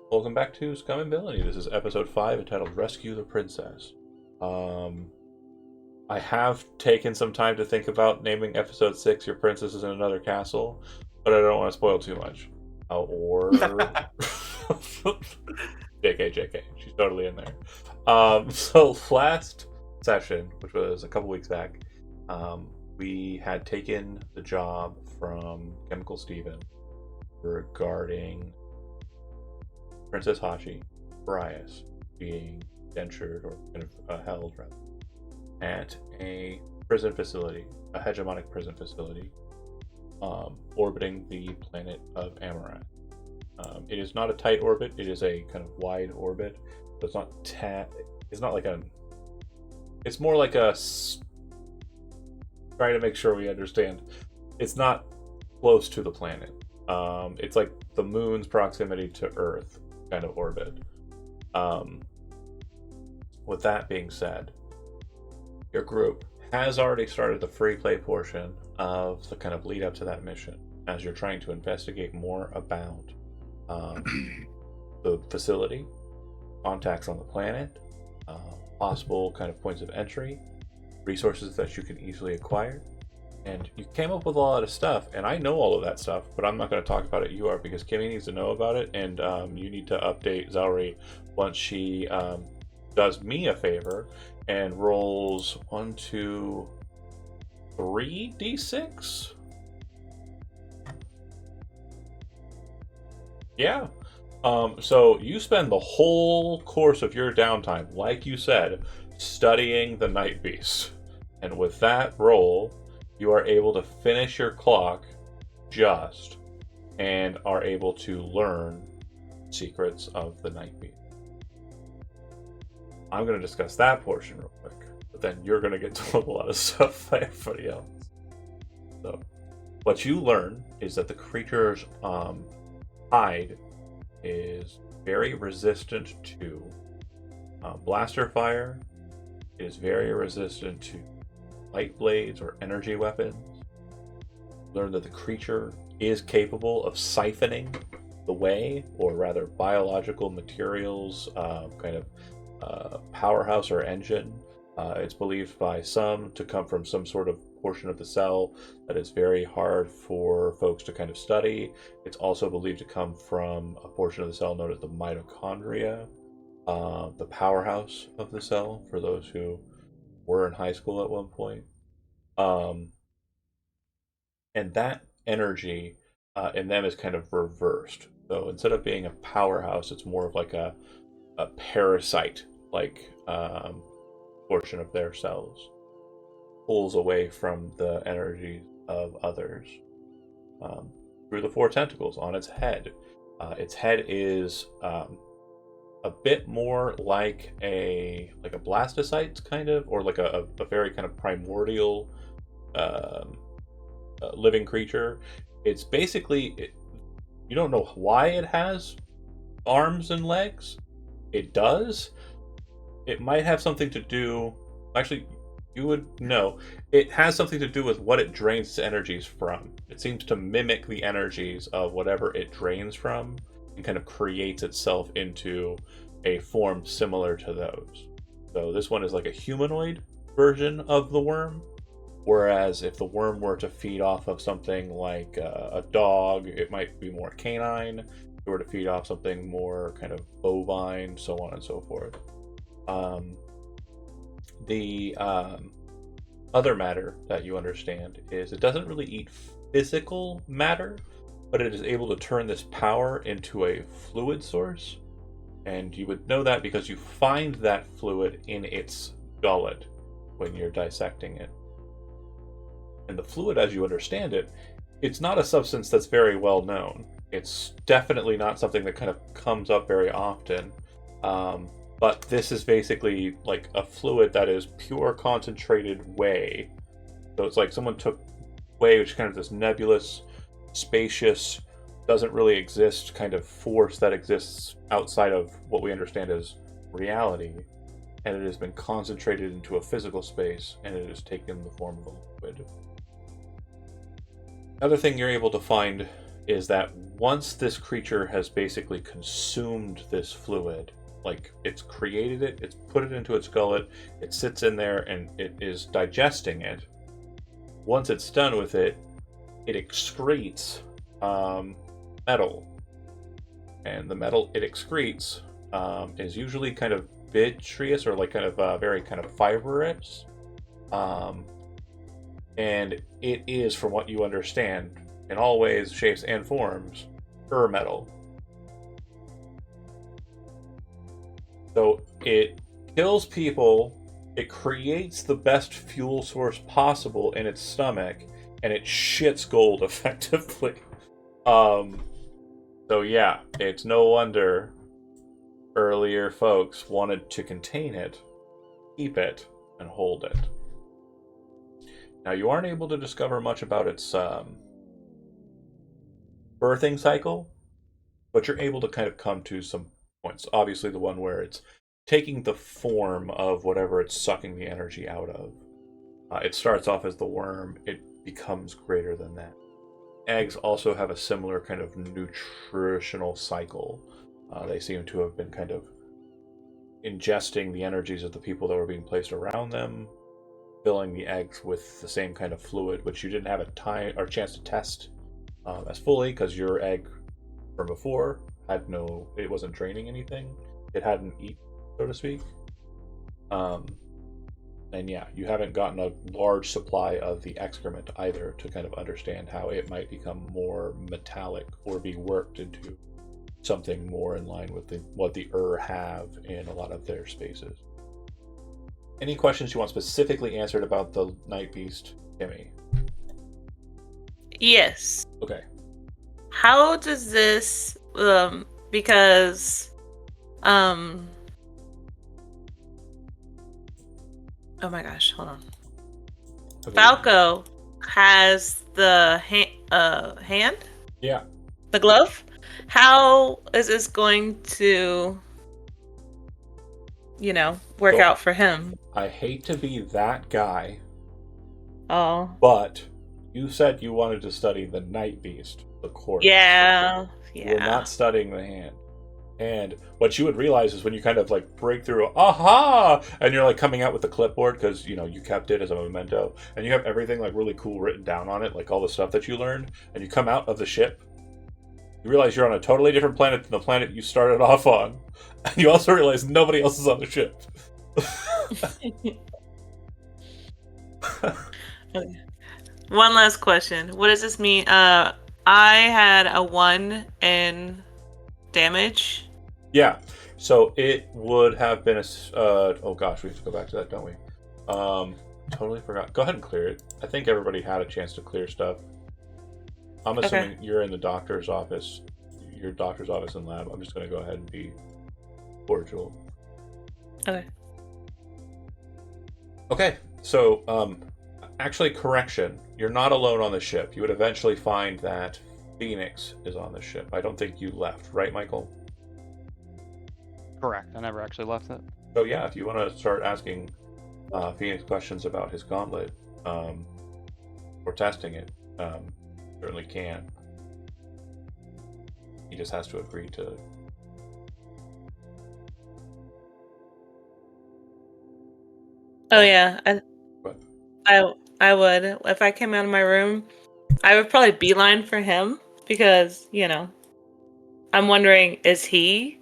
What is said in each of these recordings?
Welcome back to Scum and Villainy. This is episode 5 entitled Rescue the Princess. I have taken some time to think about naming episode 6 Your Princess is in Another Castle, but I don't want to spoil too much. Or... JK, she's totally in there. So last session, which was a couple weeks back, we had taken the job from Chemical Steven regarding Princess Hashi, Brias, being dentured or kind of held rather at a prison facility, a hegemonic prison facility, orbiting the planet of Amaranth. It is not a tight orbit; it is a kind of wide orbit. So it's not it's not like a. It's more like a. Trying to make sure we understand. It's not close to the planet. It's like the moon's proximity to Earth kind of orbit. With that being said, your group has already started the free play portion of the kind of lead up to that mission as you're trying to investigate more about the facility, contacts on the planet, possible kind of points of entry, resources that you can easily acquire. And you came up with a lot of stuff, and I know all of that stuff, but I'm not going to talk about it. You are, because Kimmy needs to know about it, and you need to update Zelri once she does me a favor and rolls 1, 2, 3 d6. Yeah. So you spend the whole course of your downtime, like you said, studying the Night Beast, and with that roll, you are able to finish your clock just and are able to learn secrets of the Night Beast. I'm going to discuss that portion real quick, but then you're going to get told a lot of stuff by everybody else. So, what you learn is that the creature's hide is very resistant to blaster fire. It is very resistant to light blades or energy weapons. Learn that the creature is capable of siphoning the way, or rather biological materials, kind of powerhouse or engine. It's believed by some to come from some sort of portion of the cell that is very hard for folks to kind of study. It's also believed to come from a portion of the cell known as the mitochondria, the powerhouse of the cell for those who were in high school at one point. And that energy in them is kind of reversed. So instead of being a powerhouse, it's more of like a parasite like portion of their cells. Pulls away from the energy of others through the 4 tentacles on its head. Its head is a bit more like a blastocyte kind of, or like a very kind of primordial living creature. It's basically you don't know why it has arms and legs. It does. It might have something to do. Actually, you would know. It has something to do with what it drains its energies from. It seems to mimic the energies of whatever it drains from, and kind of creates itself into a form similar to those. So this one is like a humanoid version of the worm, whereas if the worm were to feed off of something like a dog, it might be more canine. If it were to feed off something more kind of bovine, so on and so forth. The other matter that you understand is it doesn't really eat physical matter, but it is able to turn this power into a fluid source. And you would know that because you find that fluid in its gullet when you're dissecting it. And the fluid, as you understand it, it's not a substance that's very well known. It's definitely not something that kind of comes up very often. But this is basically like a fluid that is pure concentrated whey. So it's like someone took whey, which is kind of this nebulous, spacious, doesn't really exist kind of force that exists outside of what we understand as reality, and it has been concentrated into a physical space, and it has taken the form of a liquid. Another thing you're able to find is that once this creature has basically consumed this fluid, like it's created it, it's put it into its gullet, it sits in there and it is digesting it. Once it's done with it, it excretes metal. And the metal it excretes is usually kind of vitreous or like kind of very kind of fibrous. And it is, from what you understand, in all ways, shapes, and forms, metal. So it kills people, it creates the best fuel source possible in its stomach, and it shits gold effectively. So yeah, it's no wonder earlier folks wanted to contain it, keep it, and hold it. Now, you aren't able to discover much about its birthing cycle, but you're able to kind of come to some points. Obviously, the one where it's taking the form of whatever it's sucking the energy out of. It starts off as the worm, it becomes greater than that. Eggs also have a similar kind of nutritional cycle. They seem to have been kind of ingesting the energies of the people that were being placed around them, filling the eggs with the same kind of fluid, which you didn't have a time or chance to test as fully because your egg from before it wasn't draining anything. It hadn't eaten, so to speak. And yeah, you haven't gotten a large supply of the excrement either to kind of understand how it might become more metallic or be worked into something more in line with what the have in a lot of their spaces. Any questions you want specifically answered about the Night Beast, Kimmy? Yes. Okay. How does this because oh my gosh, hold on. Okay. Falco has the hand? Yeah. The glove? How is this going to work out for him? I hate to be that guy. Oh. But you said you wanted to study the Night Beast, the course. Yeah. You were not studying the hand. And what you would realize is when you kind of like break through, aha! And you're like coming out with the clipboard because, you kept it as a memento. And you have everything like really cool written down on it, like all the stuff that you learned. And you come out of the ship. You realize you're on a totally different planet than the planet you started off on. And you also realize nobody else is on the ship. Okay. One last question. What does this mean? I had a 1 in damage. Yeah. So it would have been a... oh gosh, we have to go back to that, don't we? Totally forgot. Go ahead and clear it. I think everybody had a chance to clear stuff. I'm assuming you're in the doctor's office. Your doctor's office and lab. I'm just going to go ahead and be cordial. Okay. Okay. So, actually, correction. You're not alone on the ship. You would eventually find that Phoenix is on the ship. I don't think you left, right, Michael? Correct. I never actually left it. So yeah, if you want to start asking Phoenix questions about his gauntlet or testing it, certainly can. He just has to agree to. Oh yeah, I would. If I came out of my room, I would probably beeline for him because I'm wondering, is he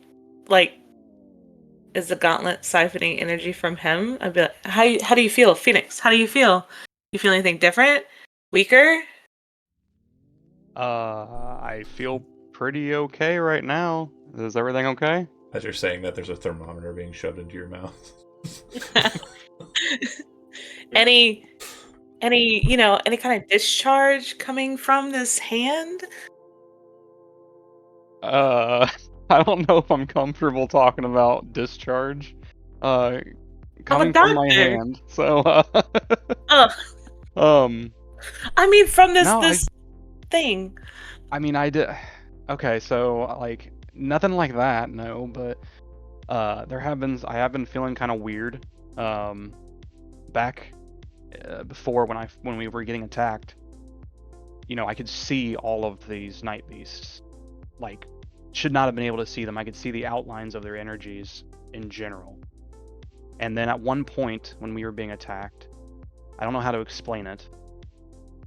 is the gauntlet siphoning energy from him? I'd be like, how do you feel, Phoenix? How do you feel? You feel anything different? Weaker? I feel pretty okay right now. Is everything okay? As you're saying that, there's a thermometer being shoved into your mouth. any kind of discharge coming from this hand? I don't know if I'm comfortable talking about discharge. Coming from my hand. So I mean from this thing. I mean I did okay, so like nothing like that, no, but I have been feeling kind of weird back before when we were getting attacked. I could see all of these night beasts. Like, should not have been able to see them. I could see the outlines of their energies in general. And then at one point, when we were being attacked, I don't know how to explain it,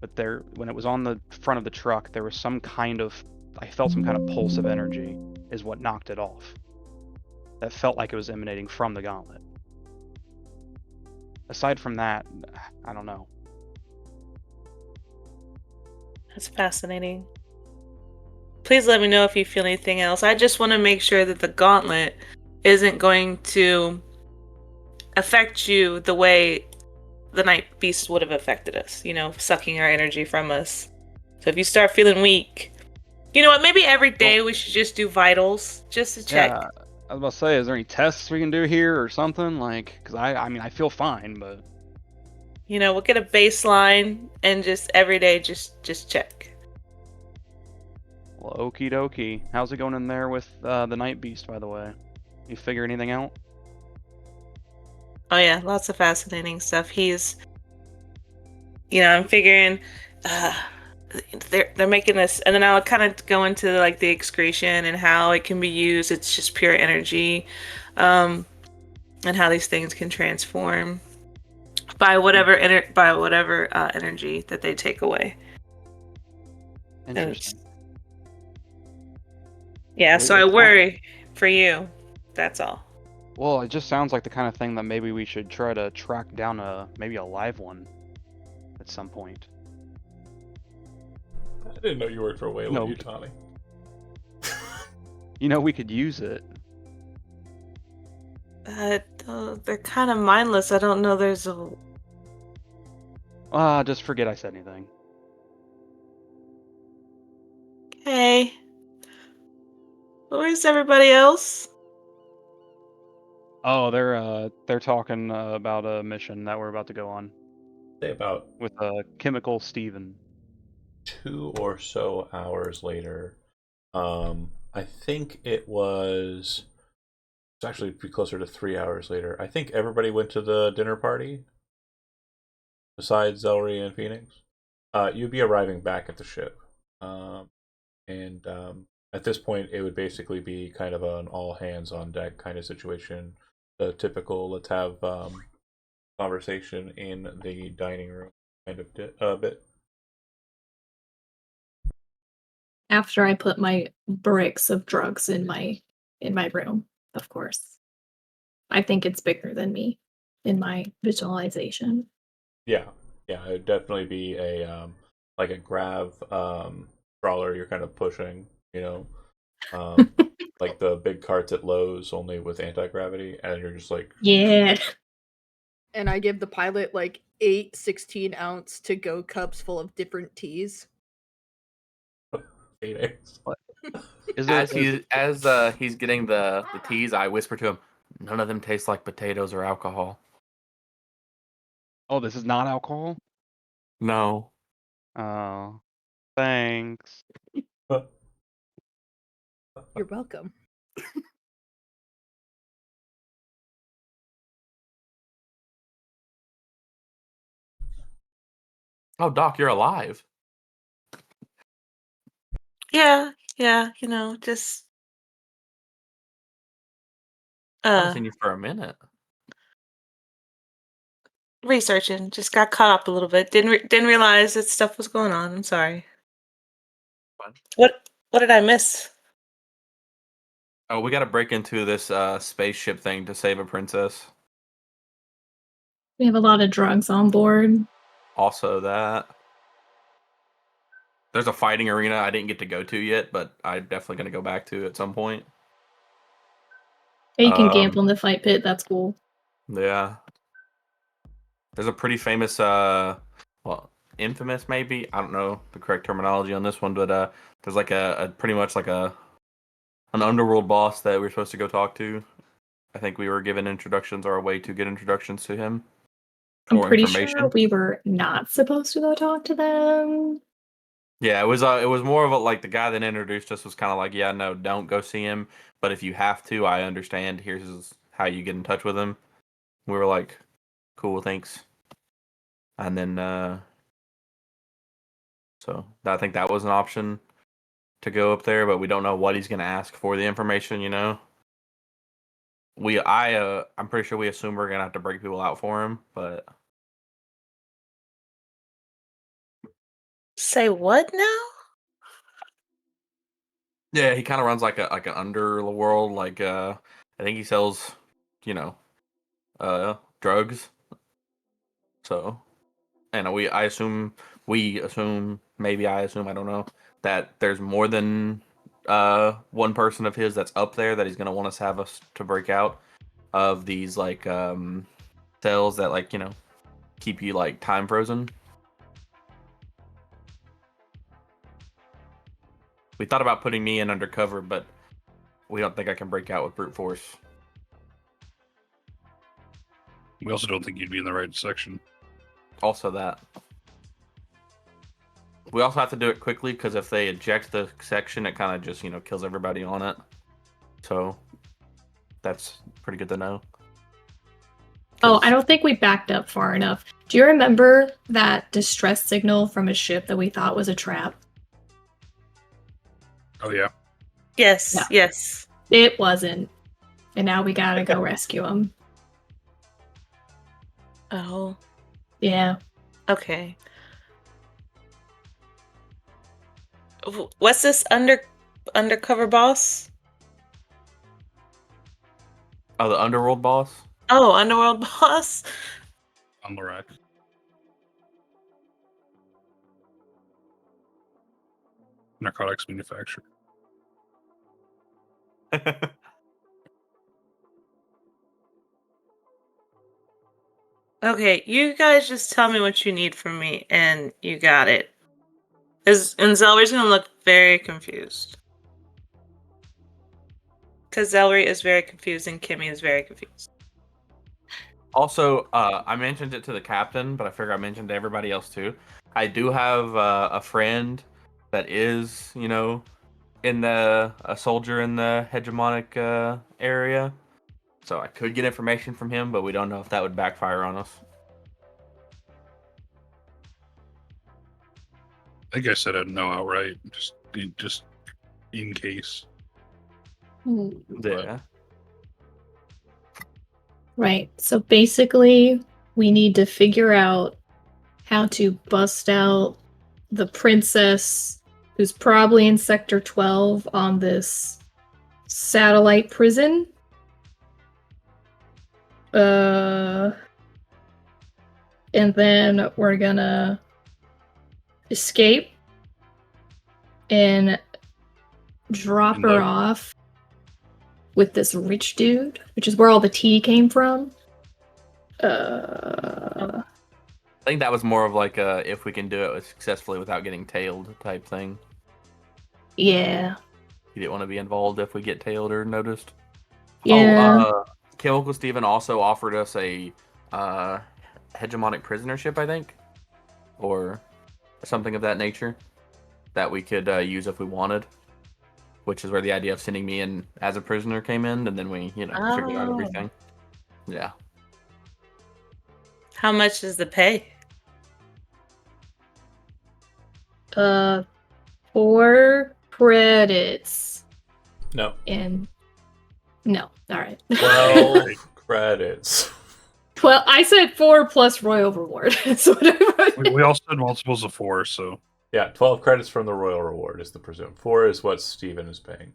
but when it was on the front of the truck, there was I felt some kind of pulse of energy, is what knocked it off. That felt like it was emanating from the gauntlet. Aside from that, I don't know. That's fascinating. Please let me know if you feel anything else. I just want to make sure that the gauntlet isn't going to affect you the way the night beast would have affected us, sucking our energy from us. So if you start feeling weak, you know what, maybe every day we should just do vitals just to check. Yeah, I was about to say, is there any tests we can do here or something? Like, because I mean, I feel fine, but... We'll get a baseline and just every day just check. Well, okie dokie. How's it going in there with the night beast, by the way? You figure anything out? Oh yeah, lots of fascinating stuff. He's, I'm figuring, they're making this, and then I'll kind of go into like the excretion and how it can be used. It's just pure energy, and how these things can transform by whatever energy that they take away. Interesting. Yeah, so I worry for you. That's all. Well, it just sounds like the kind of thing that maybe we should try to track down maybe a live one at some point. I didn't know you worked for Villainy, Tommy. We could use it. They're kind of mindless. I don't know there's a... Just forget I said anything. Okay. Where's everybody else? Oh, they're talking about a mission that we're about to go on. Say about with Chemical Steven. 2 or so hours later, I think it's actually be closer to 3 hours later. I think everybody went to the dinner party besides Zelry and Phoenix. You'd be arriving back at the ship, and at this point, it would basically be kind of an all hands on deck kind of situation. The typical let's have conversation in the dining room kind of bit. After I put my bricks of drugs in my room, of course. I think it's bigger than me in my visualization. Yeah, it'd definitely be a like a grav crawler you're kind of pushing, like the big carts at Lowe's, only with anti-gravity, and you're just like... Yeah. And I give the pilot like 8 16-ounce to-go cups full of different teas. As he's getting the teas, I whisper to him, "None of them taste like potatoes or alcohol." Oh, this is not alcohol? No. Oh, thanks. You're welcome. Oh, Doc, you're alive. Yeah, just... I haven't seen you for a minute. Researching. Just got caught up a little bit. Didn't realize that stuff was going on. I'm sorry. What did I miss? Oh, we got to break into this spaceship thing to save a princess. We have a lot of drugs on board. Also that. There's a fighting arena I didn't get to go to yet, but I'm definitely going to go back to at some point. Yeah, you can gamble in the fight pit. That's cool. Yeah. There's a pretty famous, infamous maybe. I don't know the correct terminology on this one, but there's like a pretty much like an underworld boss that we're supposed to go talk to. I think we were given introductions or a way to get introductions to him. I'm pretty sure we were not supposed to go talk to them. Yeah, it was more of like the guy that introduced us was kind of like, yeah, no, don't go see him. But if you have to, I understand. Here's how you get in touch with him. We were like, cool, thanks. And then So I think that was an option to go up there, but we don't know what he's going to ask for the information. I'm pretty sure we assume we're gonna have to break people out for him, but Say what now? yeah, he kind of runs like an underworld. I think he sells, you know, drugs. So, and I assume maybe I assume, I don't know, that there's more than one person of his that's up there that he's gonna want us to have us to break out of these cells that keep you time frozen. We thought about putting me in undercover, but we don't think I can break out with brute force. We also don't think you'd be in the right section. Also that. We also have to do it quickly because if they eject the section, it kind of just, kills everybody on it. So that's pretty good to know. Oh, I don't think we backed up far enough. Do you remember that distress signal from a ship that we thought was a trap? Oh, yeah. Yes, Yeah. yes. It wasn't. And now we gotta go rescue him. Oh, Yeah. okay. What's this undercover boss? Oh, the underworld boss? Oh, underworld boss? On the rack. Narcotics manufacturer. Okay, you guys just tell me what you need from me, and you got it. And Zelry's gonna look very confused. Because Zelry is very confused and Kimmy is very confused. Also, I mentioned it to the captain, but I figure I mentioned to everybody else too. I do have a friend that is, a soldier in the hegemonic area. So I could get information from him, but we don't know if that would backfire on us. I think I said I'd no outright, just in case. Yeah. Right. So basically, we need to figure out how to bust out the princess who's probably in Sector 12 on this satellite prison. And then we're gonna escape and drop And her like- off with this rich dude, which is where all the tea came from. I think that was more of like a if we can do it successfully without getting tailed type thing. Yeah. You didn't want to be involved if we get tailed or noticed. Yeah. Oh, Chemical Steven also offered us a hegemonic prisonership, I think, or something of that nature that we could use if we wanted, which is where the idea of sending me in as a prisoner came in, and then we, figured out Oh. everything. Yeah. How much is the pay? 4 credits. No. And no. All right. 12 credits. 12. I said 4 plus royal reward. So We all said multiples of 4, so Yeah, 12 credits from the royal reward is the presumed. 4 is what Steven is paying.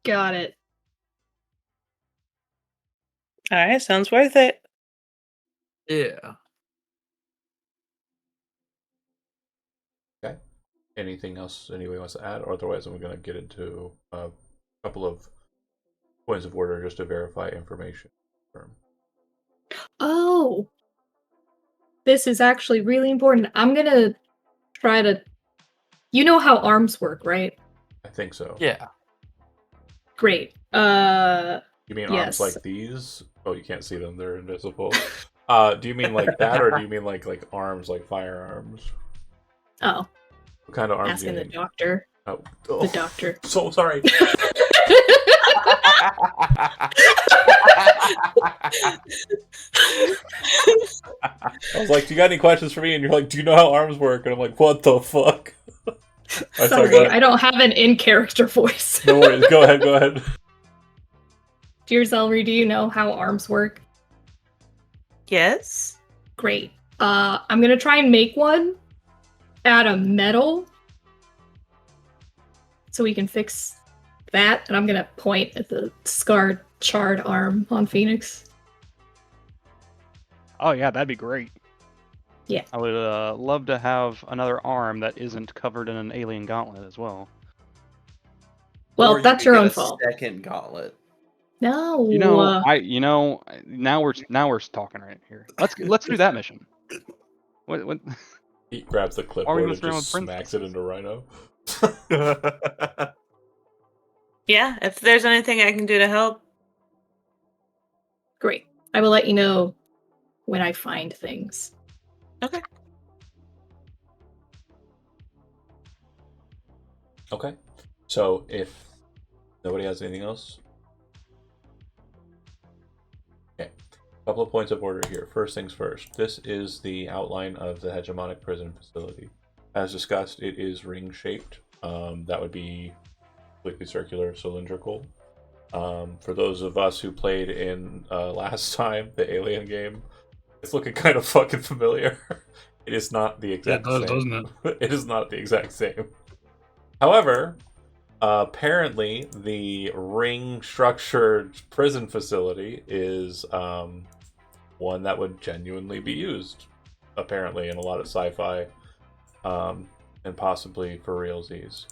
Got it. All right, sounds worth it. Yeah. Okay. Anything else anybody wants to add? Or otherwise, I'm going to get into a couple of points of order just to verify information. Oh. This is actually really important. I'm going to try to... You know how arms work, right? I think so. Yeah. Great. You mean yes. arms like these? Oh, you can't see them; they're invisible. Do you mean like that, or do you mean like arms, like firearms? Oh. What kind of arms Asking do you the mean? doctor. Oh, The doctor. So sorry. I was like, "Do you got any questions for me?" And you're like, "Do you know how arms work?" And I'm like, "What the fuck?" Alright, Sorry, go ahead. I don't have an in-character voice. No worries. Go ahead. Go ahead. Dear Zelry, do you know how arms work? Yes. Great. I'm gonna try and make one out of metal so we can fix that, and I'm gonna point at the scarred, charred arm on Phoenix. Oh yeah, that'd be great. Yeah. I would love to have another arm that isn't covered in an alien gauntlet as well. Well, Or you that's could your get own a fault. second gauntlet. No. Now we're talking right here. Let's do that mission. What He grabs the Why are we clipboard and messing around just with smacks it into Rhino. Yeah, if there's anything I can do to help. Great. I will let you know when I find things. Okay. Okay. So if nobody has anything else, okay. A couple of points of order here. First things first. This is the outline of the hegemonic prison facility. As discussed, it is ring-shaped. That would be completely circular, cylindrical. For those of us who played in last time, the Alien game, it's looking kind of fucking familiar. It is not the exact It does, same. doesn't it? It is not the exact same. However, apparently the ring-structured prison facility is one that would genuinely be used, apparently, in a lot of sci-fi, and possibly for realsies.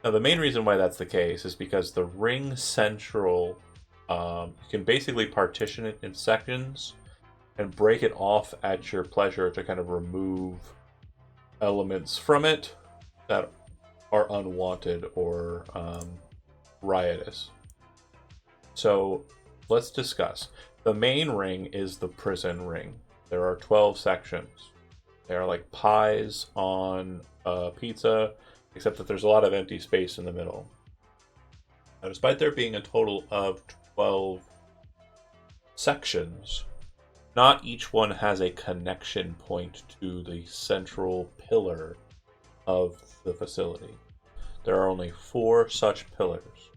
Now, the main reason why that's the case is because the ring central, you can basically partition it in sections and break it off at your pleasure to kind of remove elements from it that are unwanted or riotous. So let's discuss. The main ring is the prison ring. There are 12 sections. They are like pies on a pizza, except that there's a lot of empty space in the middle. Now, despite there being a total of 12 sections, not each one has a connection point to the central pillar of the facility. There are only 4 such pillars.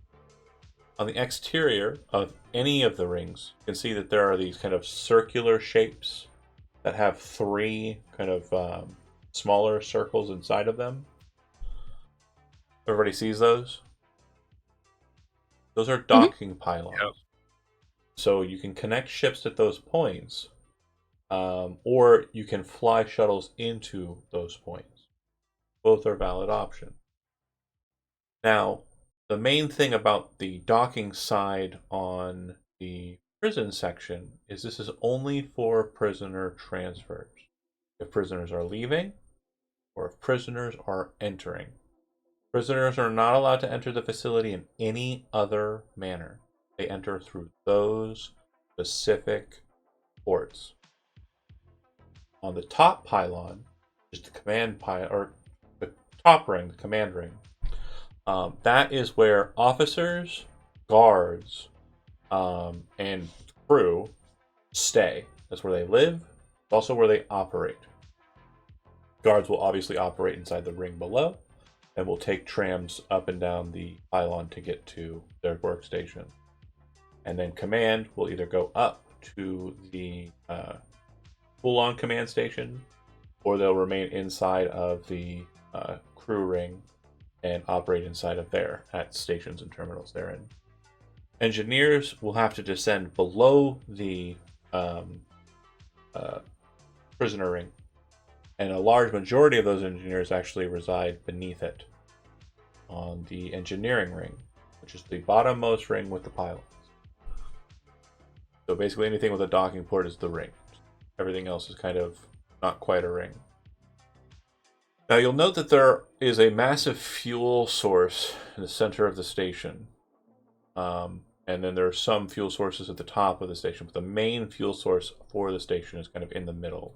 On the exterior of any of the rings, you can see that there are these kind of circular shapes that have 3 kind of smaller circles inside of them. Everybody sees those? Those are docking pylons. Yep. So you can connect ships at those points, or you can fly shuttles into those points. Both are valid options. Now, the main thing about the docking side on the prison section is this is only for prisoner transfers. If prisoners are leaving, or if prisoners are entering. Prisoners are not allowed to enter the facility in any other manner. They enter through those specific ports. On the top pylon, just the command pylon, or the top ring, the command ring, that is where officers, guards, and crew stay. That's where they live. It's also where they operate. Guards will obviously operate inside the ring below, and will take trams up and down the pylon to get to their workstation. And then command will either go up to the full-on command station, or they'll remain inside of the crew ring and operate inside of there at stations and terminals they're in. Engineers will have to descend below the prisoner ring, and a large majority of those engineers actually reside beneath it on the engineering ring, which is the bottommost ring with the pylons. So basically anything with a docking port is the ring. Everything else is kind of not quite a ring. Now you'll note that there is a massive fuel source in the center of the station. And then there are some fuel sources at the top of the station, but the main fuel source for the station is kind of in the middle.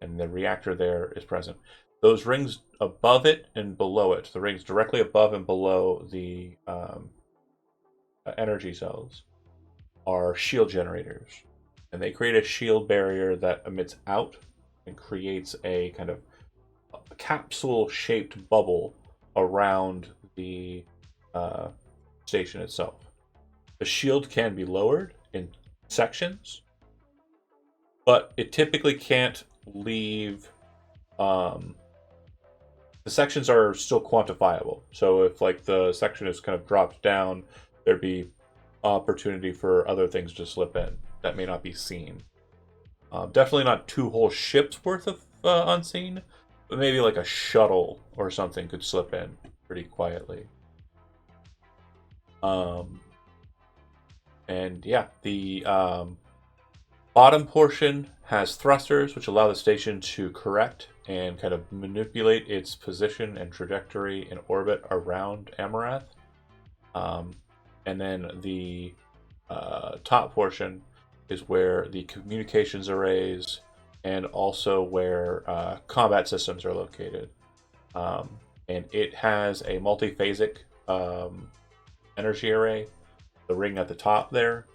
And the reactor there is present. Those rings above it and below it, the rings directly above and below the energy cells, are shield generators. And they create a shield barrier that emits out and creates a kind of capsule-shaped bubble around the station itself. The shield can be lowered in sections, but it typically can't leave. The sections are still quantifiable. So if like the section is kind of dropped down, there'd be opportunity for other things to slip in that may not be seen. Definitely not 2 whole ships worth of unseen, but maybe like a shuttle or something could slip in pretty quietly. And yeah, the bottom portion has thrusters, which allow the station to correct and kind of manipulate its position and trajectory in orbit around Amarath. And then the top portion is where the communications arrays and also where combat systems are located. And it has a multiphasic energy array, the ring at the top there.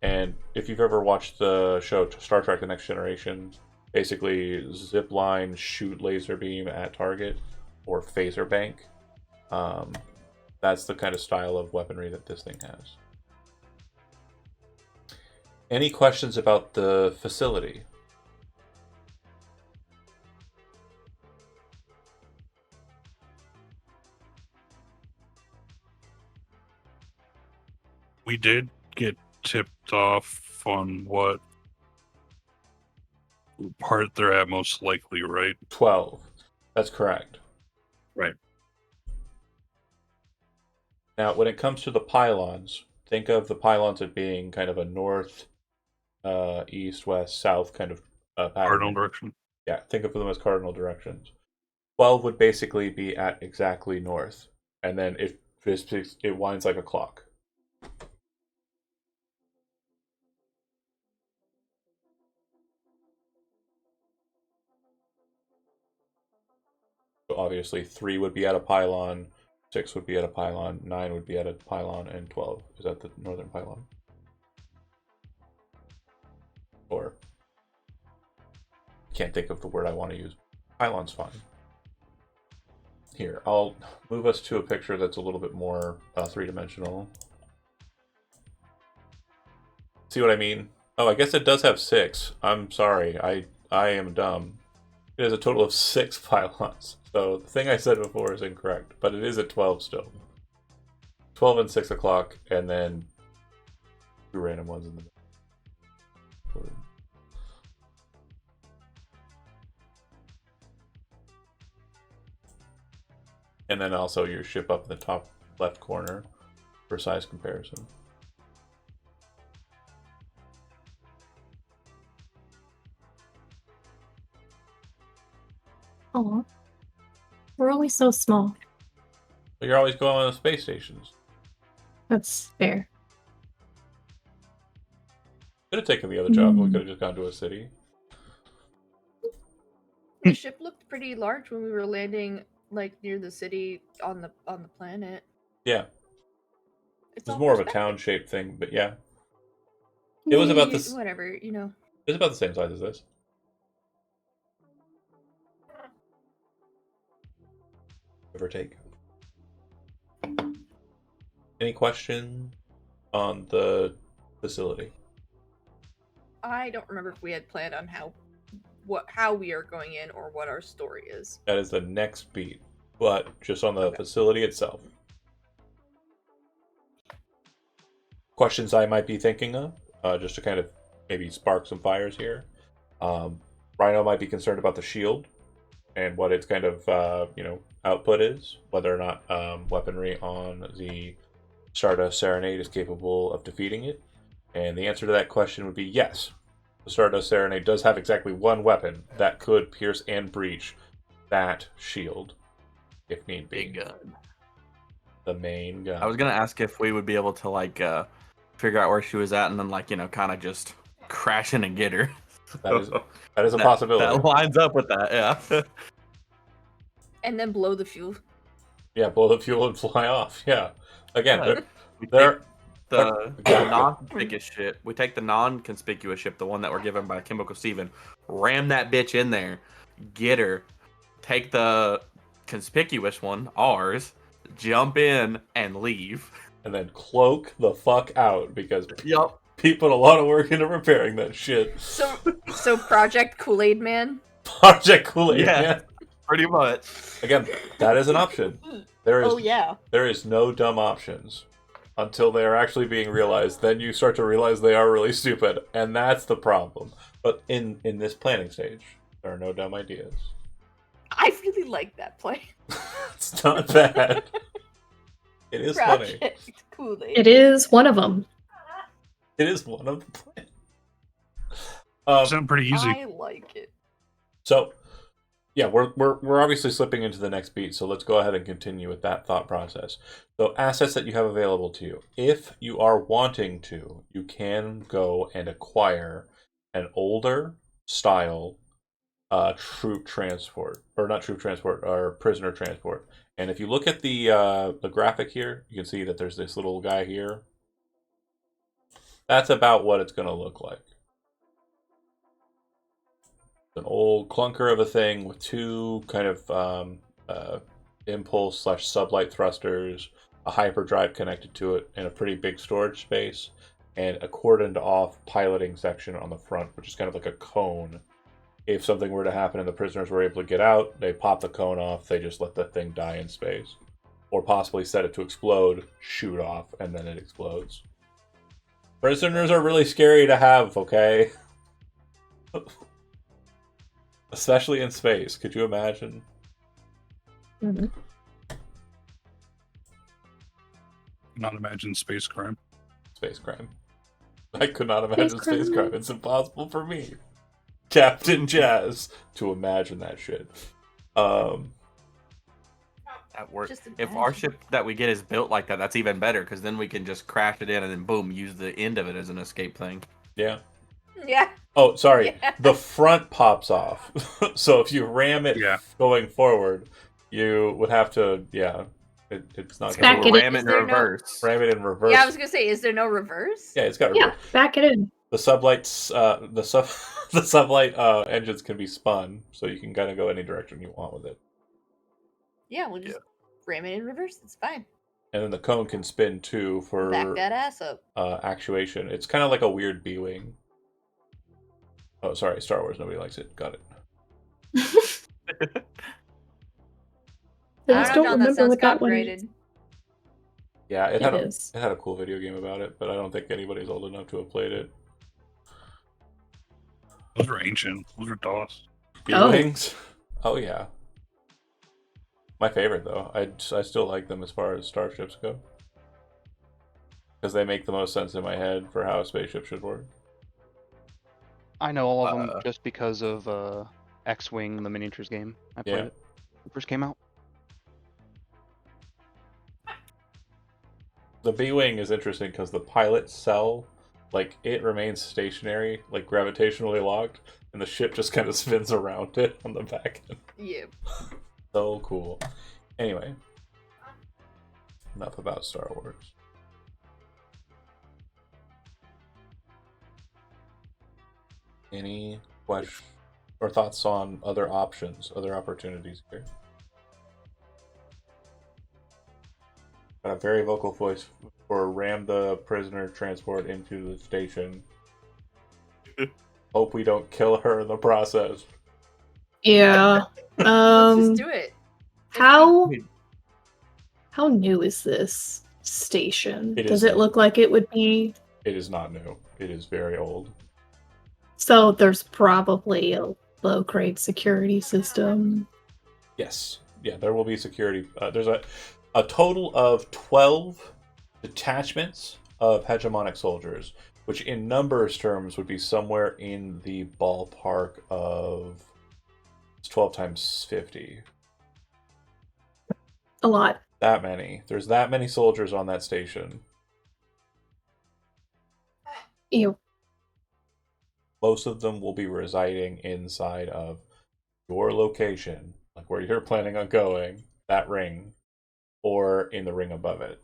And if you've ever watched the show Star Trek The Next Generation, basically zip line, shoot laser beam at target, or phaser bank. That's the kind of style of weaponry that this thing has. Any questions about the facility? We did get tipped off on what part they're at most likely, right? 12. That's correct. Right. Now, when it comes to the pylons, think of the pylons as being kind of a north, east, west, south kind of pattern. Cardinal direction. Yeah, think of them as cardinal directions. 12 would basically be at exactly north, and then it winds like a clock. So obviously 3 would be at a pylon, 6 would be at a pylon, 9 would be at a pylon, and 12 is at the northern pylon. Or, can't think of the word I want to use. Pylon's fine. Here, I'll move us to a picture that's a little bit more three-dimensional. See what I mean? Oh, I guess it does have 6. I'm sorry, I am dumb. It has a total of 6 pylons. So the thing I said before is incorrect, but it is at 12 still. 12 and 6 o'clock, and then 2 random ones in the middle. And then also your ship up in the top left corner for size comparison. Oh, we're always so small. But you're always going on the space stations. That's fair. Could have taken the other job, and we could have just gone to a city. The ship looked pretty large when we were landing, like near the city on the planet. Yeah, It's it was all more of a perspective. town-shaped thing, but yeah, it was about this. Whatever, you know. It was about the same size as this. Give or take. Any question on the facility? I don't remember if we had planned on how we are going in or what our story is. That is the next beat, but just on the Okay. facility itself. Questions I might be thinking of, just to kind of maybe spark some fires here. Rhino might be concerned about the shield and what its kind of output is, whether or not weaponry on the Stardust Serenade is capable of defeating it. And the answer to that question would be yes. The Stardust Serenade does have exactly one weapon that could pierce and breach that shield, if need be. Big gun. The main gun. I was gonna ask if we would be able to figure out where she was at and then kind of just crash in and get her. That is a possibility. That lines up with that, yeah. And then blow the fuel. Yeah, blow the fuel and fly off. Yeah. Again, Yeah. the Exactly. non-conspicuous ship. We take the non-conspicuous ship, the one that we're given by Chemical Steven, ram that bitch in there, get her, take the conspicuous one, ours, jump in, and leave. And then cloak the fuck out because Yup. people put a lot of work into repairing that shit. So Project Kool-Aid Man. Project Kool-Aid, Yeah. man. Pretty much. Again, that is an option. There is yeah. there is no dumb options until they are actually being realized. Then you start to realize they are really stupid, and that's the problem. But in this planning stage, there are no dumb ideas. I really like that play. It's not bad. It is funny. Project Kool-Aid. It is one of them. It is one of the plans. Sound pretty easy. I like it. So, yeah, we're obviously slipping into the next beat, so let's go ahead and continue with that thought process. So, assets that you have available to you. If you are wanting to, you can go and acquire an older style troop transport, or not troop transport, or prisoner transport. And if you look at the graphic here, you can see that there's this little guy here. That's about what it's going to look like. An old clunker of a thing with two kind of impulse / sublight thrusters, a hyperdrive connected to it, and a pretty big storage space, and a cordoned off piloting section on the front, which is kind of like a cone. If something were to happen and the prisoners were able to get out, they pop the cone off, they just let the thing die in space. Or possibly set it to explode, shoot off, and then it explodes. Prisoners are really scary to have, okay? Especially in space. Could you imagine? Mm-hmm. Not imagine space crime. Space crime. I could not imagine Space space crime. crime. It's impossible for me, Captain Jazz, to imagine that shit. That works. Just If imagine. our ship that we get is built like that, that's even better, because then we can just crash it in and then boom, use the end of it as an escape thing. Yeah. Yeah. Oh, sorry. Yeah. The front pops off. So if you ram it Yeah. going forward, you would have to, yeah. It's not Back gonna it work. Ram it Is in there no- reverse. Ram it in reverse. Yeah, I was gonna say, is there no reverse? Yeah, it's got Yeah, reverse. back it in. The sublights, the sublight engines can be spun, so you can kind of go any direction you want with it. Yeah, we'll just ram it in reverse. It's fine. And then the cone can spin too for Back that ass up. actuation. It's kind of like a weird B-wing. Oh, sorry, Star Wars. Nobody likes it. Got it. I just don't John, that remember sounds what that one copyrighted. is. Yeah, it It is. had a cool video game about it, but I don't think anybody's old enough to have played it. Those are ancient. Those are DOS. Oh. B-wings? Oh yeah. My favorite though. I still like them as far as starships go. Because they make the most sense in my head for how a spaceship should work. I know all of them just because of X-Wing, the miniatures game. I played Yeah. it when it first came out. The B-wing is interesting because the pilot cell, like, it remains stationary, like gravitationally locked, and the ship just kind of spins around it on the back end. Yeah. So cool. Anyway, enough about Star Wars. Any questions or thoughts on other options, other opportunities here? Got a very vocal voice for ram the prisoner transport into the station. Hope we don't kill her in the process. Yeah. Let's just do it. How new is this station? It Does is it look like it would be? It is not new. It is very old. So there's probably a low grade security system. Yes. Yeah, there will be security. There's a total of 12 detachments of hegemonic soldiers, which in numbers terms would be somewhere in the ballpark of 12 times 50. A lot. That many. There's that many soldiers on that station. Ew. Most of them will be residing inside of your location, like where you're planning on going, that ring, or in the ring above it.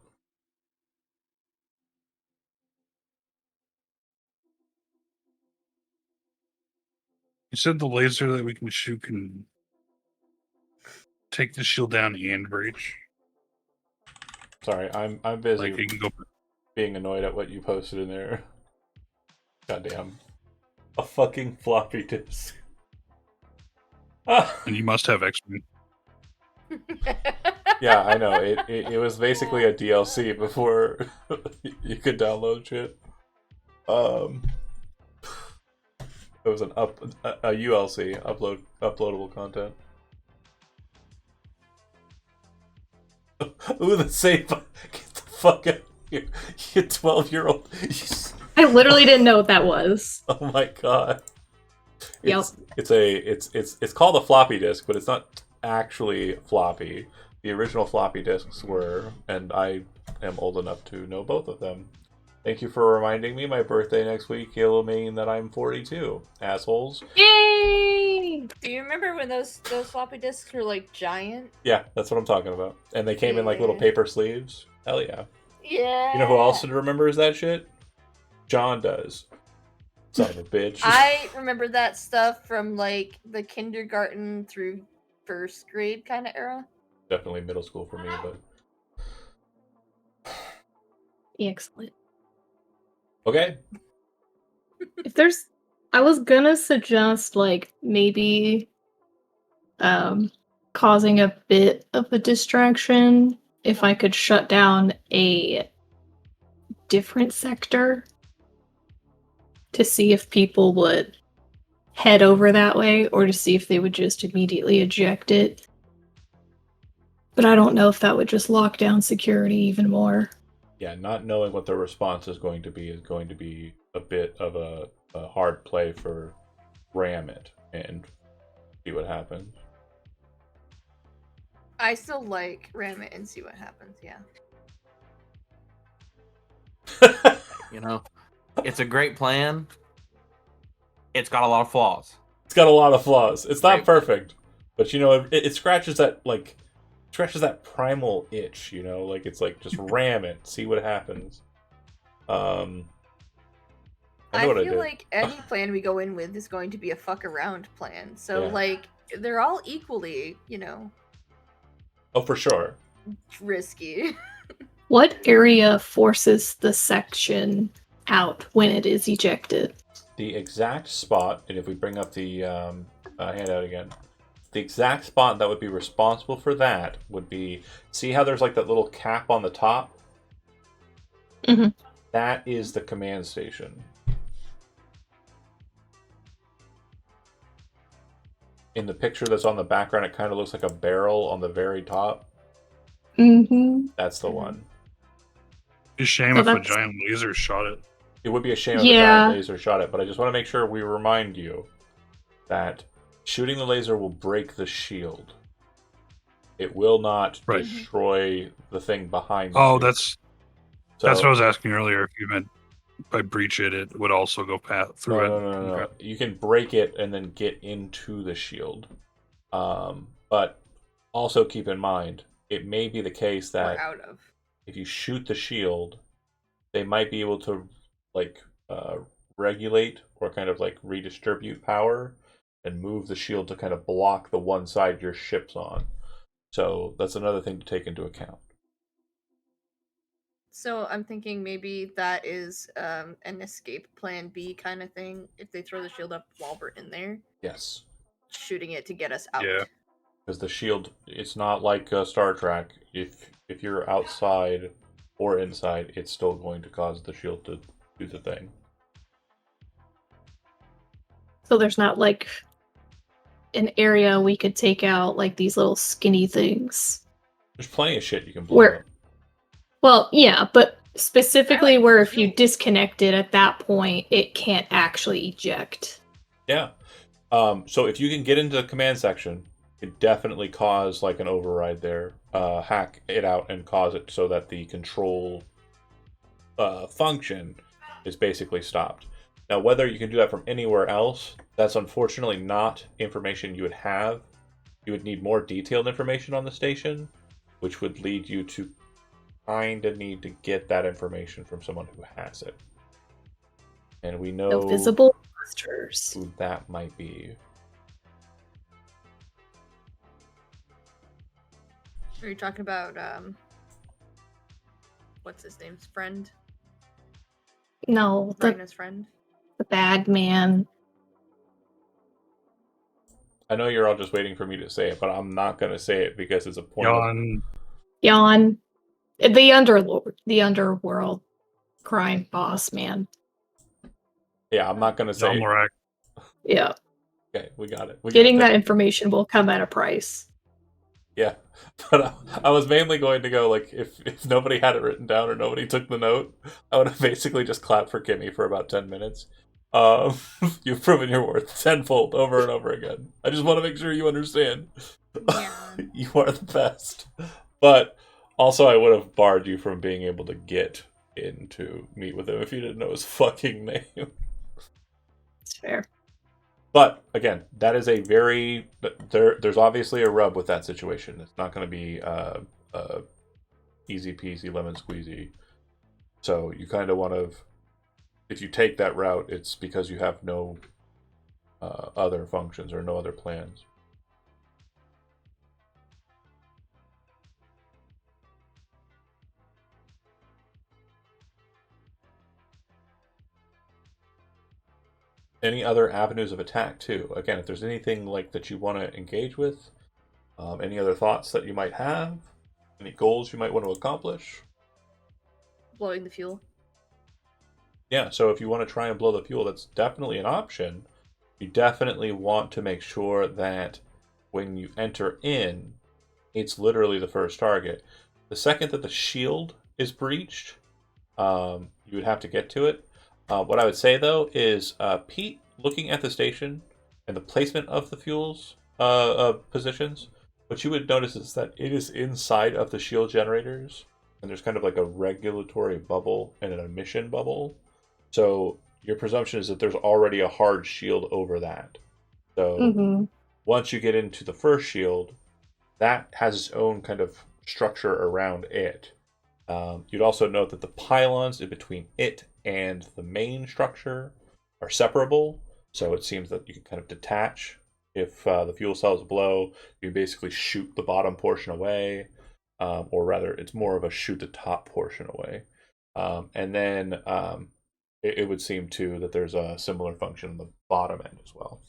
You said the laser that we can shoot can take the shield down and breach. Sorry, I'm busy Like, it can go. being annoyed at what you posted in there. Goddamn. A fucking floppy disk. Ah. And you must have X-Men. Yeah, I know. It was basically a DLC before you could download shit. It was a ULC, uploadable content. Ooh, the save. Get the fuck out of here. You 12-year-old. I literally didn't know what that was. Oh my god. Yep. It's called a floppy disk, but it's not actually floppy. The original floppy disks were, and I am old enough to know both of them. Thank you for reminding me. My birthday next week. It'll mean that I'm 42. Assholes. Yay! Do you remember when those floppy disks were like giant? Yeah, that's what I'm talking about. And they came in like little Yeah. paper sleeves. Hell yeah. Yeah. You know who else remembers that shit? John does. Son of a bitch. I remember that stuff from like the kindergarten through first grade kind of era. Definitely middle school for me, but Excellent. okay. If there's, I was gonna suggest like maybe causing a bit of a distraction if I could shut down a different sector to see if people would head over that way or to see if they would just immediately eject it. But I don't know if that would just lock down security even more. Yeah, not knowing what their response is going to be a bit of a hard play for ram it and see what happens. I still like ram it and see what happens. Yeah. You know, it's a great plan. It's got a lot of flaws. It's got a lot of flaws. It's not Right. perfect, but you know, it scratches that primal itch. You know, like it's like just ram it, see what happens. I know what I feel did. like any plan we go in with is going to be a fuck around plan. So Yeah. like they're all equally, you know, Oh, for sure. risky. What area forces the section out when it is ejected? The exact spot, and if we bring up the handout again, the exact spot that would be responsible for that would be, see how there's like that little cap on the top? Mhm. That is the command station. In the picture that's on the background, it kind of looks like a barrel on the very top. Mm-hmm. That's the one. It's a shame So if a that's- giant laser shot it. It would be a shame if a Yeah. giant laser shot it, but I just want to make sure we remind you that shooting the laser will break the shield. It will not Right. destroy the thing behind the Oh, shield. that's what I was asking earlier. If you meant by breach it, it would also go through it. No. Okay. You can break it and then get into the shield. But also keep in mind, it may be the case We're that out of. if you shoot the shield, they might be able to regulate or kind of like redistribute power and move the shield to kind of block the one side your ship's on. So that's another thing to take into account. So I'm thinking maybe that is an escape plan B kind of thing. If they throw the shield up while we're in there, Yes. shooting it to get us out. Yeah. Because the shield, it's not like Star Trek. If you're outside or inside, it's still going to cause the shield to do the thing. So there's not like an area we could take out like these little skinny things. There's plenty of shit you can blow Where- up. Well, yeah, but specifically I like where if you shield. disconnect it at that point, it can't actually eject. Yeah. So if you can get into the command section, it definitely cause like an override there. Hack it out and cause it so that the control function is basically stopped. Now, whether you can do that from anywhere else, that's unfortunately not information you would have. You would need more detailed information on the station, which would lead you to kind of need to get that information from someone who has it. And we know No visible Monsters. who that might be. Are you talking about what's his name's friend? No, Rhina's friend? the bad man. I know you're all just waiting for me to say it, but I'm not going to say it because it's a point. Yawn. The underworld crime boss man. Yeah, I'm not going to say it. Yalmorak. Yeah. Okay, we got it. Getting that information will come at a price. Yeah, but I was mainly going to go, like, if nobody had it written down or nobody took the note, I would have basically just clapped for Kimmy for about 10 minutes. You've proven your worth tenfold over and over again. I just want to make sure you understand. Yeah. You are the best. But also, I would have barred you from being able to get in to meet with him if you didn't know his fucking name. It's fair. But again, that is a very there's obviously a rub with that situation. It's not going to be easy peasy lemon squeezy. So you kind of want to, if you take that route, it's because you have no other functions or no other plans. Any other avenues of attack too? Again, if there's anything like that you want to engage with, any other thoughts that you might have, any goals you might want to accomplish. Blowing the fuel. Yeah, so if you want to try and blow the fuel, that's definitely an option. You definitely want to make sure that when you enter in, it's literally the first target. The second that the shield is breached, you would have to get to it. What I would say, though, is Pete, looking at the station and the placement of the fuels positions, what you would notice is that it is inside of the shield generators, and there's kind of like a regulatory bubble and an emission bubble. So your presumption is that there's already a hard shield over that. So once you get into the first shield, that has its own kind of structure around it. You'd also note that the pylons in between it and the main structure are separable, so it seems that you can kind of detach. If the fuel cells blow, you basically shoot the bottom portion away, or rather, it's more of a shoot the top portion away. And then it would seem too that there's a similar function on the bottom end as well.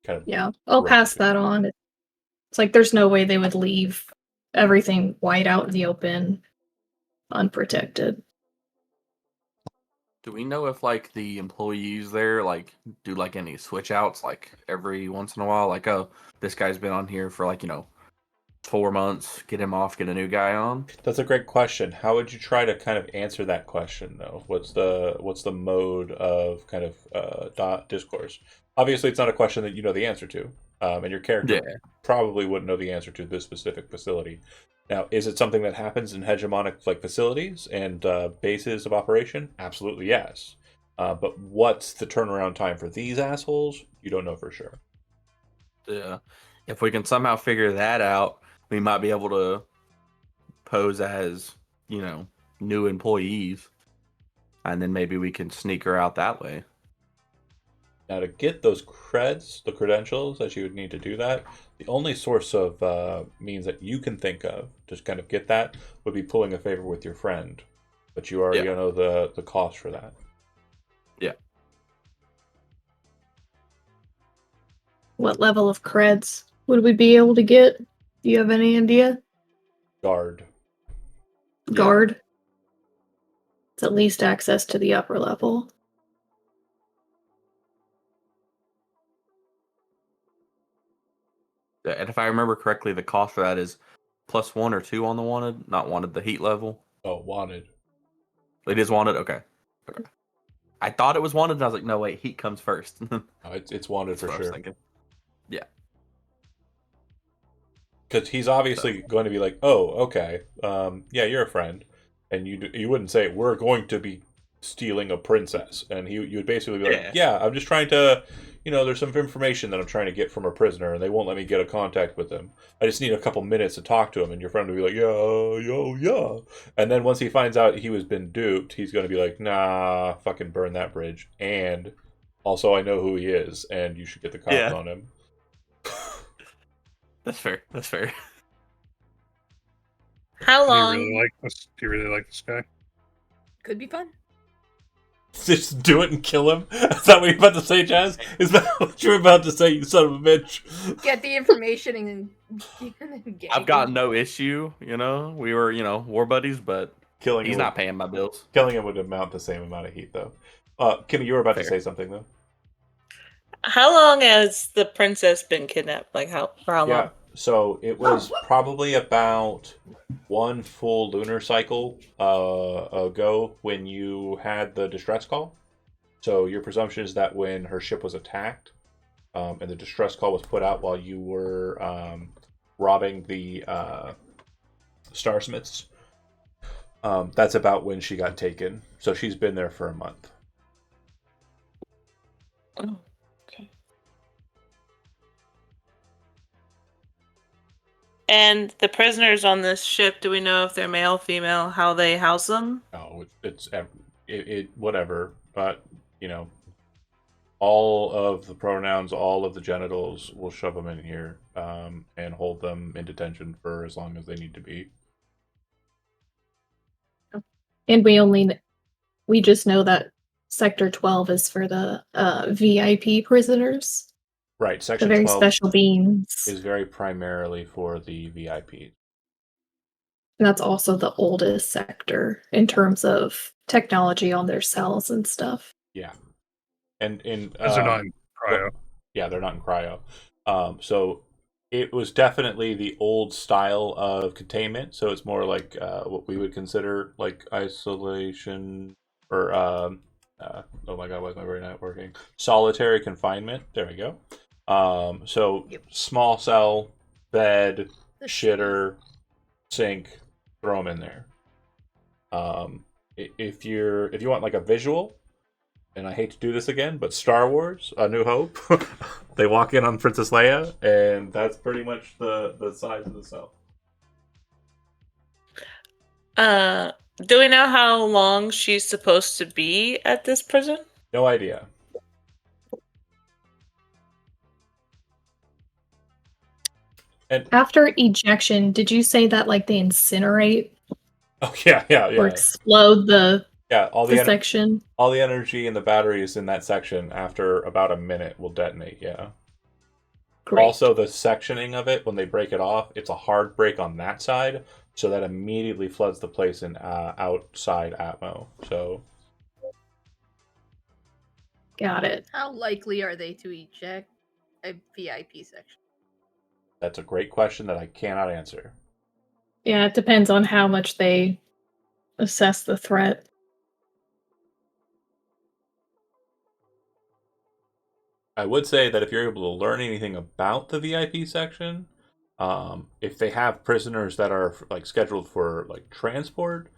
Kind of Yeah, I'll pass that on. It's like there's no way they would leave everything white out in the open, unprotected. Do we know if like the employees there like do like any switch outs like every once in a while? Like, oh, this guy's been on here for like 4 months, get him off, get a new guy on? That's a great question. How would you try to kind of answer that question, though? What's the mode of kind of discourse? Obviously, it's not a question that you know the answer to, and your character probably wouldn't know the answer to this specific facility. Now, is it something that happens in hegemonic like facilities and bases of operation? Absolutely, yes. But what's the turnaround time for these assholes? You don't know for sure. Yeah. If we can somehow figure that out, we might be able to pose as, new employees. And then maybe we can sneak her out that way. Now, to get those creds, the credentials that you would need to do that, the only source of means that you can think of to kind of get that would be pulling a favor with your friend. But you already know the cost for that. Yeah. What level of creds would we be able to get? Do you have any idea? Guard. Guard. It's at least access to the upper level. And if I remember correctly, the cost for that is +1 or 2 on the wanted, not wanted, the heat level. Oh, wanted. It is wanted? Okay. I thought it was wanted, and I was like, no, wait, heat comes first. No, it's wanted for sure. Yeah. Because he's obviously going to be like, oh, okay, yeah, you're a friend. And you wouldn't say, we're going to be stealing a princess. And you would basically be like, yeah, I'm just trying to, there's some information that I'm trying to get from a prisoner, and they won't let me get a contact with him. I just need a couple minutes to talk to him. And your friend would be like, yeah. And then once he finds out he was been duped, he's going to be like, nah, fucking burn that bridge. And Also, I know who he is, and you should get the cops Yeah. on him. That's fair. That's fair. How Do you long? really like this? Do you really like this guy? Could be fun. Just do it and kill him? Is that what you're about to say, Jazz? Is that what you're about to say, you son of a bitch? Get the information and gang I've got him. no issue. We were war buddies, but Killing he's him not paying my bills. Killing him would amount the same amount of heat, though. Kimmy, you were about to Fair. say something, though. How long has the princess been kidnapped? Like for how long? So it was probably about one full lunar cycle ago when you had the distress call. So your presumption is that when her ship was attacked, and the distress call was put out while you were robbing the Starsmiths, that's about when she got taken. So she's been there for a month. Oh, okay. And the prisoners on this ship, do we know if they're male, female, how they house them? No, it's whatever. But all of the pronouns, all of the genitals, we'll shove them in here and hold them in detention for as long as they need to be. And we just know that Sector 12 is for the VIP prisoners, Right, the Section very 12 special beings. is very primarily for the VIP. And that's also the oldest sector in terms of technology on their cells and stuff. Yeah, and Because they're not in cryo. yeah, they're not in cryo. So it was definitely the old style of containment. So it's more like what we would consider like isolation or oh my god, why is my brain not working? Solitary confinement. There we go. So Yep. small cell, bed, The shitter, sink, throw them in there. If you want like a visual, and I hate to do this again, but Star Wars: A New Hope, they walk in on Princess Leia, and that's pretty much the size of the cell. Do we know how long she's supposed to be at this prison? No idea. And After ejection, did you say that like they incinerate oh yeah, or explode the all the the section? all the energy and the batteries in that section after about a minute will detonate. Yeah. Great. Also, the sectioning of it when they break it off, it's a hard break on that side, so that immediately floods the place in outside atmo. So Got it. How likely are they to eject a VIP section? that's a great question that I cannot answer. Yeah, it depends on how much they assess the threat. I would say that if you're able to learn anything about the VIP section, if they have prisoners that are like scheduled for like transport,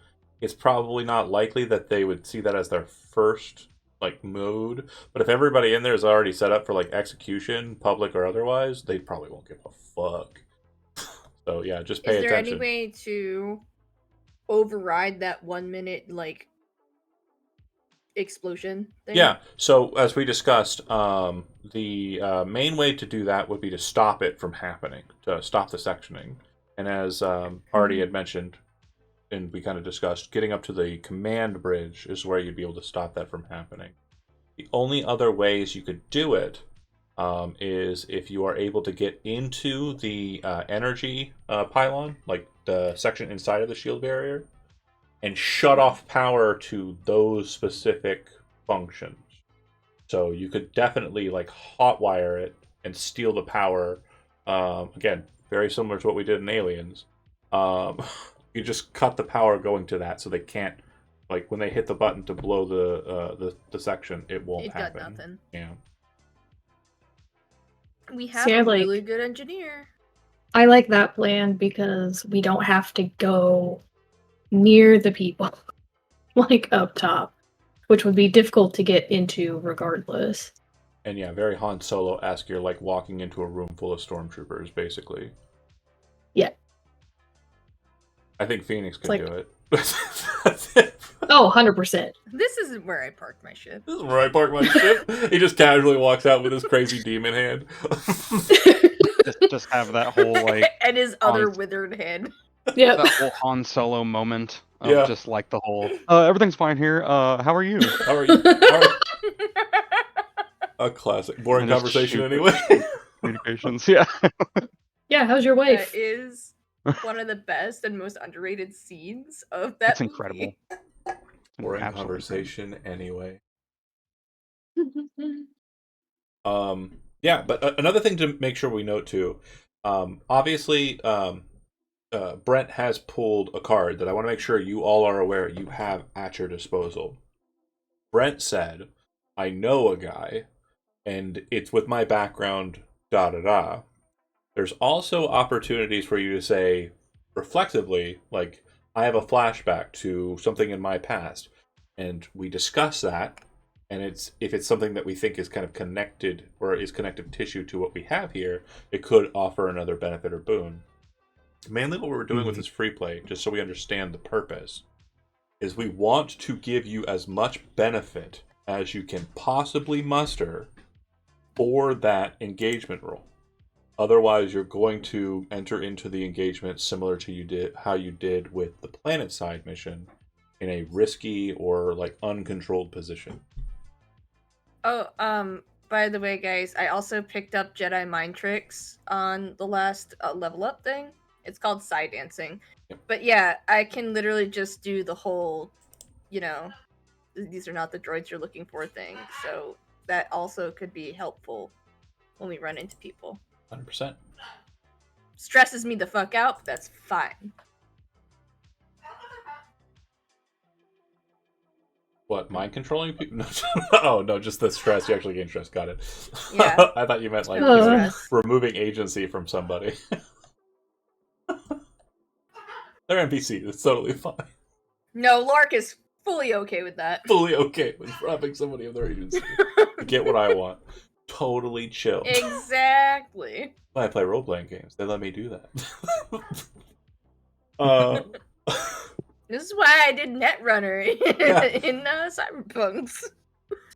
it's probably not likely that they would see that as their first like mode. But if everybody in there is already set up for like execution, public or otherwise, they probably won't give a fuck. So yeah, just pay Is there attention. any way to override that 1 minute like explosion thing? Yeah. So as we discussed, the main way to do that would be to stop it from happening, to stop the sectioning. And as Artie had mentioned, and we kind of discussed, getting up to the command bridge is where you'd be able to stop that from happening. The only other ways you could do it is if you are able to get into the energy pylon, like the section inside of the shield barrier, and shut off power to those specific functions. So you could definitely like hotwire it and steal the power. Again, very similar to what we did in Aliens. You just cut the power going to that, so they can't, like when they hit the button to blow the section, it won't happen. Got nothing. Yeah. We have See, I a like- really good engineer. I like that plan because we don't have to go near the people, like up top, which would be difficult to get into regardless. And yeah, very Han Solo-esque. You're like walking into a room full of stormtroopers, basically. Yeah. I think Phoenix could like- do it. That's it. Oh, 100%. This isn't where I parked my ship. This is where I park my ship. He just casually walks out with his crazy demon hand. Just have that whole like and his other on- withered hand. Yep. that whole Han Solo moment of Yeah. just like the whole everything's fine here. How are you? How are you? How are- A classic. Boring And just conversation shoot anyway. Communications. Yeah. Yeah, how's your wife? That is one of the best and most underrated scenes of that It's incredible. movie. Boring Absolutely conversation anyway. Yeah, but another thing to make sure we note too, obviously, Brent has pulled a card that I want to make sure you all are aware you have at your disposal. Brent said, I know a guy, and it's with my background, da da da. There's also opportunities for you to say, reflectively, like, I have a flashback to something in my past, and we discuss that, and if it's something that we think is kind of connected or is connective tissue to what we have here, it could offer another benefit or boon. Mainly what we're doing with this free play, just so we understand the purpose, is we want to give you as much benefit as you can possibly muster for that engagement roll. Otherwise, you're going to enter into the engagement similar to how you did with the planet side mission, in a risky or like uncontrolled position. Oh, by the way, guys, I also picked up Jedi mind tricks on the last level up thing. It's called side dancing. Yep. But yeah, I can literally just do the whole, these are not the droids you're looking for thing. So that also could be helpful when we run into people. 100%. Stresses me the fuck out, but that's fine. What, mind controlling people? No. Oh, no, just the stress. You actually gain stress. Got it. Yeah. I thought you meant like Stress. removing agency from somebody. They're NPC. It's totally fine. No, Lark is fully okay with that. Fully okay with robbing somebody of their agency. To get what I want. Totally chill. Exactly. When I play role-playing games, they let me do that. This is why I did Netrunner in Cyberpunks.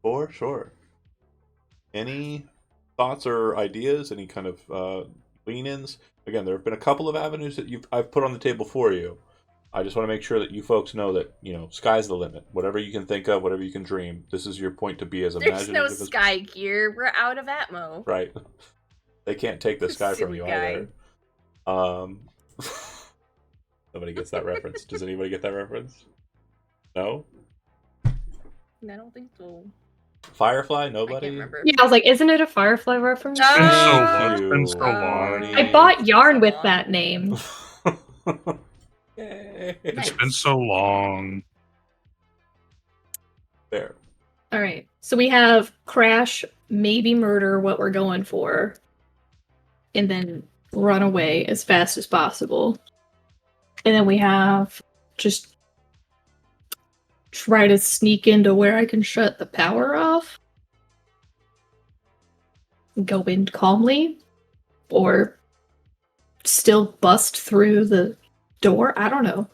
For sure. Any thoughts or ideas? Any kind of lean-ins? Again, there have been a couple of avenues that I've put on the table for you. I just want to make sure that you folks know that, sky's the limit. Whatever you can think of, whatever you can dream, this is your point to be as imaginative There's no as sky gear. We're out of Atmo. Right. They can't take the sky from you Silly either. Nobody gets that reference. Does anybody get that reference? No? I don't think so. Firefly? I can't Nobody? remember. Yeah, I was like, isn't it a Firefly reference? It's been so Oh, long. It's been so long. I bought yarn with that name. Yay. It's been so long. There. All right. So we have crash, maybe murder, what we're going for, and then run away as fast as possible. And then we have just try to sneak into where I can shut the power off. Go in calmly. Or still bust through the door. I don't know.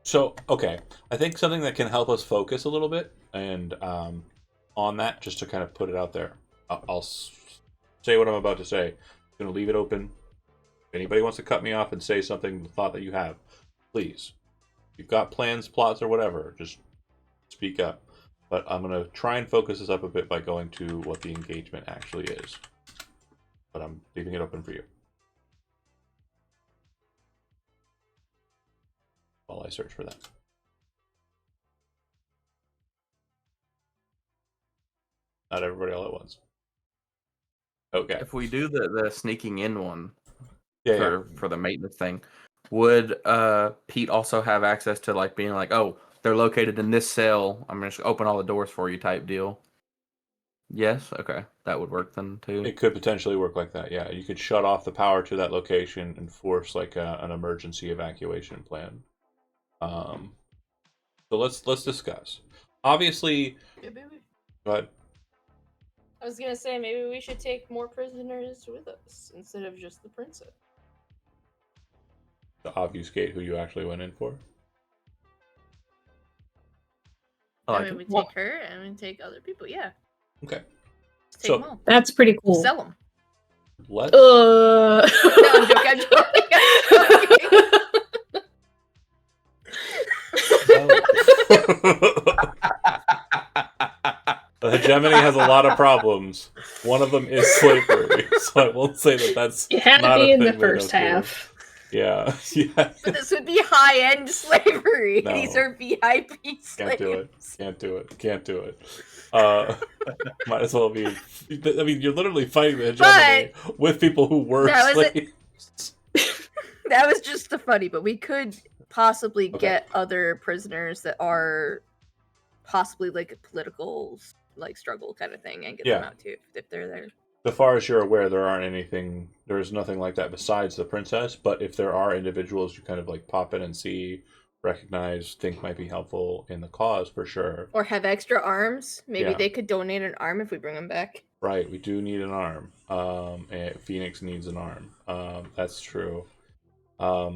So, okay. I think something that can help us focus a little bit, and on that, just to kind of put it out there, I'll say what I'm about to say. I'm going to leave it open. If anybody wants to cut me off and say something, the thought that you have, please. If you've got plans, plots, or whatever, just speak up. But I'm going to try and focus this up a bit by going to what the engagement actually is. But I'm leaving it open for you. While I search for that. Not everybody all at once. Okay. If we do the sneaking in one Yeah, for the maintenance thing, would Pete also have access to like being like, oh, they're located in this cell, I'm gonna just open all the doors for you type deal? Yes? Okay. That would work then too. it could potentially work like that. Yeah, you could shut off the power to that location and force like an emergency evacuation plan. So let's discuss. Obviously, but I was gonna say maybe we should take more prisoners with us instead of just the princess. to obfuscate who you actually went in for. I mean, we take her and we take other people. Yeah. Okay. Let's take them all. That's pretty cool. Sell them. Let's. No, I'm joking. The hegemony has a lot of problems. One of them is slavery, so I won't say that that's. It had to not be a in the thing we don't first do. half. Yeah. But this would be high-end slavery. No. These are VIP slaves. Can't do it. Can't do it. Might as well be. I mean, you're literally fighting the hegemony with people who were slaves. That was just the funny, but we could possibly get other prisoners that are possibly like a political like struggle kind of thing and get them out too if they're there. So far as you're aware, there's nothing like that besides the princess, but if there are individuals you kind of like pop in and see, recognize, think might be helpful in the cause, for sure. Or have extra arms. Maybe they could donate an arm if we bring them back. Right, we do need an arm. And Phoenix needs an arm. That's true. I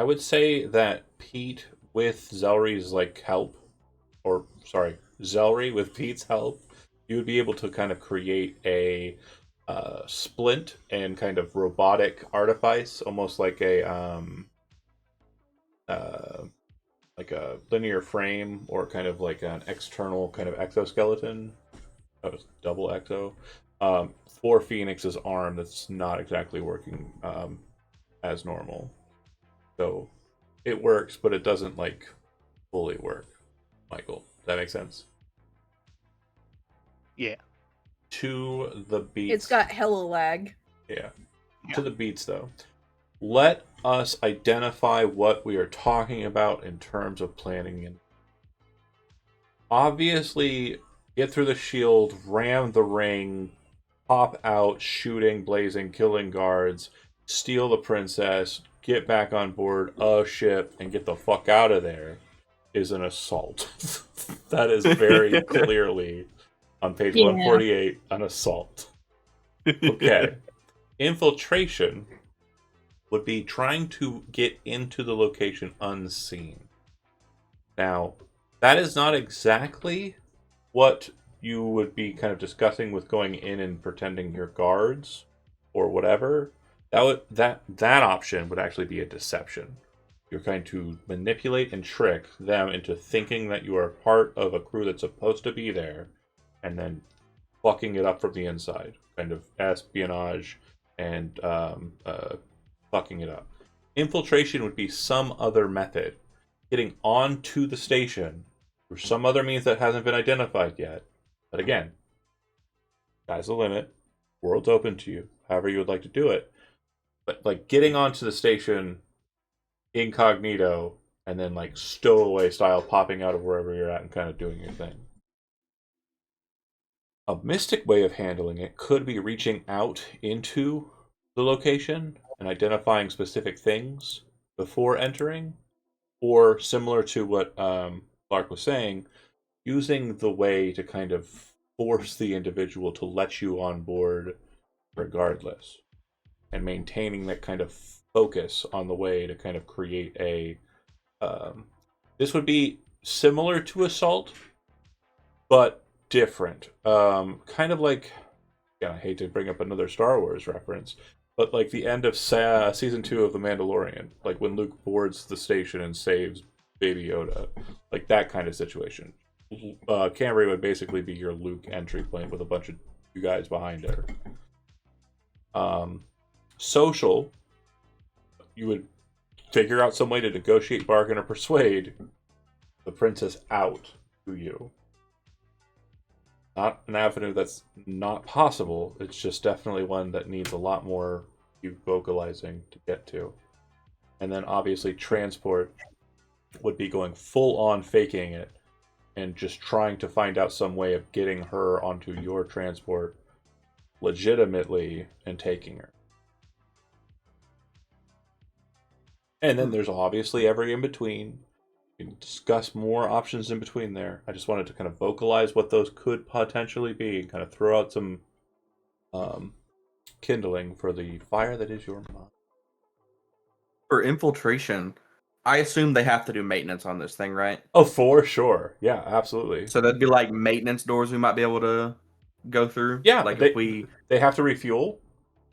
would say that Pete with Zelry's help, Zelry with Pete's help, you would be able to kind of create a splint and kind of robotic artifice, almost like a linear frame, or kind of like an external kind of exoskeleton, double exo, for Phoenix's arm that's not exactly working as normal. So it works, but it doesn't fully work. Michael, does that make sense? Yeah. To the beats. It's got hella lag. Yeah. To the beats, though. Let us identify what we are talking about in terms of planning. And obviously, get through the shield, ram the ring, pop out, shooting, blazing, killing guards, steal the princess, get back on board a ship, and get the fuck out of there is an assault. That is very clearly, on page 148, an assault. Okay. Infiltration would be trying to get into the location unseen. Now, that is not exactly what you would be kind of discussing with going in and pretending you're guards or whatever. That option would actually be a deception. You're going to manipulate and trick them into thinking that you are part of a crew that's supposed to be there, and then fucking it up from the inside. Kind of espionage and fucking it up. Infiltration would be some other method. Getting onto the station through some other means that hasn't been identified yet. But again, sky's the limit. World's open to you. However you would like to do it. But getting onto the station incognito and then stowaway style popping out of wherever you're at and kind of doing your thing. A mystic way of handling it could be reaching out into the location and identifying specific things before entering, or similar to what Clark was saying, using the way to kind of force the individual to let you on board regardless, and maintaining that kind of focus on the way to kind of create a this would be similar to assault but different, kind of like, I hate to bring up another Star Wars reference, but the end of season 2 of The Mandalorian, when Luke boards the station and saves Baby Yoda, that kind of situation. Camry would basically be your Luke entry point with a bunch of you guys behind her. Social, you would figure out some way to negotiate, bargain, or persuade the princess out to you. Not an avenue that's not possible. It's just definitely one that needs a lot more you vocalizing to get to. And then obviously transport would be going full on faking it and just trying to find out some way of getting her onto your transport legitimately and taking her. And then there's obviously every in between. We can discuss more options in between there. I just wanted to kind of vocalize what those could potentially be and kind of throw out some kindling for the fire that is your mind. For infiltration, I assume they have to do maintenance on this thing, right? Oh, for sure. Yeah, absolutely. So that'd be like maintenance doors we might be able to go through. Yeah, like they have to refuel.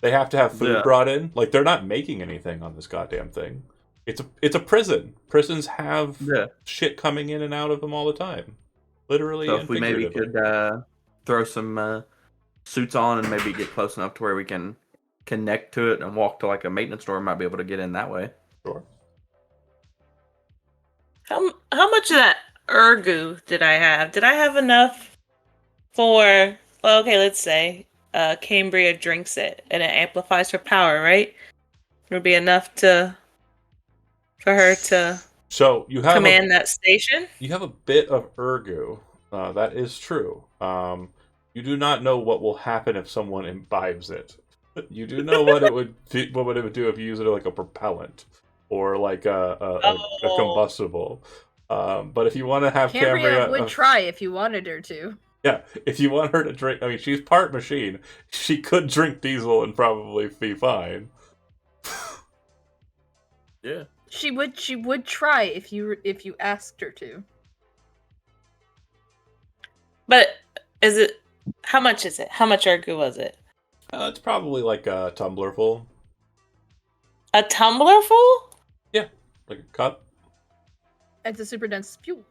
They have to have food Yeah. brought in. Like, they're not making anything on this goddamn thing. It's a prison. Prisons have shit coming in and out of them all the time, literally. So and if we maybe could throw some suits on and maybe get close enough to where we can connect to it and walk to like a maintenance store, might be able to get in that way. Sure. How much of that ergu did I have? Did I have enough for? Well, okay, let's say Cambria drinks it and it amplifies her power, right? It would be enough for her to So you have command that station. You have a bit of ergu. That is true. You do not know what will happen if someone imbibes it. You do know what it would do if you use it like a propellant or like a combustible. But if you want to have Cambria would try if you wanted her to. Yeah, if you want her to drink, I mean, she's part machine. She could drink diesel and probably be fine. Yeah. She would try if you asked her to. But how much is it? How much ergu was it? It's probably like a tumbler full. A tumbler full? Yeah, like a cup. It's a super dense fuel.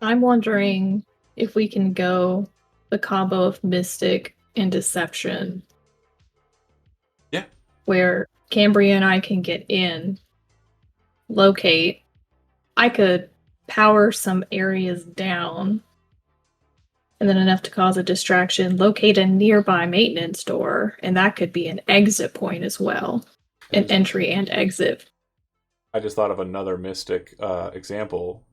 I'm wondering if we can go the combo of Mystic and Deception. Yeah. Where Cambria and I can get in, locate. I could power some areas down, and then enough to cause a distraction, locate a nearby maintenance door, and that could be an exit point as well. An entry and exit. I just thought of another Mystic example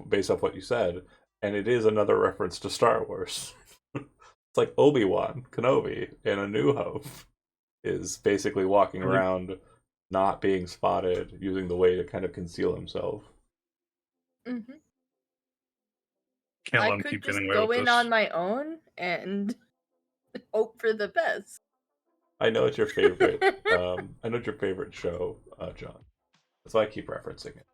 based off what you said, and it is another reference to Star Wars. It's like Obi-Wan Kenobi in A New Hope is basically walking around not being spotted, using the way to kind of conceal himself. Mm-hmm. Can't let I him could keep just getting away go with in this. on my own and hope for the best. I know it's your favorite. I know it's your favorite show, John. That's why I keep referencing it.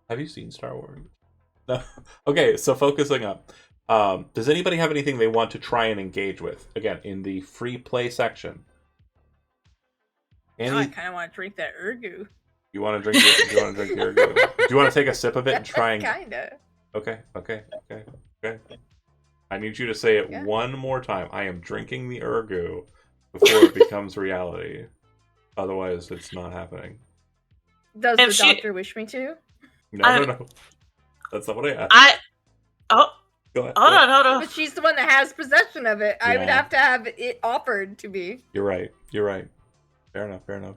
Have you seen Star Wars? No. Okay, so focusing up. Does anybody have anything they want to try and engage with? Again, in the free play section. Now I kind of want to drink that ergu. You want to drink? Do you want to drink the ergu? Do you want to take a sip of it and try and? Kinda. Okay. I need you to say it one more time. I am drinking the ergu before it becomes reality. Otherwise, it's not happening. Does the doctor wish me to? No. That's not what I asked. Go ahead. Hold on. But she's the one that has possession of it. I would have to have it offered to me. You're right. Fair enough.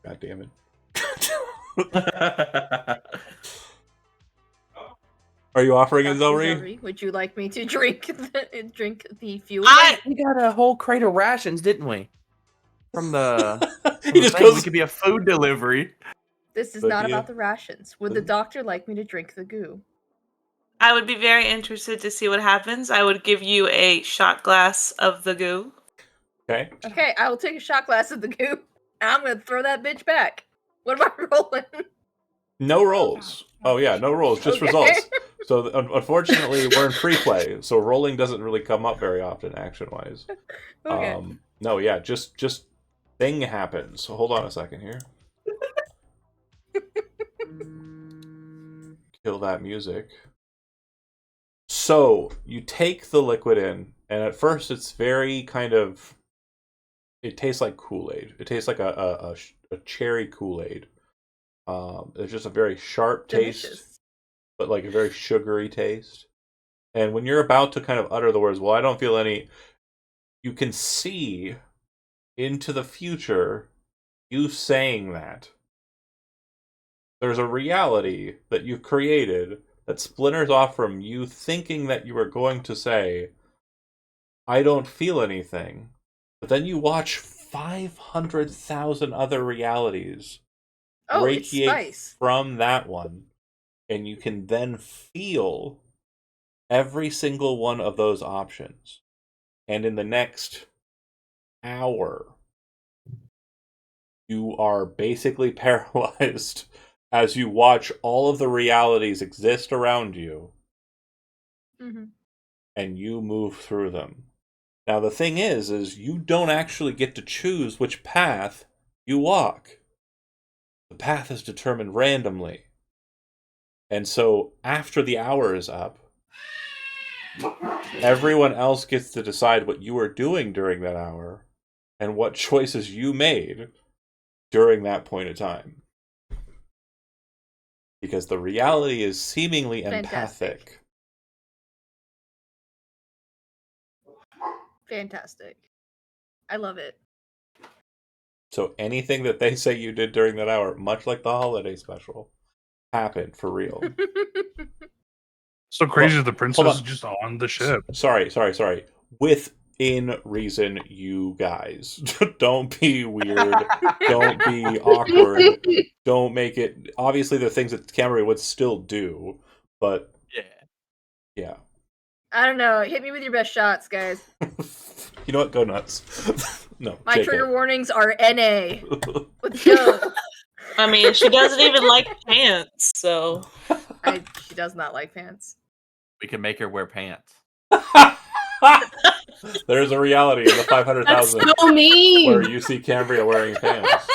God damn it. Are you offering it, Zelri? Would you like me to drink the fuel? We got a whole crate of rations, didn't we? From the we could be a food delivery. This is not about the rations. Would the doctor like me to drink the goo? I would be very interested to see what happens. I would give you a shot glass of the goo. Okay. Okay, I will take a shot glass of the goo, and I'm going to throw that bitch back. What am I rolling? No rolls. Oh yeah, no rolls, just results. So unfortunately, we're in free play, so rolling doesn't really come up very often, action-wise. Okay. No, yeah, just thing happens. So hold on a second here. Kill that music. So you take the liquid in, and at first it's very kind of. It tastes like Kool-Aid. It tastes like a cherry Kool-Aid. It's just a very sharp taste, but like a very sugary taste. And when you're about to kind of utter the words, well, I don't feel any, you can see into the future you saying that. There's a reality that you've created that splinters off from you thinking that you are going to say, I don't feel anything. But then you watch 500,000 other realities radiate from that one. and you can then feel every single one of those options. And in the next hour, you are basically paralyzed as you watch all of the realities exist around you, and you move through them. Now, the thing is you don't actually get to choose which path you walk. The path is determined randomly. And so, after the hour is up, everyone else gets to decide what you are doing during that hour and what choices you made during that point of time. Because the reality is seemingly empathic. Fantastic. I love it. So anything that they say you did during that hour, much like the holiday special, happened for real. So crazy the princess is just on the ship. Sorry. Within reason, you guys. Don't be weird. Don't be awkward. Don't make it... Obviously, there are things that Camry would still do, but... Yeah. I don't know. Hit me with your best shots, guys. You know what? Go nuts. No, My JK. trigger warnings are NA. Let's go. I mean, she doesn't even like pants, so... She does not like pants. We can make her wear pants. There's a reality in the 500,000 That's so mean. where you see Cambria wearing pants.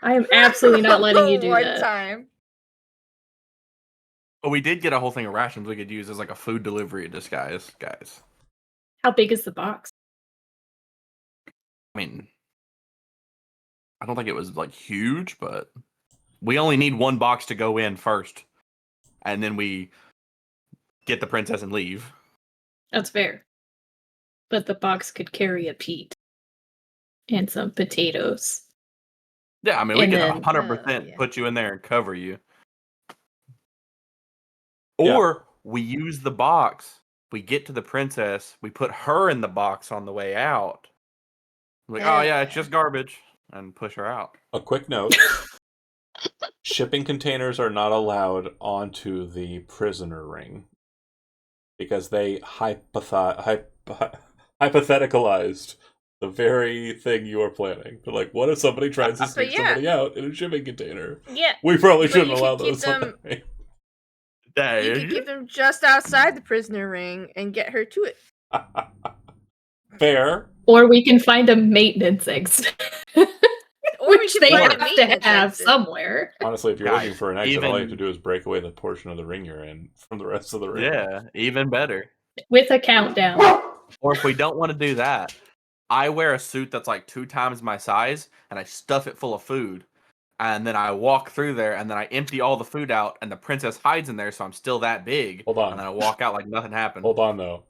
I am absolutely not letting you do One that. time. But we did get a whole thing of rations we could use as like a food delivery disguise, guys. How big is the box? I mean, I don't think it was like huge, but we only need one box to go in first. And then we get the princess and leave. That's fair. But the box could carry a Pete and some potatoes. Yeah, I mean, we And could then- 100% put you in there and cover you. Yeah. Or we use the box, we get to the princess, we put her in the box on the way out. Like, oh yeah, it's just garbage, and push her out. A quick note. Shipping containers are not allowed onto the prisoner ring because they hypotheticalized the very thing you are planning. They're like, what if somebody tries to sneak somebody out in a shipping container? Yeah. We probably But shouldn't you allow could keep those on the ring. You could keep them just outside the prisoner ring and get her to it. Fair. Or we can find a maintenance exit. Or Which they have to have somewhere. Honestly, if you're Guys, looking for an exit, all you have to even- do is break away the portion of the ring you're in from the rest of the ring. Yeah, even better. With a countdown. Or if we don't want to do that, I wear a suit that's like 2 times my size, and I stuff it full of food. And then I walk through there, and then I empty all the food out, and the princess hides in there, so I'm still that big. Hold on. And then I walk out like nothing happened. Hold on, though.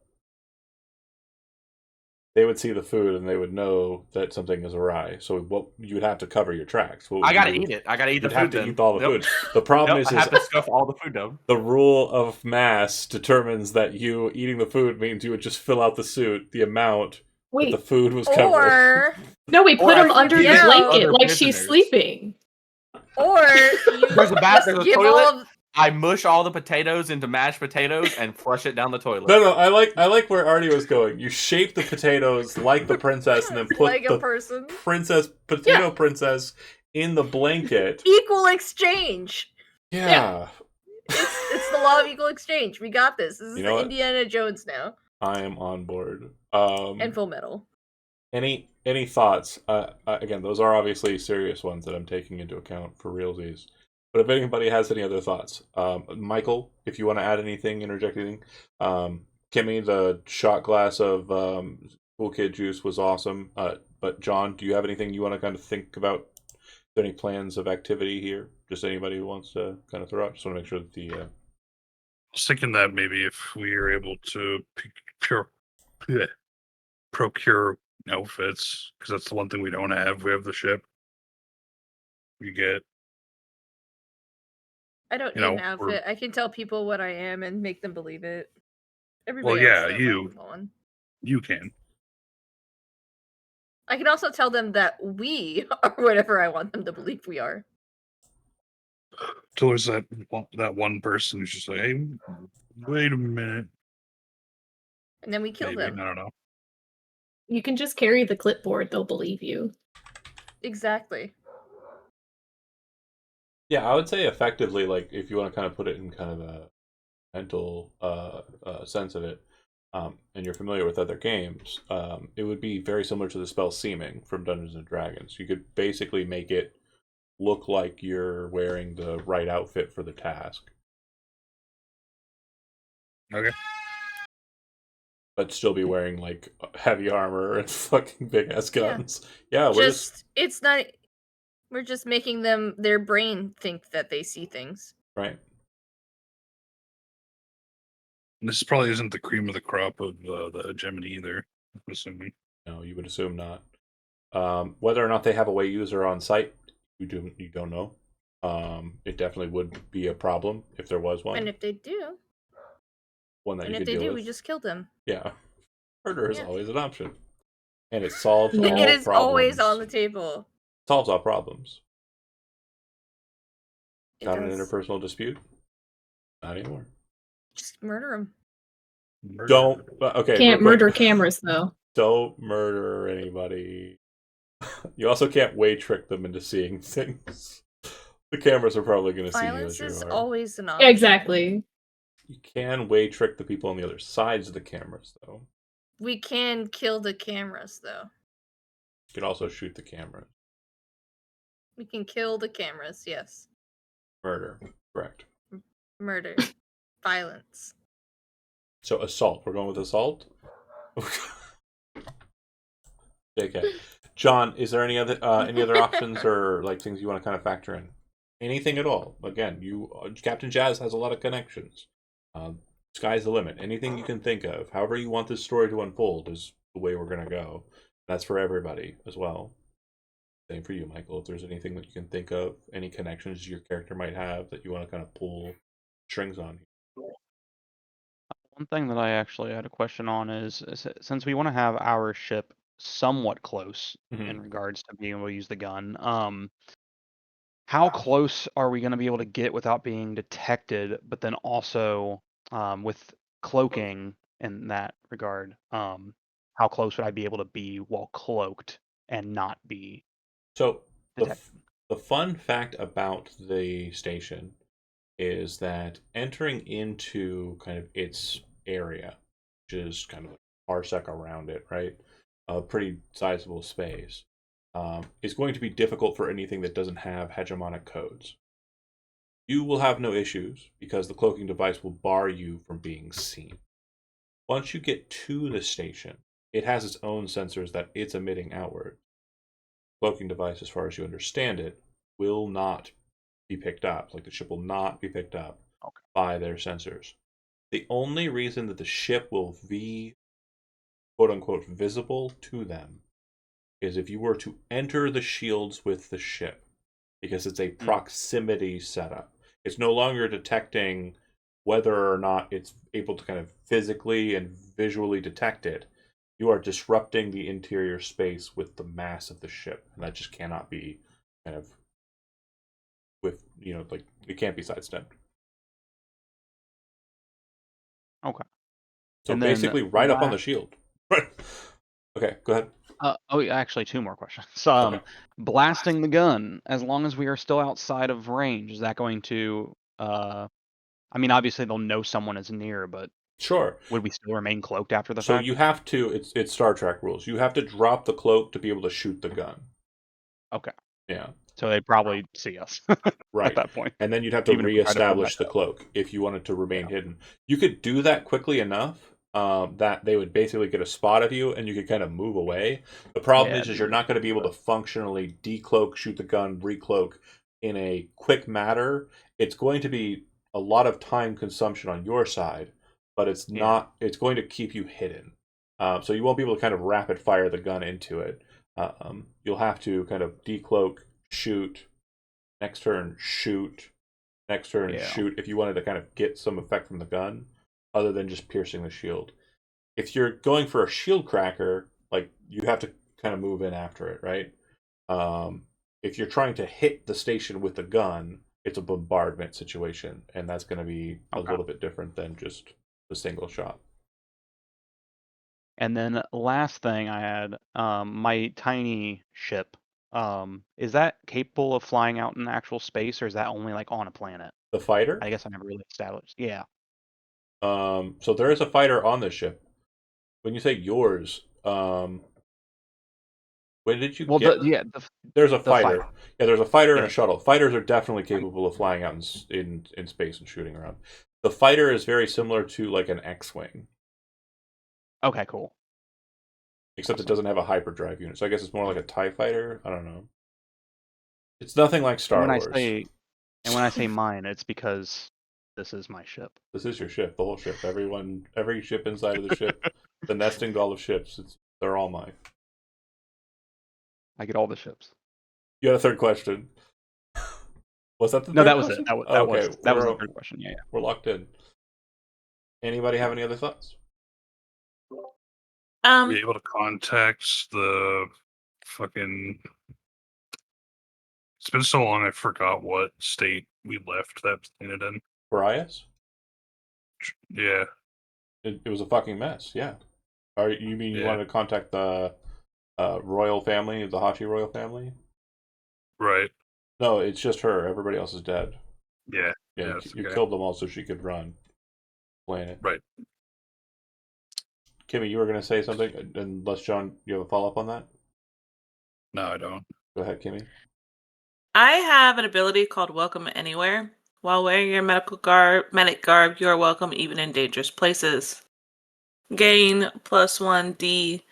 They would see the food and they would know that something is awry. So what you would have to cover your tracks. What would I gotta you do? eat it. I gotta eat the You'd food. have to then. eat all the Nope. food. The problem Nope, is I have to stuff all the food down. the rule of mass determines that you eating the food means you would just fill out the suit, the amount that the food was covered. Or No, we put Or them I under think the you blanket other like she's prisoners. sleeping. you There's a just there's a give toilet. all of, I mush all the potatoes into mashed potatoes and flush it down the toilet. No, I like where Artie was going. You shape the potatoes like the princess and then put like a the person. potato princess in the blanket. Equal exchange. Yeah. It's the law of equal exchange. We got this. This is You know what? Indiana Jones now. I am on board. And Full Metal. Any thoughts? Again, those are obviously serious ones that I'm taking into account for realsies. But if anybody has any other thoughts, Michael, if you want to add anything, interject anything. Kimmy, the shot glass of Cool Kid juice was awesome. But John, do you have anything you want to kind of think about? Any plans of activity here? Just anybody who wants to kind of throw out? Just want to make sure that the... I was thinking that maybe if we are able to procure outfits, because that's the one thing we don't have. We have the ship. We get... I don't need an outfit. I can tell people what I am and make them believe it. Everybody else, though, move on. You can. I can also tell them that we are whatever I want them to believe we are. So there's that one person who's just like, hey, wait a minute. And then we kill Maybe, them. I don't know. You can just carry the clipboard, they'll believe you. Exactly. Yeah, I would say effectively, like, if you want to kind of put it in kind of a mental sense of it, and you're familiar with other games, it would be very similar to the spell Seeming from Dungeons and Dragons. You could basically make it look like you're wearing the right outfit for the task, Okay. but still be wearing like heavy armor and fucking big ass Yeah. guns. Yeah, we're it's not. We're just making their brain think that they see things. right. And this probably isn't the cream of the crop of the hegemony either, I'm assuming. No, you would assume not. Whether or not they have a way user on site, you don't know. It definitely would be a problem if there was one. And if they do, One that and you if could they deal do, with. we just kill them. Yeah, murder is Yeah. always an option, and it solves all It is problems. always on the table. Solves all problems. It Got an does. interpersonal dispute? Not anymore. Just murder them. Don't. Okay. Can't real quick. murder cameras though. Don't murder anybody. You also can't way trick them into seeing things. The cameras are probably going to see you Violence as is you are. always an option. Exactly. You can way trick the people on the other sides of the cameras, though. We can kill the cameras, though. You can also shoot the cameras. We can kill the cameras, yes. Murder, correct. Murder. Violence. So assault. We're going with assault. JK. John, is there any other options or like things you want to kind of factor in? Anything at all? Again, Captain Jazz has a lot of connections. Sky's the limit. Anything you can think of, however you want this story to unfold, is the way we're gonna go. That's for everybody as well. Same for you, Michael. If there's anything that you can think of, any connections your character might have that you want to kind of pull strings on. One thing that I actually had a question on is since we want to have our ship somewhat close in regards to being able to use the gun, how close are we going to be able to get without being detected, but then also with cloaking in that regard, how close would I be able to be while cloaked and not be So detected? the fun fact about the station is that entering into kind of its area, which is kind of like a parsec around it, right? A pretty sizable space, is going to be difficult for anything that doesn't have hegemonic codes. You will have no issues because the cloaking device will bar you from being seen. Once you get to the station, it has its own sensors that it's emitting outward. Cloaking device, as far as you understand it, will not be picked up. Like the ship will not be picked up by their sensors. The only reason that the ship will be quote unquote visible to them is if you were to enter the shields with the ship, because it's a proximity setup. It's no longer detecting whether or not it's able to kind of physically and visually detect it. You are disrupting the interior space with the mass of the ship, and that just cannot be kind of like it can't be sidestepped. Okay. So And basically, then right up on the shield. Okay, go ahead. Actually, two more questions. Okay. Blasting the gun, as long as we are still outside of range, is that going to? I mean, obviously they'll know someone is near, but Sure. would we still remain cloaked after the So fact? you have to. It's Star Trek rules. You have to drop the cloak to be able to shoot the gun. Okay. Yeah. So they'd probably see us Right. at that point. And then you'd have to Even if we tried to pull reestablish back the up. cloak if you wanted to remain hidden. You could do that quickly enough that they would basically get a spot of you and you could kind of move away. The problem is you're not going to be able to functionally decloak, shoot the gun, recloak in a quick matter. It's going to be a lot of time consumption on your side, but it's not. It's going to keep you hidden. So you won't be able to kind of rapid fire the gun into it. You'll have to kind of decloak, shoot, next turn shoot, next turn shoot, if you wanted to kind of get some effect from the gun other than just piercing the shield. If you're going for a shield cracker, like you have to kind of move in after it, right? If you're trying to hit the station with the gun, it's a bombardment situation, and that's going to be a Okay. little bit different than just a single shot. And then last thing I had, my tiny ship. Is that capable of flying out in actual space, or is that only like on a planet? The fighter? I guess I never really established. Yeah. So there is a fighter on this ship. When you say yours, when did you get? There's a fighter. fighter. Yeah, there's a fighter and Yeah. a shuttle. Fighters are definitely capable of flying out in space and shooting around. The fighter is very similar to like an X-wing, Okay, cool. except it Awesome. doesn't have a hyperdrive unit. So I guess it's more like a TIE fighter. I don't know. It's nothing like Star And when Wars. when I say mine, it's because this is my ship. This is your ship, the whole ship. Every ship inside of the ship, the nesting doll of ships. They're all mine. I get all the ships. You had a third question. Was that the No, third that was question? it. That was okay. that was the third question. Yeah. We're locked in. Anybody have any other thoughts? Be able to contact the fucking. It's been so long, I forgot what state we left that planet in. Brias? Yeah. It was a fucking mess. Yeah. You mean you Yeah. wanted to contact the royal family, the Hachi royal family? Right. No, it's just her. Everybody else is dead. Yeah. Yeah, that's you okay. killed them all so she could run planet. Right. Kimmy, you were going to say something, unless John, you have a follow up on that? No, I don't. Go ahead, Kimmy. I have an ability called Welcome Anywhere. While wearing your medic garb, you are welcome even in dangerous places. Gain +1d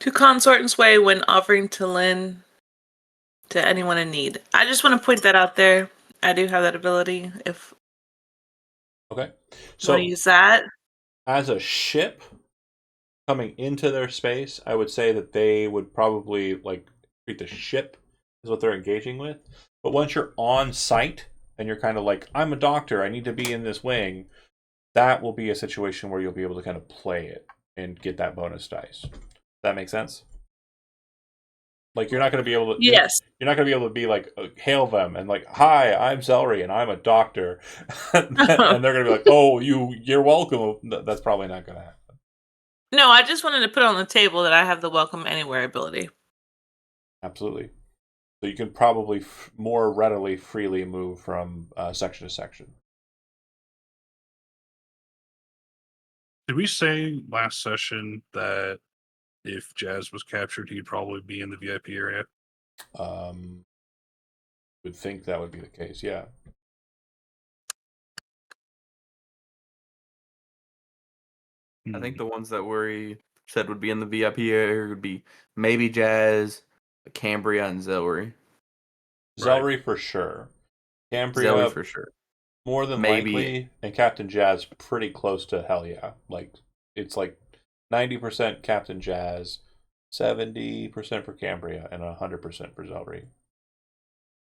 to consort and sway when offering to lend to anyone in need. I just want to point that out there. I do have that ability if Okay. you So want to use that. as a ship coming into their space, I would say that they would probably like treat the ship as what they're engaging with. But once you're on site and you're kind of like, I'm a doctor, I need to be in this wing, that will be a situation where you'll be able to kind of play it and get that bonus dice. That make sense? Like you're not going to be able to. Yes. You're not going to be able to be like hail them and like, hi, I'm Celery and I'm a doctor, and they're going to be like, oh, you're welcome. That's probably not going to happen. No, I just wanted to put on the table that I have the Welcome Anywhere ability. Absolutely. So you can probably more readily, freely move from section to section. Did we say last session that if Jazz was captured, he'd probably be in the VIP area? Would think that would be the case, yeah. I think the ones that we said would be in the VIP area would be maybe Jazz, Cambria, and Zelry. Zelry for sure. Cambria Zelry for sure. More than Maybe. likely, and Captain Jazz pretty close to hell yeah. Like it's like 90% Captain Jazz, 70% for Cambria, and 100% for Zelry.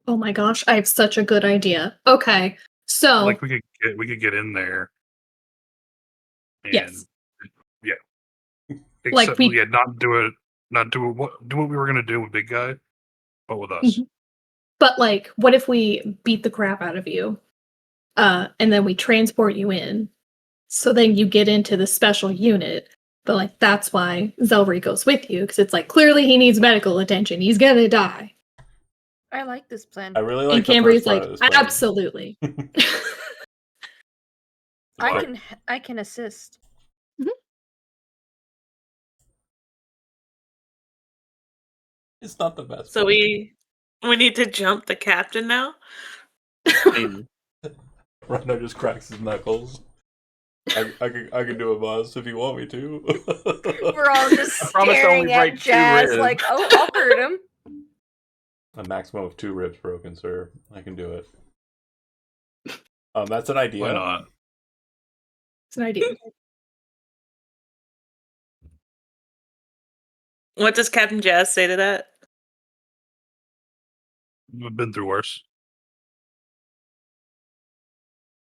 Oh my gosh, I have such a good idea. Okay, so Like we could get in there. And, yes, yeah. Like Except we- not do what we were gonna do with Big Guy, but with us. but like, what if we beat the crap out of you, and then we transport you in, so then you get into the special unit. But like, that's why Zelry goes with you, because it's like clearly he needs medical attention. He's gonna die. I like this plan. I really like And the Cambria's first part like, of this plan. absolutely. I can assist. It's not the best. So plan. we need to jump the captain now? Rhino just cracks his knuckles. I can do a buzz if you want me to. We're all just I promise to only staring at break 2 Jazz ribs. like, oh, I'll hurt him. A maximum of 2 ribs broken, sir. I can do it. That's an idea. Why not? It's an idea. What does Captain Jazz say to that? We've been through worse.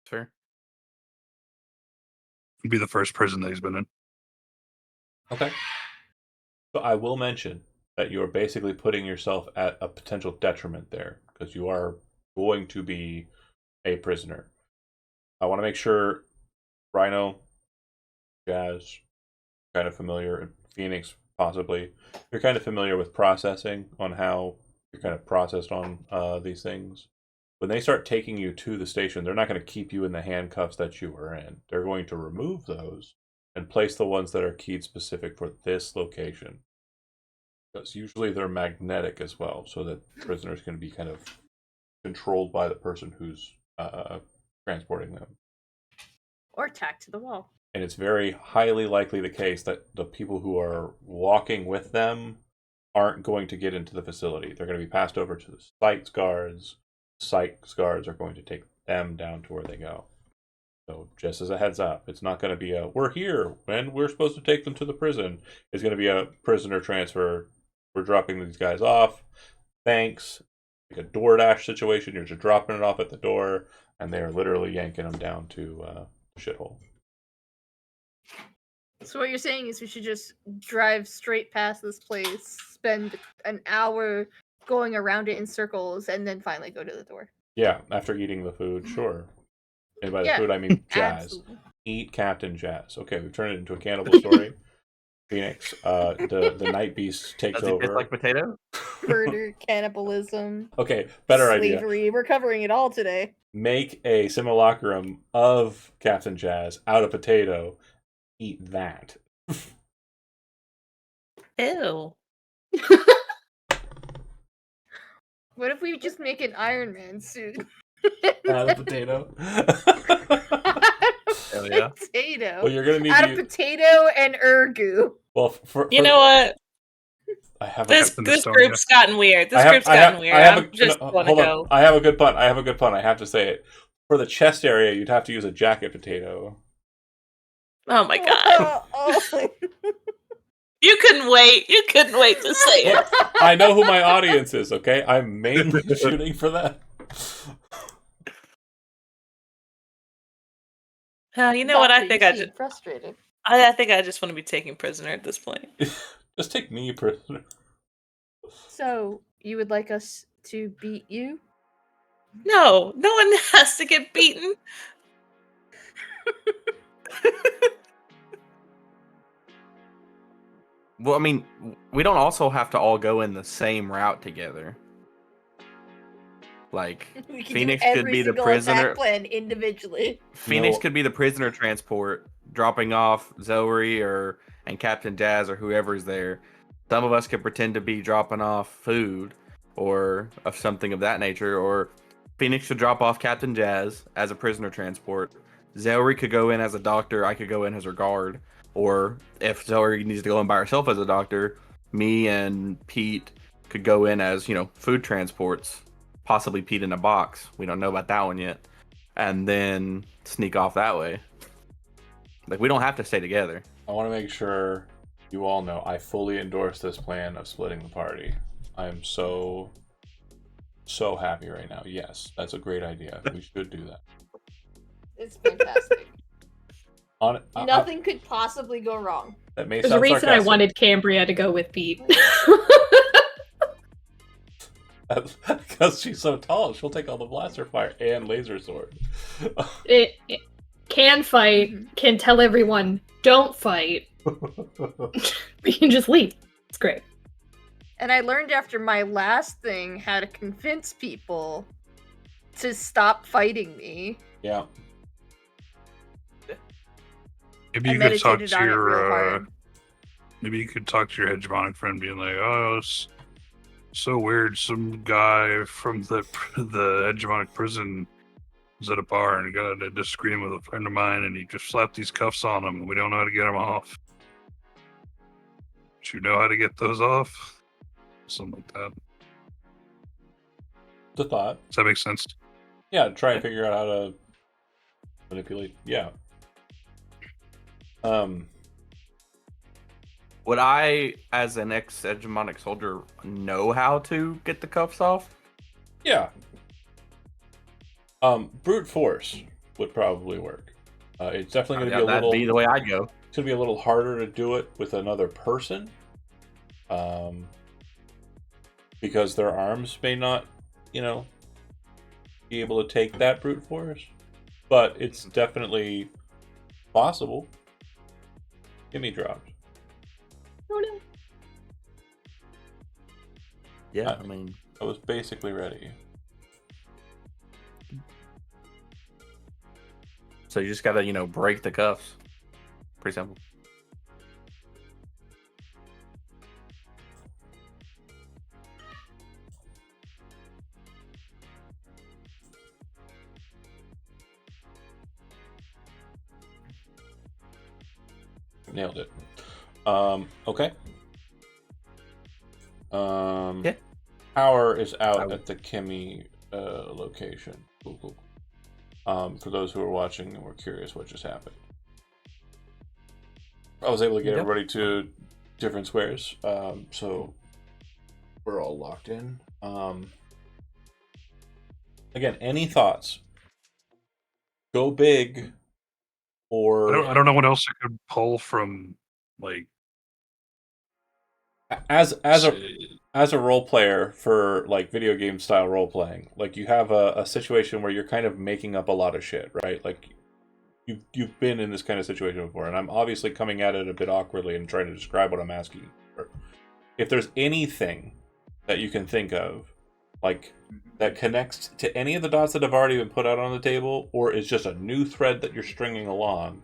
Fair. It'd be the first prison that he's been in. Okay. So I will mention that you are basically putting yourself at a potential detriment there because you are going to be a prisoner. I want to make sure Rhino, Jazz, kind of familiar, and Phoenix possibly, you're kind of familiar with processing on how you're kind of processed on these things. When they start taking you to the station, they're not going to keep you in the handcuffs that you were in. They're going to remove those and place the ones that are keyed specific for this location. Because usually they're magnetic as well, so that prisoners can be kind of controlled by the person who's transporting them. Or tacked to the wall. And it's very highly likely the case that the people who are walking with them aren't going to get into the facility. They're going to be passed over to the site's guards. Site's guards are going to take them down to where they go. So just as a heads up, it's not going to be a, we're here when we're supposed to take them to the prison. It's going to be a prisoner transfer. We're dropping these guys off. Thanks. Like a DoorDash situation. You're just dropping it off at the door, and they are literally yanking them down to the shithole. So what you're saying is we should just drive straight past this place, spend an hour going around it in circles, and then finally go to the door. Yeah, after eating the food, sure. And by the food, I mean Jazz. Absolutely. Eat Captain Jazz. Okay, we've turned it into a cannibal story. Phoenix, the night beast takes Does it taste over. like potato? Murder, cannibalism, Okay, better idea. slavery. We're covering it all today. Make a simulacrum of Captain Jazz out of potato. Eat that. Ew. What if we just make an Iron Man suit? Out of potato. Hell yeah. Potato. Well, you're gonna need Out of potato and ergu. Well, You know what? I have This Captain this Estonia. group's gotten weird. This group's gotten weird. I just want to hold on. go. I have a good pun. I have to say it. For the chest area, you'd have to use a jacket potato. Oh my god! Oh. You couldn't wait. You couldn't wait to say it. Look, I know who my audience is. Okay, I'm mainly shooting for that. You know what? I think I just. frustrated. I think I just want to be taken prisoner at this point. Just take me prisoner. So you would like us to beat you? No, no one has to get beaten. Well, I mean, we don't also have to all go in the same route together. Like, We can Phoenix do could every be the single prisoner. attack plan individually. Phoenix No. could be the prisoner transport, dropping off Zoe and Captain Jazz or whoever's there. Some of us could pretend to be dropping off food or of something of that nature. Or Phoenix could drop off Captain Jazz as a prisoner transport. Zoe could go in as a doctor. I could go in as her guard. Or if Zoe needs to go in by herself as a doctor, me and Pete could go in as, food transports. Possibly Pete in a box. We don't know about that one yet. And then sneak off that way. Like, we don't have to stay together. I want to make sure you all know I fully endorse this plan of splitting the party. I am so happy right now. Yes, that's a great idea. We should do that. It's fantastic. Nothing Nothing could possibly go wrong. That may There's a sound reason I sarcastic. wanted Cambria to go with Pete. Because she's so tall, she'll take all the blaster fire and laser sword. it can fight, can tell everyone, don't fight. We can just leave. It's great. And I learned after my last thing how to convince people to stop fighting me. Yeah. Maybe I you could talk meditated to on it real your hard. maybe you could talk to your hegemonic friend, being like, "Oh, it's so weird. Some guy from the hegemonic prison was at a bar and got a disagreement with a friend of mine, and he just slapped these cuffs on him, and we don't know how to get them off. Do you know how to get those off?" Something like that. The thought. Does that make sense? Yeah, try and figure out how to manipulate. Yeah. Would I, as an ex-hegemonic soldier, know how to get the cuffs off? Yeah. Brute force would probably work. It's definitely going to be a That'd little. be the way I'd go. It's going to be a little harder to do it with another person. Because their arms may not, be able to take that brute force, but it's definitely possible. Gimme dropped. Oh no. Yeah, I mean, I was basically ready. so you just gotta, break the cuffs. Pretty simple. Nailed it. Okay. Yeah. Power is out at the Kimmy location. Cool. For those who are watching and were curious what just happened, I was able to get everybody to different squares, so we're all locked in. Again, any thoughts? Go big, or I don't know what else I could pull from, like, as a role player for like video game style role playing. Like you have a situation where you're kind of making up a lot of shit, right? Like you've been in this kind of situation before, and I'm obviously coming at it a bit awkwardly and trying to describe what I'm asking you for. If there's anything that you can think of, like that connects to any of the dots that have already been put out on the table, or is just a new thread that you're stringing along,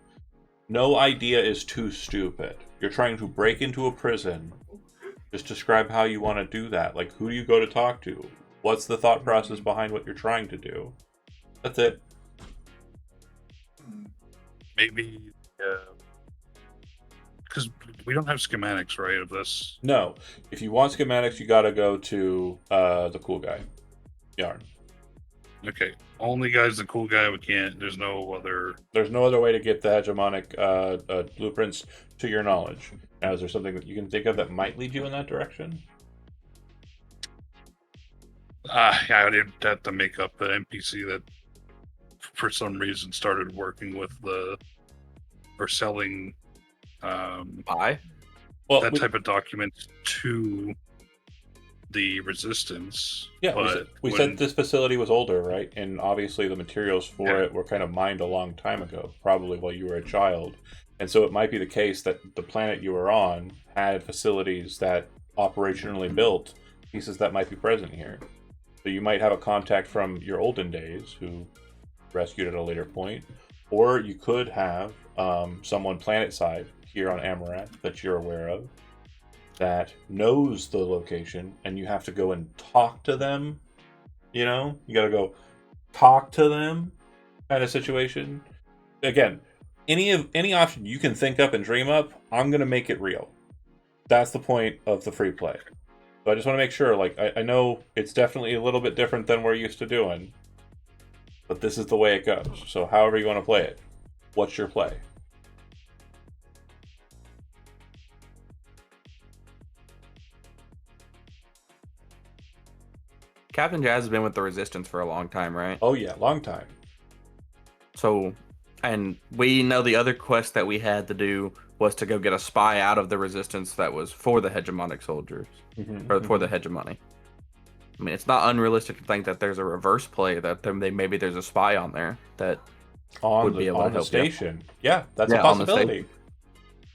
no idea is too stupid. You're trying to break into a prison. Just describe how you want to do that. Like, who do you go to talk to? What's the thought process behind what you're trying to do? That's it. maybe because we don't have schematics, right, of this. No. If you want schematics, you gotta go to the cool guy. Yarn. Okay, only guy's the cool guy. We can't. There's no other. There's no other way to get the hegemonic blueprints to your knowledge. Now, is there something that you can think of that might lead you in that direction? Yeah, I did have to make up an NPC that, for some reason, started working with or selling Buy? Well, that type of document to the resistance. yeah, but we said this facility was older, right? And obviously the materials for it were kind of mined a long time ago, probably while you were a child. And so it might be the case that the planet you were on had facilities that operationally built pieces that might be present here. So you might have a contact from your olden days who rescued at a later point, or you could have someone planet side here on Amaranth that you're aware of that knows the location, and you have to go and talk to them. You gotta go talk to them, kind of situation. Again, any option you can think up and dream up, I'm gonna make it real. That's the point of the free play. So I just want to make sure, like, I know it's definitely a little bit different than we're used to doing, but this is the way it goes. So however you want to play it, what's your play? Captain Jazz has been with the Resistance for a long time, right? Oh yeah, long time. So, and we know the other quest that we had to do was to go get a spy out of the Resistance that was for the hegemonic soldiers, or for the hegemony. I mean, it's not unrealistic to think that there's a reverse play that maybe there's a spy on there that would be able to help station. Yeah, that's a possibility.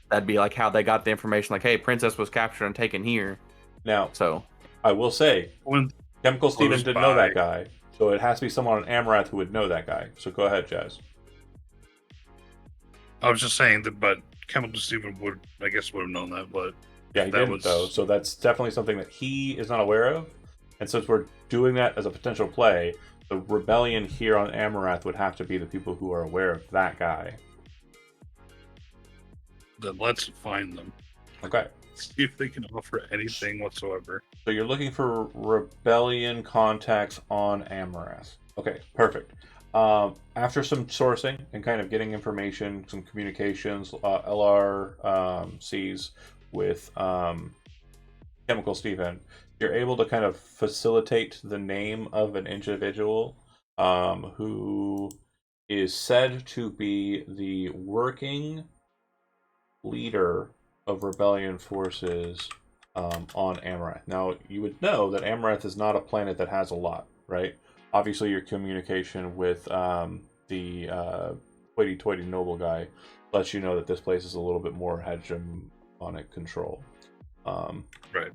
That'd be like how they got the information, like, hey, Princess was captured and taken here. Now, so I will say, Chemical Steven didn't know that guy, so it has to be someone on Amaranth who would know that guy. So go ahead, Jazz. I was just saying that, but Chemical Steven would have known that, but yeah, he didn't though. So that's definitely something that he is not aware of. And since we're doing that as a potential play, the rebellion here on Amaranth would have to be the people who are aware of that guy. Then let's find them. Okay. See if they can offer anything whatsoever. So you're looking for rebellion contacts on Amaranth. Okay, perfect. After some sourcing and kind of getting information, some communications, LRCs with Chemical Steven, you're able to kind of facilitate the name of an individual who is said to be the working leader of rebellion forces on Amaranth. Now, you would know that Amaranth is not a planet that has a lot, right? obviously your communication with the hoity-toity noble guy lets you know that this place is a little bit more hegemonic control. Right.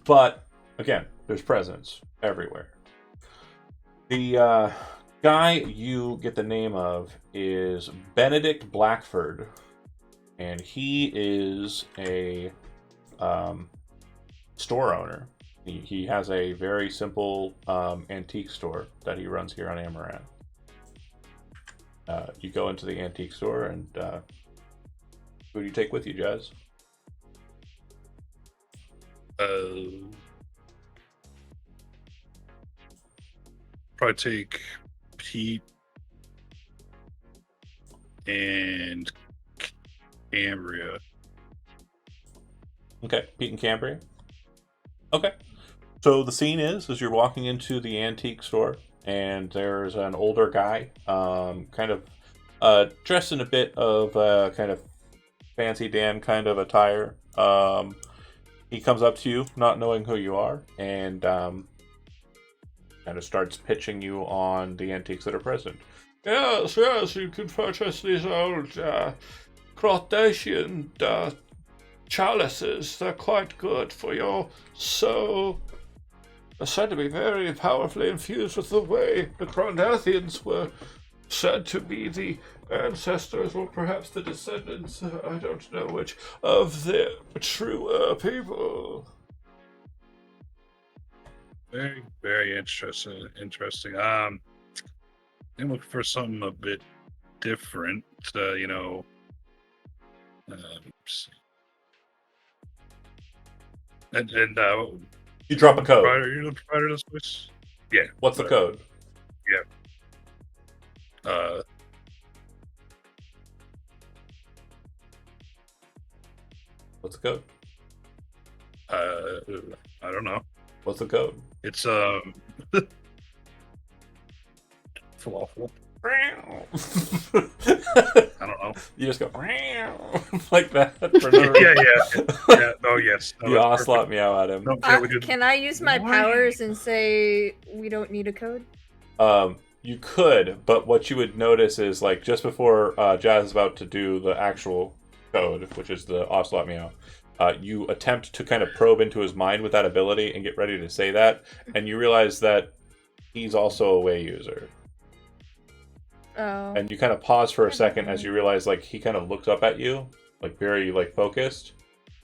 But again, there's presence everywhere. The guy you get the name of is Benedict Blackford, and he is a store owner. He has a very simple antique store that he runs here on Amaranth. You go into the antique store, and who do you take with you, Jazz? Probably take Pete and Cambria. Okay, Pete and Cambria. Okay. So the scene is you're walking into the antique store, and there's an older guy, kind of dressed in a bit of kind of fancy Dan kind of attire. He comes up to you, not knowing who you are, and kind of starts pitching you on the antiques that are present. Yes, you can purchase these old Crotatian chalices. They're quite good for your soul. They're said to be very powerfully infused with the way the Crondathians were said to be the ancestors, or perhaps the descendants, I don't know which, of the true people. Very, very interesting. I'm looking for something a bit different. And You drop a code. You're the provider of this place? Yeah. What's the code? What's the code? I don't know. What's the code? It's falafel. I don't know. You just go like that. For no yeah. Oh yes. No, you ocelot meow at him. No, yeah, we did. Can I use my powers and say we don't need a code? You could, but what you would notice is like just before Jazz is about to do the actual code, which is the ocelot meow, you attempt to kind of probe into his mind with that ability and get ready to say that, and you realize that he's also a way user. Oh. And you kind of pause for a second as you realize like he kind of looks up at you, like very like focused,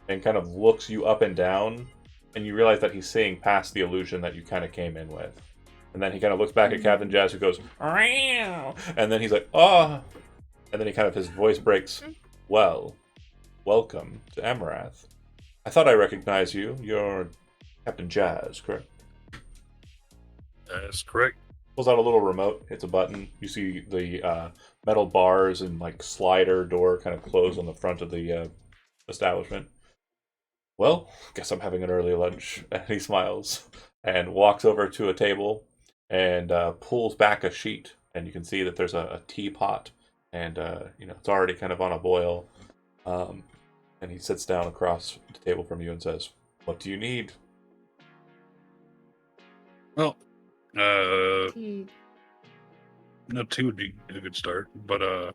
and kind of looks you up and down, and you realize that he's seeing past the illusion that you kind of came in with. And then he kind of looks back at Captain Jazz, who goes, and then he's like, oh, and then he kind of, his voice breaks. Well, welcome to Amaranth. I thought I recognized you. You're Captain Jazz, correct? That's correct. Pulls out a little remote, hits a button. You see the metal bars and like slider door kind of close on the front of the establishment. Well, guess I'm having an early lunch. And he smiles and walks over to a table and pulls back a sheet, and you can see that there's a teapot, and it's already kind of on a boil. And he sits down across the table from you and says, "What do you need?" Well, Tea. no, tea would be a good start, but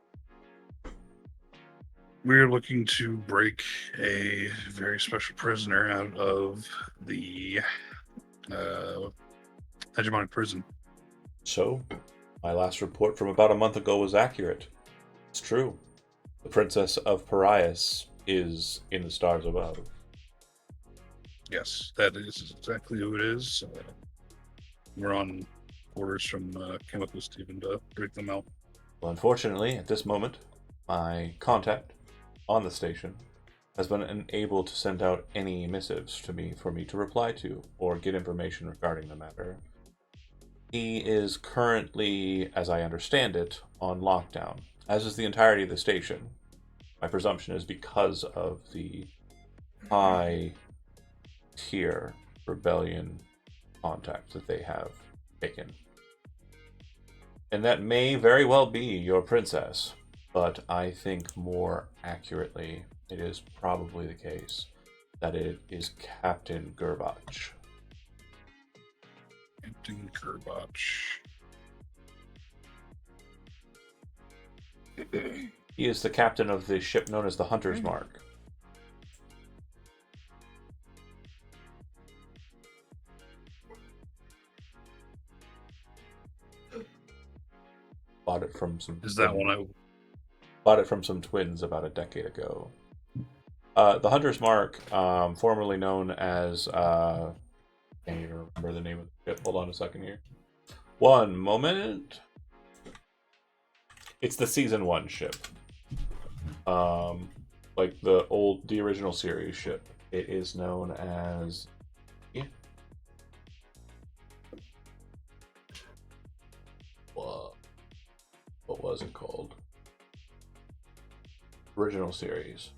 we're looking to break a very special prisoner out of the hegemonic prison. So, my last report from about a month ago was accurate. It's true. The Princess of Parias is in the stars above. Yes, that is exactly who it is. We're on orders from Chemical Steven to break them out. Well, unfortunately, at this moment, my contact on the station has been unable to send out any missives to me for me to reply to or get information regarding the matter. He is currently, as I understand it, on lockdown, as is the entirety of the station. My presumption is because of the high tier rebellion contact that they have taken. And that may very well be your princess, but I think more accurately it is probably the case that it is Captain Gerbach. Captain Gerbach. He is the captain of the ship known as the Hunter's Mark. Bought it from some. Is that one I? Bought it from some twins about a decade ago. The Hunter's Mark, formerly known as can't even remember the name of the ship. Hold on a second here. One moment. It's the season 1 ship. Like the original series ship. It is known as. Yeah. What was it called? Original series.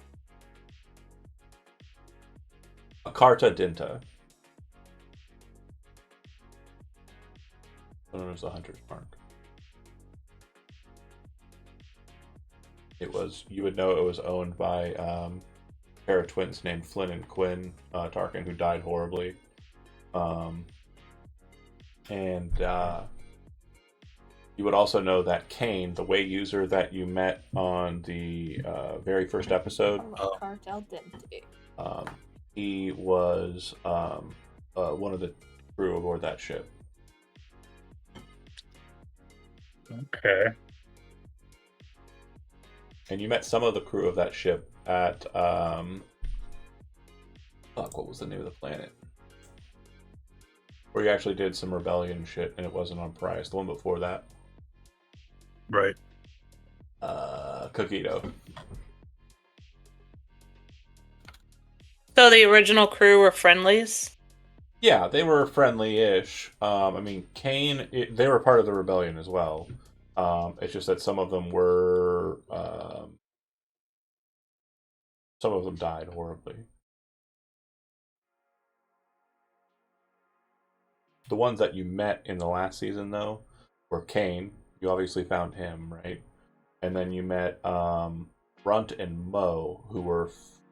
Carta Dinta. Known as the Hunter's Mark. It was, you would know it was owned by a pair of twins named Flynn and Quinn Tarkin, who died horribly. You would also know that Kane, the way user that you met on the very first episode, Cartel Dente. he was one of the crew aboard that ship. Okay. And you met some of the crew of that ship at what was the name of the planet? Where you actually did some rebellion shit and it wasn't on Price. The one before that. Right. Cogito. So the original crew were friendlies? Yeah, they were friendly-ish. I mean, Kane, they were part of the rebellion as well. It's just that some of them were, some of them died horribly. The ones that you met in the last season, though, were Kane. You obviously found him, right? And then you met Brunt and Mo, who were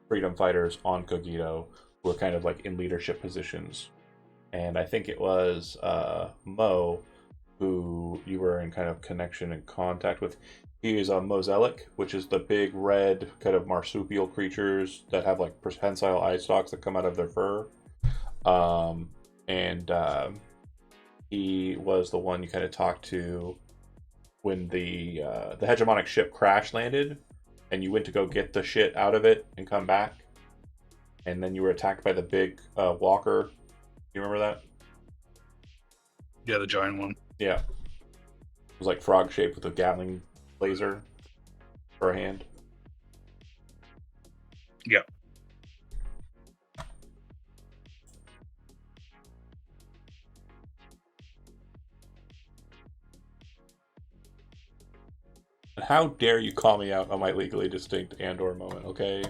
freedom fighters on Cogito, who were kind of like in leadership positions. And I think it was Mo who you were in kind of connection and contact with. He is a Moselic, which is the big red kind of marsupial creatures that have like prehensile eye stalks that come out of their fur. He was the one you kind of talked to when the hegemonic ship crash landed, and you went to go get the shit out of it and come back, and then you were attacked by the big walker. You remember that? Yeah, the giant one. Yeah. It was like frog shaped with a Gatling laser for a hand. Yeah. And how dare you call me out on my legally distinct Andor moment, okay?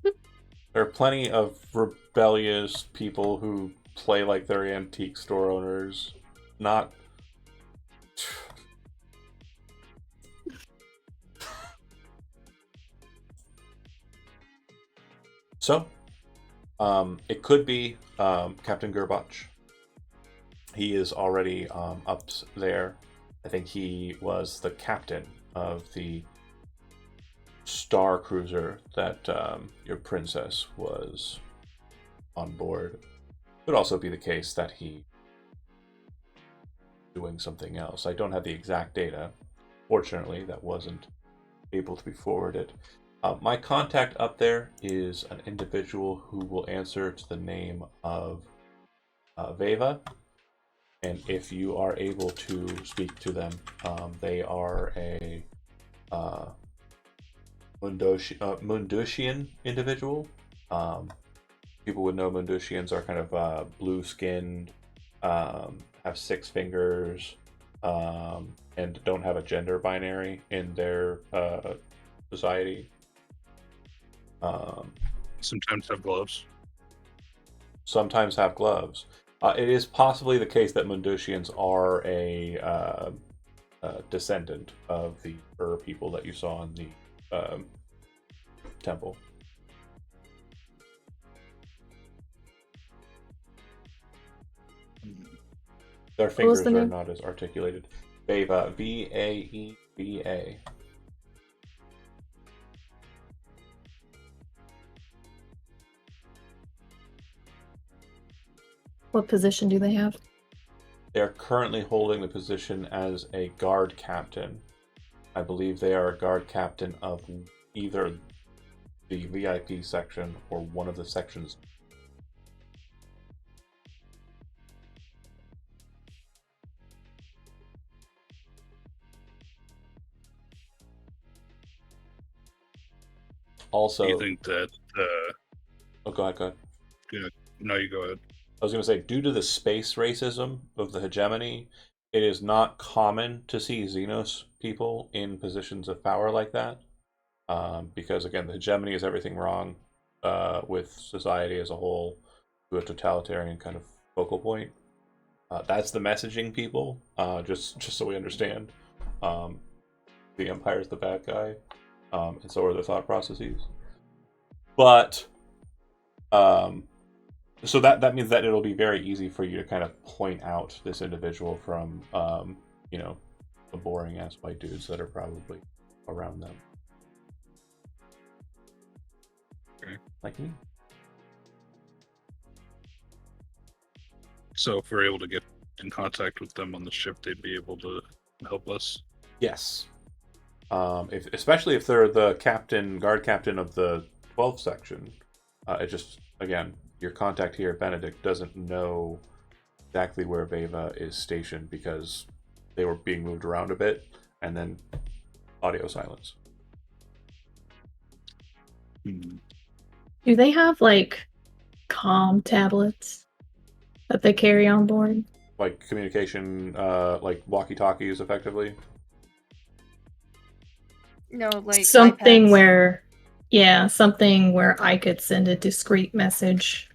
There are plenty of rebellious people who play like they're antique store owners. Not... So, it could be Captain Gerbach. He is already up there. I think he was the captain of the star cruiser that your princess was on board. It could also be the case that he doing something else. I don't have the exact data. Fortunately, that wasn't able to be forwarded. My contact up there is an individual who will answer to the name of Veva. And if you are able to speak to them, they are a Mundushian individual. People would know Mundushians are kind of blue-skinned, have 6 fingers, and don't have a gender binary in their society. Sometimes have gloves. Sometimes have gloves. It is possibly the case that Mundushians are a descendant of the Ur people that you saw in the temple. Their What was fingers the are name? not as articulated. Vaeva, Vaeva. What position do they have? They are currently holding the position as a guard captain. I believe they are a guard captain of either the VIP section or one of the sections. Also, Do you think that? oh, go ahead. No, you go ahead. I was going to say, due to the space racism of the hegemony, it is not common to see Xenos people in positions of power like that. Because, again, the hegemony is everything wrong with society as a whole to a totalitarian kind of focal point. That's the messaging, people, just so we understand. The Empire is the bad guy, and so are the thought processes. But so that means that it'll be very easy for you to kind of point out this individual from the boring ass white dudes that are probably around them. Okay. Like me. So if we're able to get in contact with them on the ship, they'd be able to help us. Yes. Especially if they're the guard captain of the 12th section. It just, again, your contact here, Benedict, doesn't know exactly where Vaeva is stationed because they were being moved around a bit, and then audio silence. Do they have like comm tablets that they carry on board? Like communication, like walkie-talkies, effectively. No, like something iPads. something where I could send a discreet message.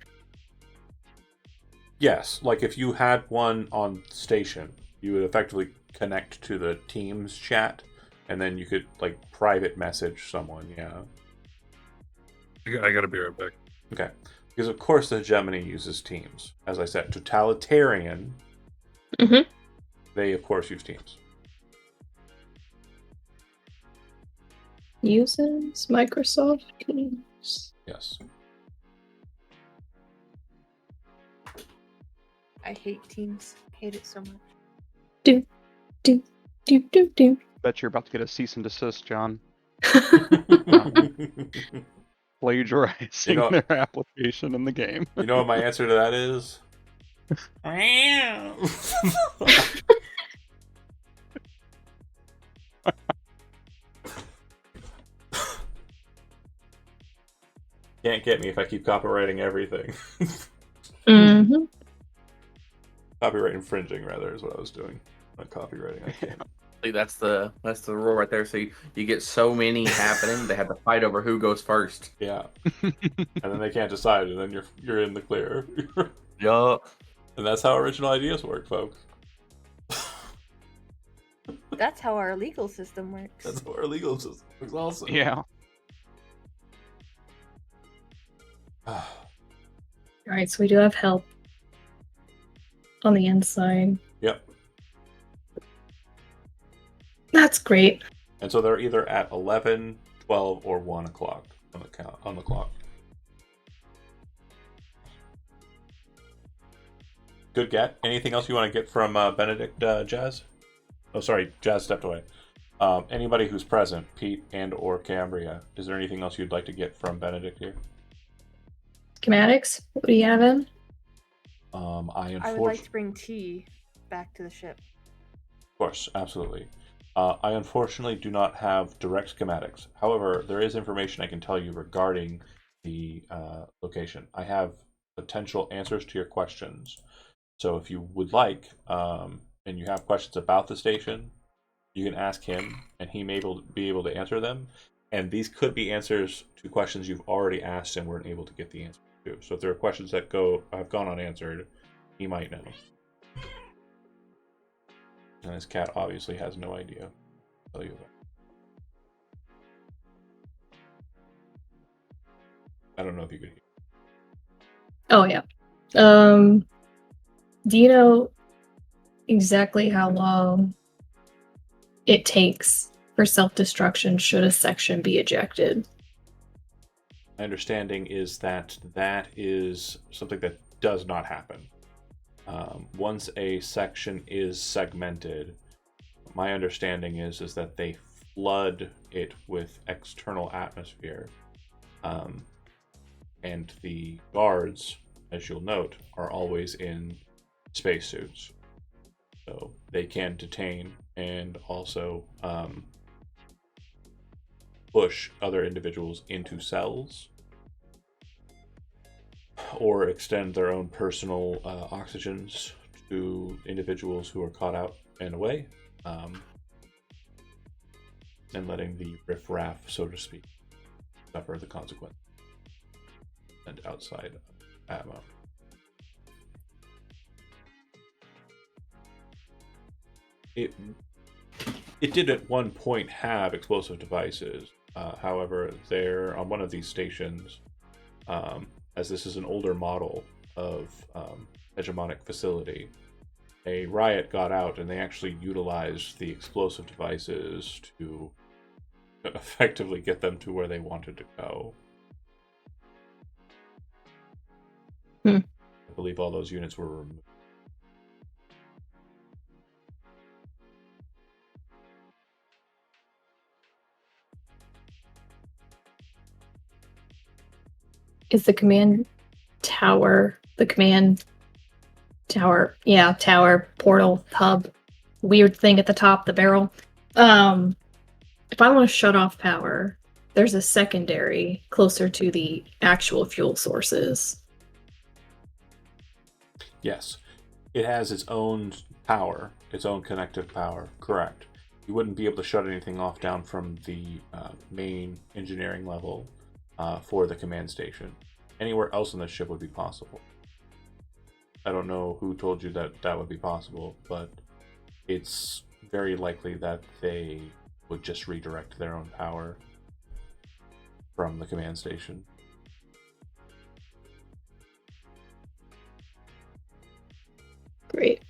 Yes, like if you had one on station, you would effectively connect to the Teams chat, and then you could like private message someone. Yeah. I gotta be right back. Okay. Because of course the hegemony uses Teams. As I said, totalitarian. Mm-hmm. They of course use Teams. Uses Microsoft Teams. Yes. I hate Teams. Hate it so much. Do. Bet you're about to get a cease and desist, John. Plagiarizing their application in the game. You know what my answer to that is? Can't get me if I keep copywriting everything. Mm-hmm. Copyright infringing, rather, is what I was doing. Not copywriting. I can't. That's the rule right there. So you get so many happening, they have to fight over who goes first. Yeah. And then they can't decide, and then you're in the clear. Yup. And that's how original ideas work, folks. That's how our legal system works. That's how our legal system works also. Yeah. Alright, so we do have help on the inside. Yep. That's great. And so they're either at 11, 12, or 1 o'clock on the clock. Good get. Anything else you want to get from Benedict, Jazz? Oh, sorry, Jazz stepped away. Anybody who's present, Pete and or Cambria, is there anything else you'd like to get from Benedict here? Schematics? What do you have in? I would like to bring tea back to the ship. Of course, absolutely. I unfortunately do not have direct schematics. However, there is information I can tell you regarding the location. I have potential answers to your questions. So if you would like, and you have questions about the station, you can ask him, and he may be able to answer them. And these could be answers to questions you've already asked and weren't able to get the answer to. So if there are questions that have gone unanswered, he might know. And his cat obviously has no idea. I'll tell you that. I don't know if you could hear. Oh yeah. Do you know exactly how long it takes for self-destruction should a section be ejected. My understanding is that that is something that does not happen. Once a section is segmented, my understanding is that they flood it with external atmosphere, and the guards, as you'll note, are always in spacesuits, so they can detain and also push other individuals into cells or extend their own personal oxygens to individuals who are caught out and away, and letting the riffraff, so to speak, suffer the consequence and outside ammo. It did at one point have explosive devices. However, they're on one of these stations, as this is an older model of hegemonic facility, a riot got out and they actually utilized the explosive devices to effectively get them to where they wanted to go. I believe all those units were removed. Is the command tower, tower, portal, hub, weird thing at the top, the barrel. If I want to shut off power, there's a secondary closer to the actual fuel sources. Yes. It has its own power, its own connective power, correct. You wouldn't be able to shut anything off down from the main engineering level for the command station. Anywhere else on the ship would be possible. I don't know who told you that that would be possible, but it's very likely that they would just redirect their own power from the command station. Great.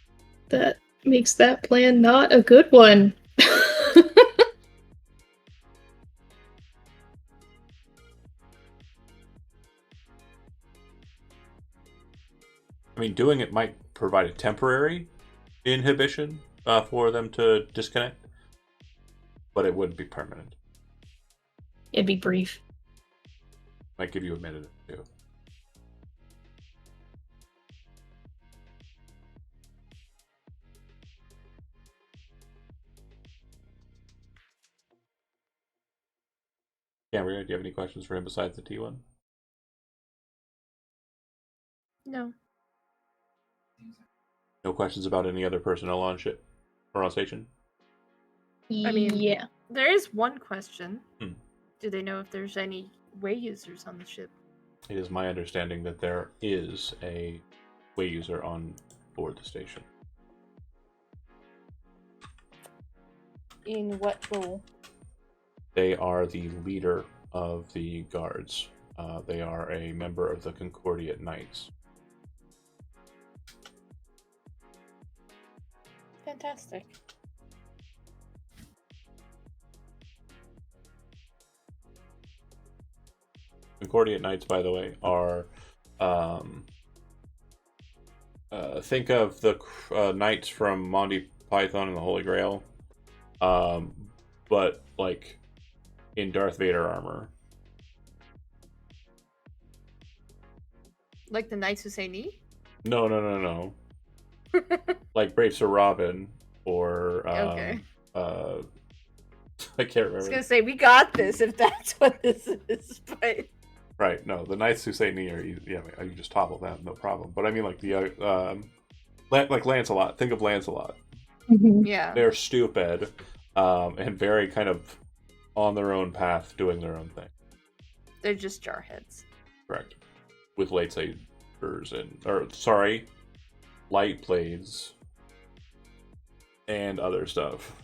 That makes that plan not a good one. I mean, doing it might provide a temporary inhibition for them to disconnect, but it wouldn't be permanent. It'd be brief. Might give you a minute or two. Cambria, do you have any questions for him besides the T1? No. No questions about any other personnel on ship or on station? I mean, yeah. There is one question. Hmm. Do they know if there's any way users on the ship? It is my understanding that there is a way user on board the station. In what role? They are the leader of the guards. They are a member of the Concordiate Knights. Fantastic. Concordiate Knights, by the way, are think of the knights from Monty Python and the Holy Grail, but like in Darth Vader armor. Like the Knights Who Say Knee? No. Like Brave Sir Robin or Okay. I can't remember. I was gonna say we got this if that's what this is, but Right, no, the Knights Who Say Knee are easy. Yeah, I mean, you just topple them, no problem. But I mean, like the like Lancelot. Think of Lancelot. Mm-hmm. yeah. They're stupid, and very kind of on their own path, doing their own thing. They're just jarheads. Correct. With lightsabers light blades, and other stuff.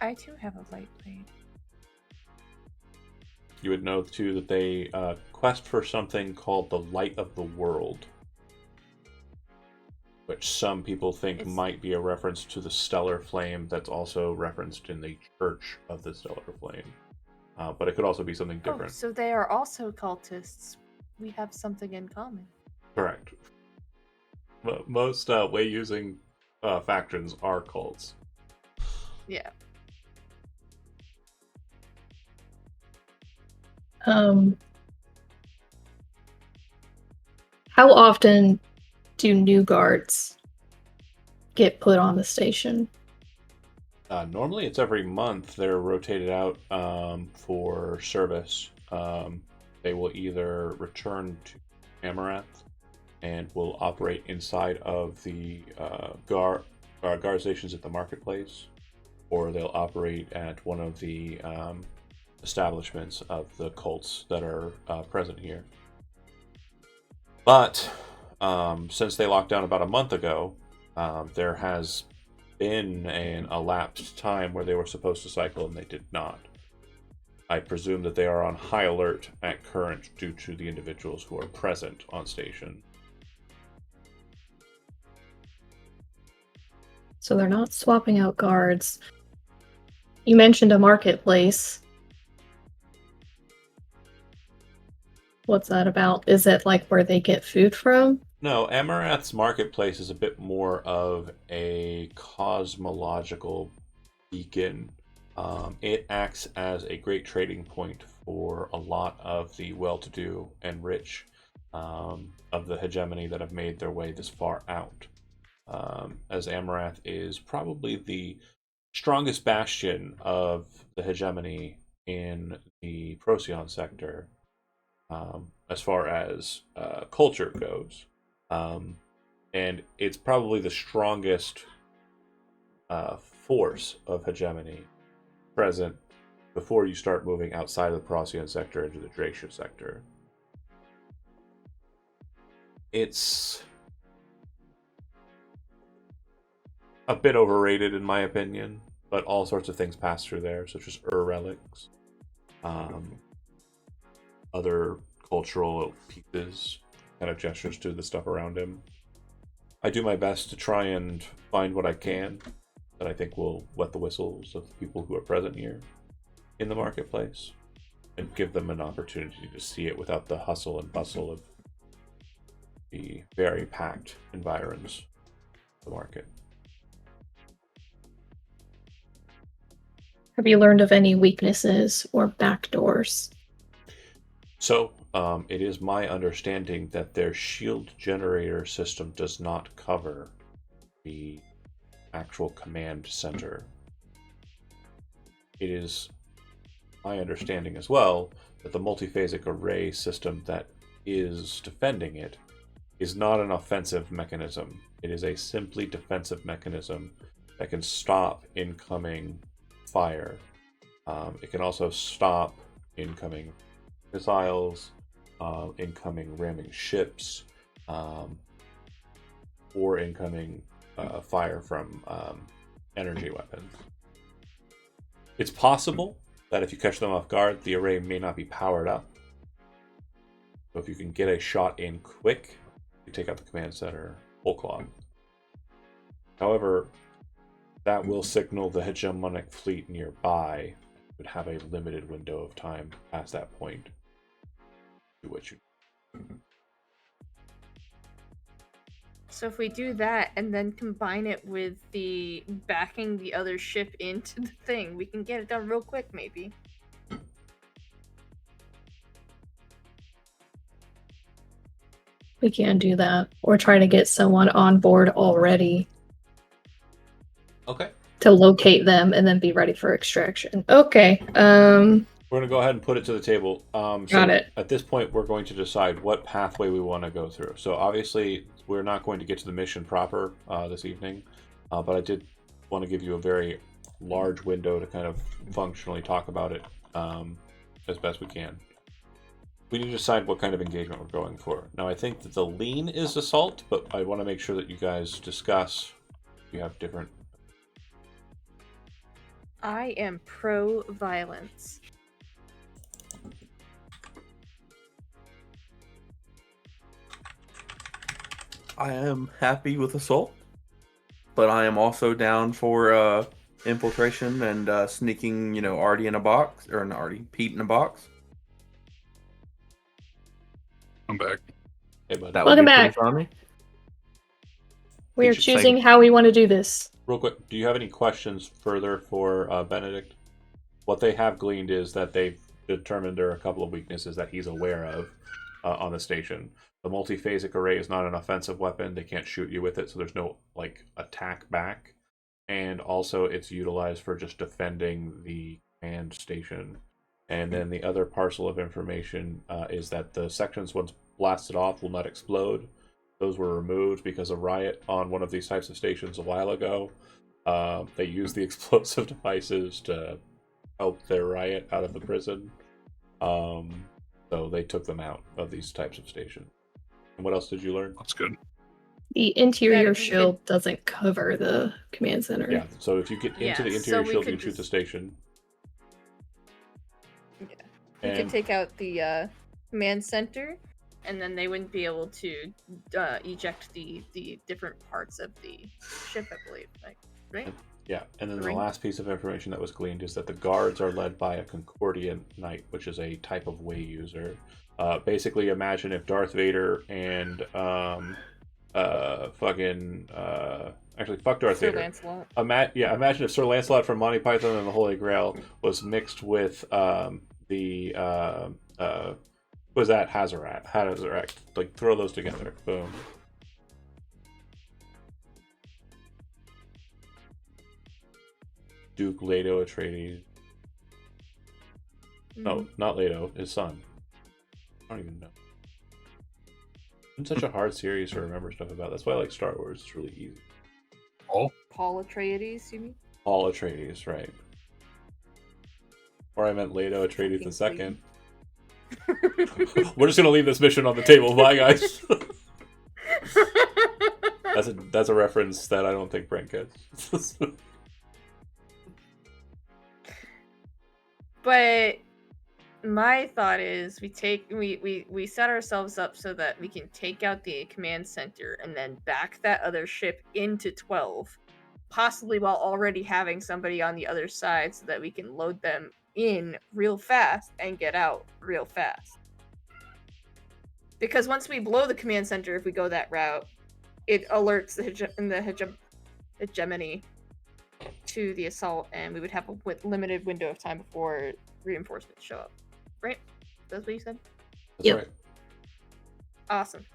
I too have a light blade. You would know too that they quest for something called the Light of the World. which some people think might be a reference to the Stellar Flame that's also referenced in the Church of the Stellar Flame. But it could also be something different. Oh, so they are also cultists. We have something in common. Correct. Most way-using factions are cults. Yeah. How often do new guards get put on the station? Normally it's every month. They're rotated out for service. They will either return to Amaranth and will operate inside of the guard stations at the marketplace, or they'll operate at one of the establishments of the cults that are present here. But since they locked down about a month ago, there has been an elapsed time where they were supposed to cycle and they did not. I presume that they are on high alert at current due to the individuals who are present on station. So they're not swapping out guards. You mentioned a marketplace. What's that about? Is it like where they get food from? No, Amaranth's marketplace is a bit more of a cosmological beacon. It acts as a great trading point for a lot of the well-to-do and rich of the hegemony that have made their way this far out. As Amaranth is probably the strongest bastion of the hegemony in the Procyon sector, as far as culture goes. And it's probably the strongest force of hegemony present before you start moving outside of the Procyon sector into the Dracia sector. It's a bit overrated in my opinion, but all sorts of things pass through there, such as relics, other cultural pieces, kind of gestures to the stuff around him. I do my best to try and find what I can that I think will wet the whistles of the people who are present here in the marketplace and give them an opportunity to see it without the hustle and bustle of the very packed environs of the market. Have you learned of any weaknesses or backdoors? So, it is my understanding that their shield generator system does not cover the actual command center. It is my understanding as well that the multiphasic array system that is defending it is not an offensive mechanism. It is a simply defensive mechanism that can stop incoming fire. It can also stop incoming missiles, incoming ramming ships, or incoming fire from energy weapons. It's possible that if you catch them off guard, the array may not be powered up. So if you can get a shot in quick, you take out the command center whole cloth. However, that will signal the hegemonic fleet nearby would have a limited window of time past that point. Do what you. So if we do that and then combine it with the backing the other ship into the thing, we can get it done real quick, maybe. We can do that. Or try to get someone on board already. Okay. To locate them and then be ready for extraction. Okay. We're going to go ahead and put it to the table. Got it. At this point, we're going to decide what pathway we want to go through. So obviously, we're not going to get to the mission proper this evening, but I did want to give you a very large window to kind of functionally talk about it as best we can. We need to decide what kind of engagement we're going for. Now, I think that the lean is assault, but I want to make sure that you guys discuss if you have different... I am pro-violence. I am happy with assault, but I am also down for infiltration and sneaking, Artie in a box, or not Artie, Pete in a box. I'm back. Hey, bud. That Welcome would be pretty back. funny. We are should say- choosing how we want to do this. Real quick, do you have any questions further for Benedict? What they have gleaned is that they've determined there are a couple of weaknesses that he's aware of on the station. The multiphasic array is not an offensive weapon. They can't shoot you with it, so there's no attack back. And also, it's utilized for just defending the command station. And then the other parcel of information is that the sections, once blasted off, will not explode. Those were removed because of riot on one of these types of stations a while ago. They used the explosive devices to help their riot out of the prison. So they took them out of these types of stations. And what else did you learn? That's good. The interior That- shield doesn't cover the command center. Yeah, so if you get into the Yeah, interior so we shield, could you shoot the just- station. We And could take out the command center, and then they wouldn't be able to eject the different parts of the ship, I believe. Right? yeah, and then the Ring. last piece of information that was gleaned is that the guards are led by a Concordian Knight, which is a type of way user. Basically, imagine if Darth Vader and actually fuck Darth Sir Vader. Lancelot. Imagine if Sir Lancelot from Monty Python and the Holy Grail was mixed with was that Hazarat? Like, throw those together. Boom. Duke Leto Atreides. No, not Leto. His son. I don't even know. It's such a hard series to remember stuff about. That's why I like Star Wars. It's really easy. Oh, Paul Atreides, you mean? Paul Atreides, right? Or I meant Leto Atreides the second. We're just gonna leave this mission on the table. Bye, guys. That's a reference that I don't think Brent gets. But my thought is we set ourselves up so that we can take out the command center and then back that other ship into 12, possibly while already having somebody on the other side so that we can load them in real fast and get out real fast. Because once we blow the command center, if we go that route, it alerts the hegemony to the assault, and we would have a limited window of time before reinforcements show up. Right? That's what you said? That's Yep. right. Awesome.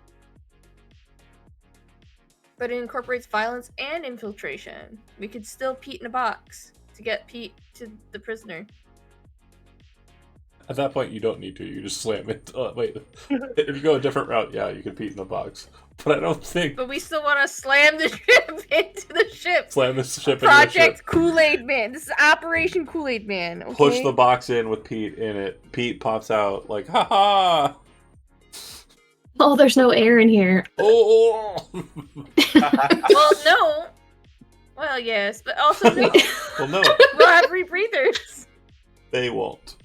But it incorporates violence and infiltration. We could still Pete in a box to get Pete to the prisoner. At that point, you don't need to. You just slam it. Wait, if you go a different route, yeah, you can Pete in the box. But I don't think But we still want to slam the ship into the ship. slam this ship into the ship. Project Kool-Aid Man. This is Operation Kool-Aid Man. Okay? Push the box in with Pete in it. Pete pops out like, ha ha! Oh, there's no air in here. Oh! Well, no. Well, yes, but also no. Well, no, We'll have rebreathers. they won't.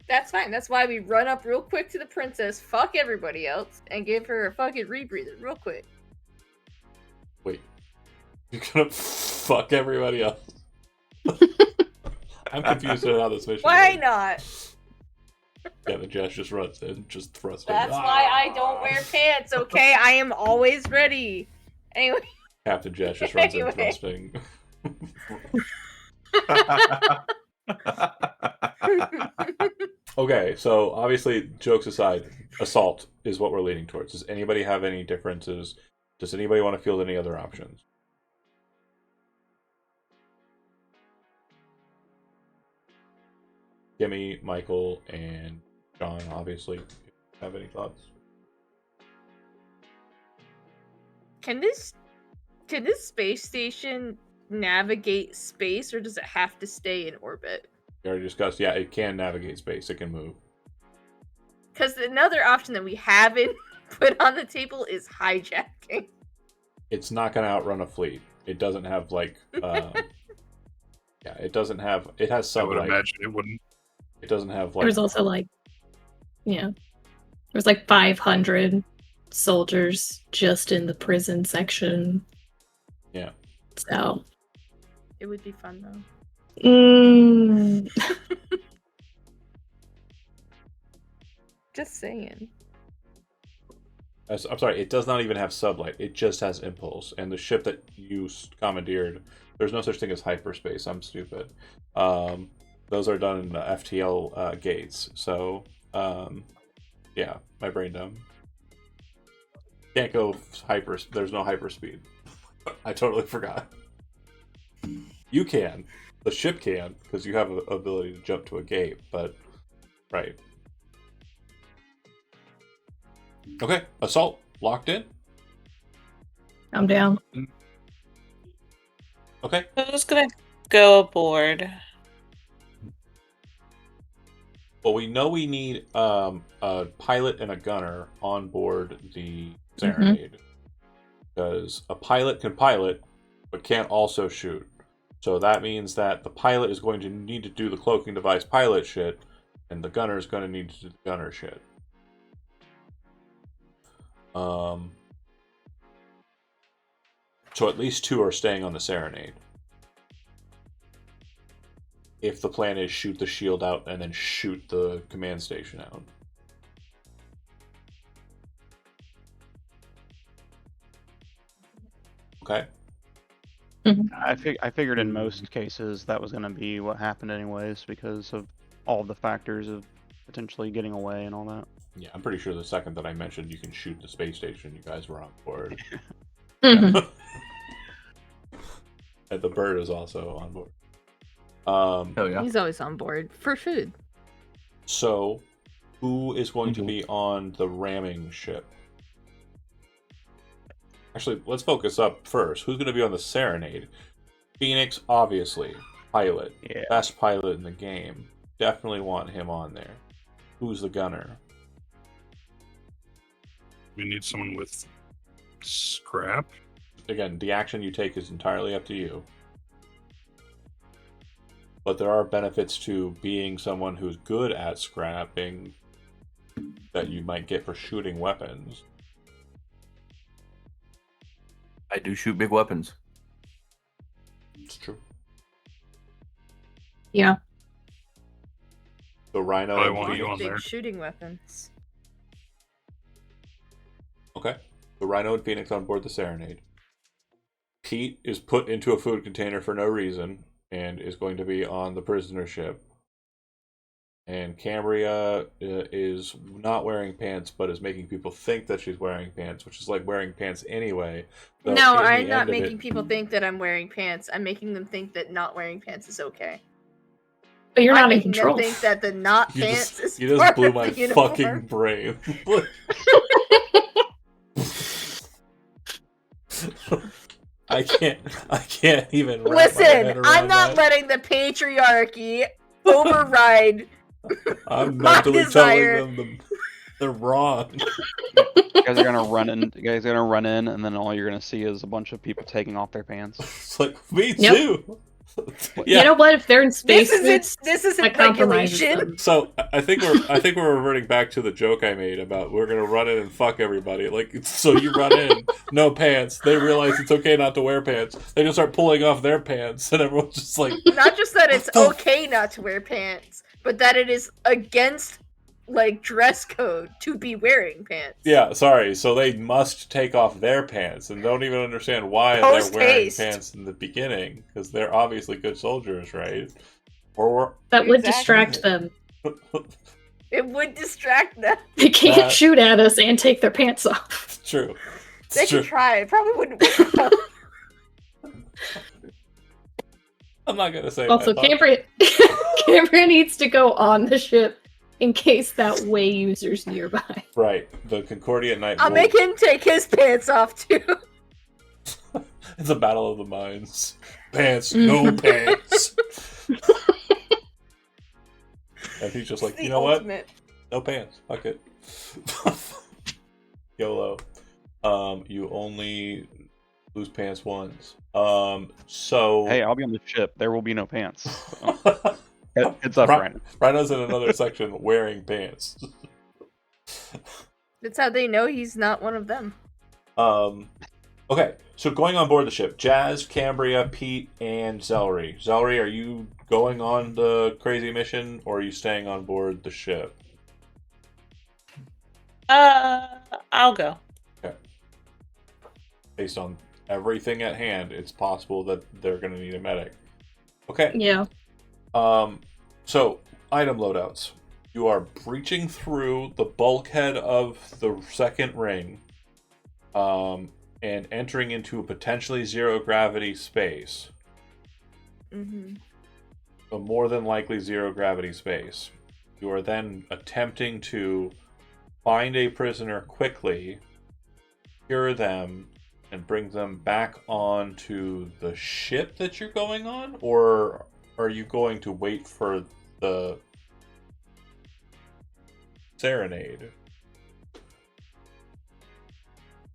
That's fine. That's why we run up real quick to the princess, fuck everybody else, and give her a fucking rebreather real quick. Wait, you're gonna fuck everybody else? I'm confused on how this mission Why works. not? Yeah, the Jess just runs in, just thrusts in. That's why I don't wear pants, okay? I am always ready. Anyway. Captain Jess just runs in Anyway. thrusting. Okay, so obviously, jokes aside, assault is what we're leaning towards. Does anybody have any differences? Does anybody want to field any other options? Kimmy, Michael, and John, obviously, have any thoughts? Can this space station navigate space, or does it have to stay in orbit? We already discussed, yeah, it can navigate space, it can move. Because another option that we haven't put on the table is hijacking. It's not going to outrun a fleet. It doesn't have, like, yeah, it doesn't have, it has I some, would like, imagine it wouldn't. it doesn't have, like, There's also like, yeah, there's like 500 soldiers just in the prison section. Yeah. So. It would be fun though. Just saying. I'm sorry, it does not even have sublight. It just has impulse. And the ship that you commandeered, there's no such thing as hyperspace. I'm stupid. Those are done in the FTL gates. So, yeah, my brain dumb. Can't go hyper. There's no hyperspeed. I totally forgot. You can. The ship can, because you have an ability to jump to a gate, but... Right. Okay, assault. Locked in? I'm down. Okay. I'm just gonna go aboard. Well, we know we need a pilot and a gunner on board the Serenade. Because a pilot can pilot, but can't also shoot. So that means that the pilot is going to need to do the cloaking device pilot shit, and the gunner is going to need to do the gunner shit. So at least 2 are staying on the Serenade. If the plan is shoot the shield out and then shoot the command station out. Okay. I figured in most cases that was going to be what happened anyways because of all the factors of potentially getting away and all that. Yeah, I'm pretty sure the second that I mentioned you can shoot the space station, you guys were on board. Mhm. And the bird is also on board. Hell yeah. He's always on board for food. So, who is going to be on the ramming ship? Actually, let's focus up first. Who's going to be on the Serenade? Phoenix, obviously. Pilot. Yeah. Best pilot in the game. Definitely want him on there. Who's the gunner? We need someone with scrap. Again, the action you take is entirely up to you. But there are benefits to being someone who's good at scrapping that you might get for shooting weapons. I do shoot big weapons. It's true. Yeah. So Rhino I and want you Phoenix. on Big there. shooting weapons. Okay. So Rhino and Phoenix on board the Serenade. Pete is put into a food container for no reason and is going to be on the prisoner ship. And Cambria is not wearing pants, but is making people think that she's wearing pants, which is like wearing pants anyway. So No, in the I'm not end of making it- people think that I'm wearing pants. I'm making them think that not wearing pants is okay. But you're I'm not in making control. them think that the not You pants just, is you just part blew of my the uniform. fucking brain. I can't even wrap my head Listen, around I'm not that. letting the patriarchy override I'm my mentally desire. telling them they're wrong. You guys are gonna run in. You guys are gonna run in, and then all you're gonna see is a bunch of people taking off their pants. It's like me Yep. too. You know what? If they're in space, This isn't that compromises regulation. them. So I think we're reverting back to the joke I made about we're gonna run in and fuck everybody. Like, so you run in, no pants. They realize it's okay not to wear pants. They just start pulling off their pants, and everyone's just like, Not just that it's What the okay not to wear pants, but that it is against like dress code to be wearing pants. yeah, sorry. So they must take off their pants and don't even understand why they're wearing Post-haste. pants in the beginning because they're obviously good soldiers, right? Or That would Exactly. distract them. It would distract them. They can't That- shoot at us and take their pants off. it's true. It's They true. could try. It probably wouldn't work out. I'm not gonna say. Also, my thoughts. Cambria needs to go on the ship in case that way user's nearby. Right, the Concordia Knight. I'll make him take his pants off too. It's a battle of the minds. Pants, no pants. And he's just like, The you know what? ultimate. No pants. Fuck it. YOLO. You only lose pants once. So Hey, I'll be on the ship. There will be no pants. So, heads up, Ryan. Rhino's in another section wearing pants. That's how they know he's not one of them. Okay, so going on board the ship, Jazz, Cambria, Pete, and Zelry. Zelry, are you going on the crazy mission, or are you staying on board the ship? I'll go. Okay. Based on everything at hand, it's possible that they're going to need a medic. Okay. Yeah. So, item loadouts. You are breaching through the bulkhead of the second ring, and entering into a potentially zero gravity space. Mm-hmm. A more than likely zero gravity space. You are then attempting to find a prisoner quickly, cure them, and bring them back onto the ship that you're going on? Or are you going to wait for the serenade?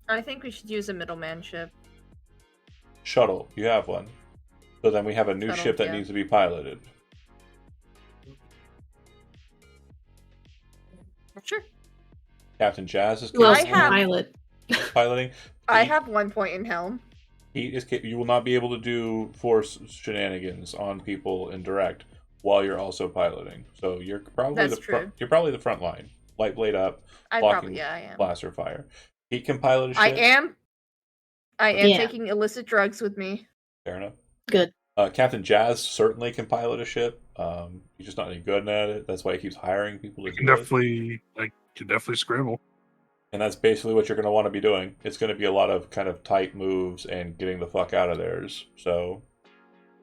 I think we should use a middleman ship. Shuttle, you have one. So then we have a new Shuttle, ship that yeah. needs to be piloted. Sure. Captain Jazz is Who else I can have- pilot? piloting. I Pete- have 1 point in helm. Pete is. You will not be able to do force shenanigans on people in direct while you're also piloting. So you're probably That's front. true. You're probably the front line. Light blade up, I blocking am. blaster fire. Pete can pilot a ship. I am Yeah. taking illicit drugs with me. Fair enough. Good. Captain Jazz certainly can pilot a ship. He's just not any good at it. That's why he keeps hiring people to I can do it. definitely scramble. And that's basically what you're going to want to be doing. It's going to be a lot of kind of tight moves and getting the fuck out of theirs. So,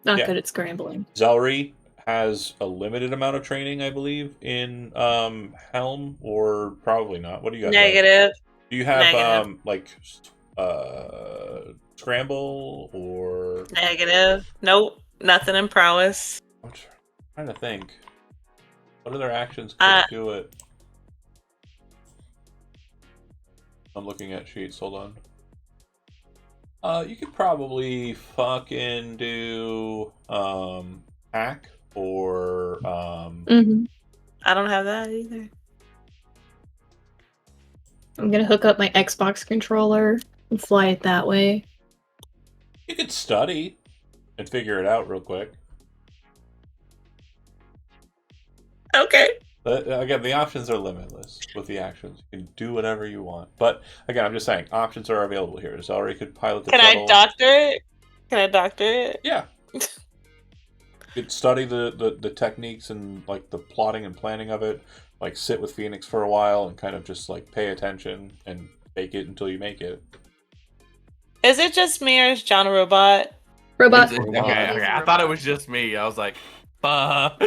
Not Yeah. good at scrambling. Zelry has a limited amount of training, I believe, in Helm, or probably not. What do you got? Zell? Negative. Do you have Negative. scramble or? Negative. Nope. Nothing in prowess. I'm trying to think. What other actions could do it? I'm looking at sheets. Hold on. You could probably fucking do hack or Mm-hmm. I don't have that either. I'm gonna hook up my Xbox controller and fly it that way. you could study and figure it out real quick. Okay. But again, the options are limitless with the actions. You can do whatever you want. But again, I'm just saying, options are available here. Zelry could pilot the Can shuttle. I doctor it? Can I doctor it? Yeah. You could study the techniques and like the plotting and planning of it. Like sit with Phoenix for a while and kind of just like pay attention and fake it until you make it. Is it just me or is John a robot? Robot. Okay, Yeah, he's a I thought it robot. was just me. I was like, fuck.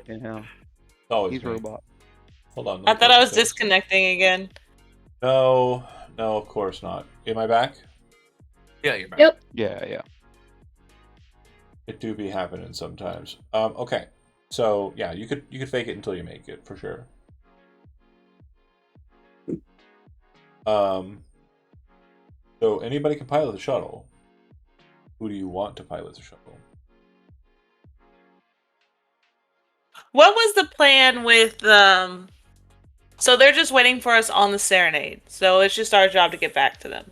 Yeah, It's always he's me. robot. Hold on. let I me thought go I was upstairs. disconnecting again. No, of course not. Am I back? Yeah, you're back. Yep. Yeah. It do be happening sometimes. Okay. So yeah, you could fake it until you make it for sure. So anybody can pilot the shuttle. Who do you want to pilot the shuttle? What was the plan with so they're just waiting for us on the serenade. So it's just our job to get back to them.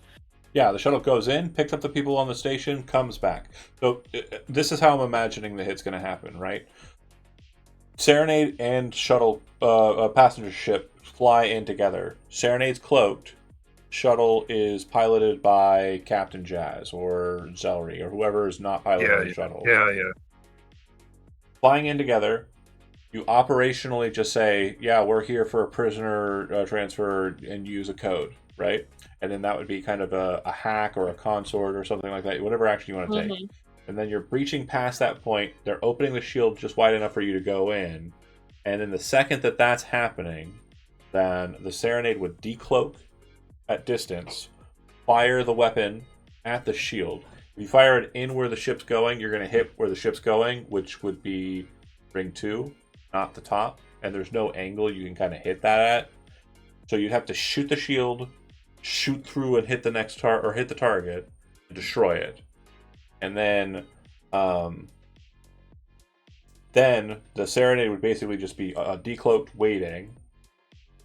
Yeah, the shuttle goes in, picks up the people on the station, comes back. So this is how I'm imagining the hit's going to happen, right? Serenade and shuttle, passenger ship fly in together. Serenade's cloaked. Shuttle is piloted by Captain Jazz or Zelry or whoever is not piloting the shuttle. Yeah. Flying in together, you operationally just say, yeah, we're here for a prisoner transfer and use a code, right? And then that would be kind of a hack or a consort or something like that, whatever action you want to take. And then you're breaching past that point. They're opening the shield just wide enough for you to go in. And then the second that that's happening, then the Serenade would decloak at distance, fire the weapon at the shield. If you fire it in where the ship's going, you're going to hit where the ship's going, which would be ring 2, not the top. And there's no angle you can kind of hit that at. So you'd have to shoot the shield, shoot through and hit the next hit the target, and destroy it. And then the Serenade would basically just be decloaked waiting.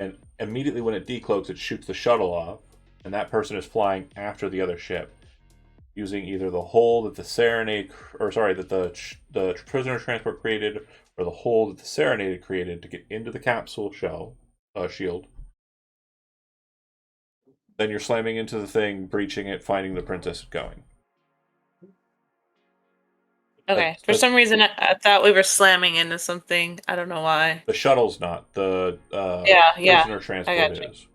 and immediately when it decloaks, it shoots the shuttle off, and that person is flying after the other ship, using either the hole that the the prisoner transport created, or the hole that the Serenade created to get into the capsule shield. Then you're slamming into the thing, breaching it, finding the princess, and going. Okay. For some reason, I thought we were slamming into something. I don't know why. The shuttle's not. The Yeah. prisoner I transport got you. is.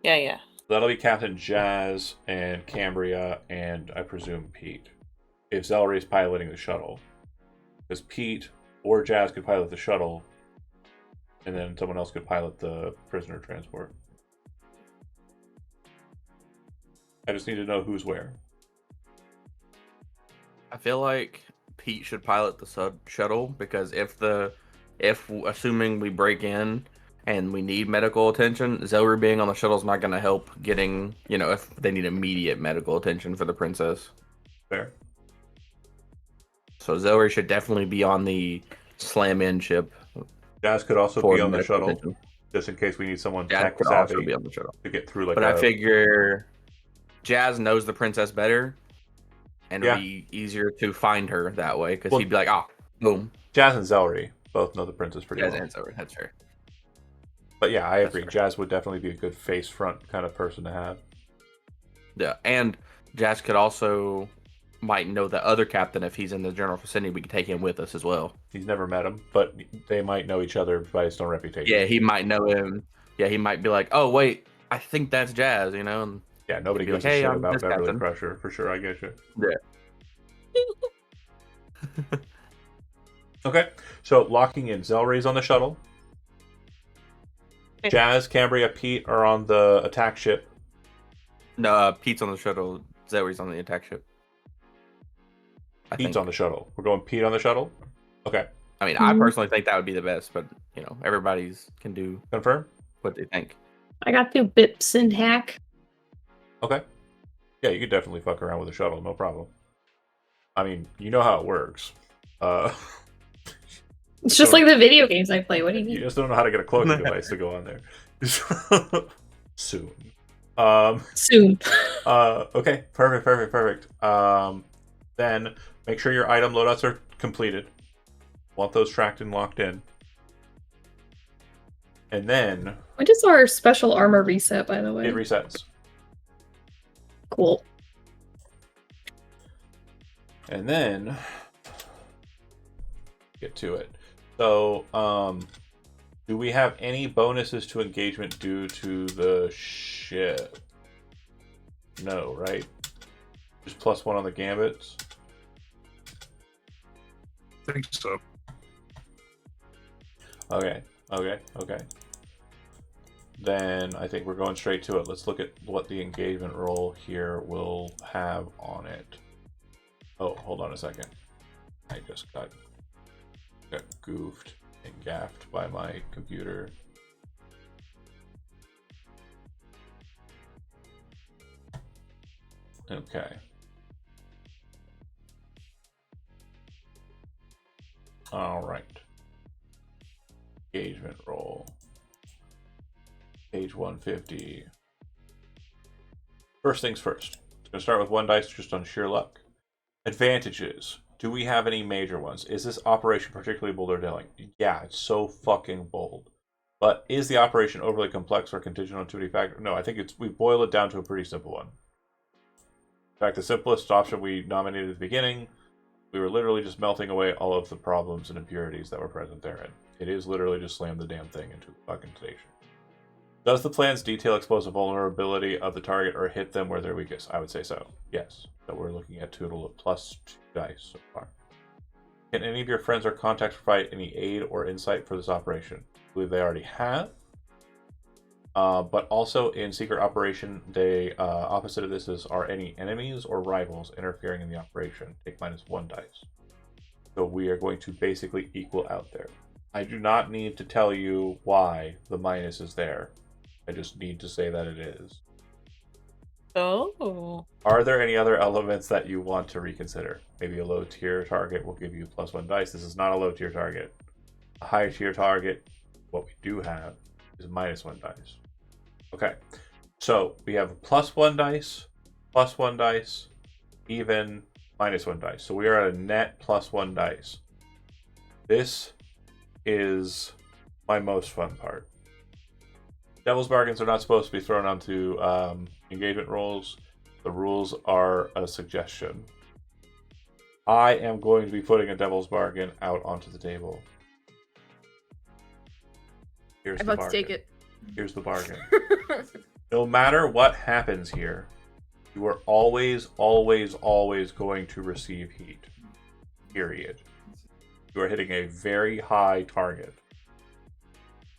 Yeah. That'll be Captain Jazz and Cambria and I presume Pete. If Zelry's piloting the shuttle. Because Pete or Jazz could pilot the shuttle, and then someone else could pilot the prisoner transport. I just need to know who's where. I feel like Pete should pilot the shuttle because if assuming we break in and we need medical attention, Zelry being on the shuttle is not going to help getting, if they need immediate medical attention for the princess. Fair. So Zelry should definitely be on the slam-in ship. Jazz could also be on the shuttle, attention. Just in case we need someone tech savvy be on the shuttle to get through. But I figure Jazz knows the princess better, and it'd be easier to find her that way because he'd be like, boom. Jazz and Zelry both know the princess pretty well. Jazz and Zelry, that's fair. But yeah, I agree. Jazz would definitely be a good face front kind of person to have. Yeah, and Jazz might know the other captain. If he's in the general vicinity, we could take him with us as well. He's never met him, but they might know each other by his own reputation. Yeah, he might know him. Yeah, he might be like, oh, wait, I think that's Jazz, And yeah, nobody gives a shit about Beverly Crusher, for sure, I get you. Yeah. Okay, so locking in. Zelry's on the shuttle. Jazz, Cambria, Pete are on the attack ship. No, Pete's on the shuttle. Zelry's on the attack ship. Pete's on the shuttle. We're going Pete on the shuttle? Okay. I mean, I personally think that would be the best, but, everybody's can do... Confirm? What they think. I got to Bips and Hack. Okay. Yeah, you could definitely fuck around with a shuttle, no problem. I mean, you know how it works. It's just like the video games I play. What do you mean? You just don't know how to get a cloaking device to go on there. Soon. Soon. Okay, perfect. Then make sure your item loadouts are completed. Want those tracked and locked in. And then... When does our special armor reset, by the way? It resets. Cool. And then... Get to it. So, do we have any bonuses to engagement due to the ship? No, right? Just +1 on the gambits? I think so. Okay. Then I think we're going straight to it. Let's look at what the engagement roll here will have on it. Oh, hold on a second. I just got goofed and gaffed by my computer. Okay. All right. Engagement roll. Page 150. First things first. It's going to start with 1 dice just on sheer luck. Advantages. Do we have any major ones? Is this operation particularly bold or dealing? Yeah, it's so fucking bold. But is the operation overly complex or contingent on too many factors? No, I think we boil it down to a pretty simple one. In fact, the simplest option we nominated at the beginning, we were literally just melting away all of the problems and impurities that were present therein. It is literally just slam the damn thing into a fucking station. Does the plan's detail expose the vulnerability of the target or hit them where they're weakest? I would say so. Yes. So we're looking at a total of +2 dice so far. Can any of your friends or contacts provide any aid or insight for this operation? I believe they already have. But also in secret operation, the opposite of this are any enemies or rivals interfering in the operation. Take -1 dice. So we are going to basically equal out there. I do not need to tell you why the minus is there. I just need to say that it is. Oh. Are there any other elements that you want to reconsider? Maybe a low tier target will give you +1 dice. This is not a low tier target. A high tier target, what we do have, is -1 dice. Okay, so we have +1 dice, +1 dice, even, -1 dice. So we are at a net +1 dice. This is my most fun part. Devil's bargains are not supposed to be thrown onto engagement rolls. The rules are a suggestion. I am going to be putting a devil's bargain out onto the table. Here's I'm the about to bargain. take it. Here's the bargain. No matter what happens here, you are always, always, always going to receive heat. Period. You are hitting a very high target.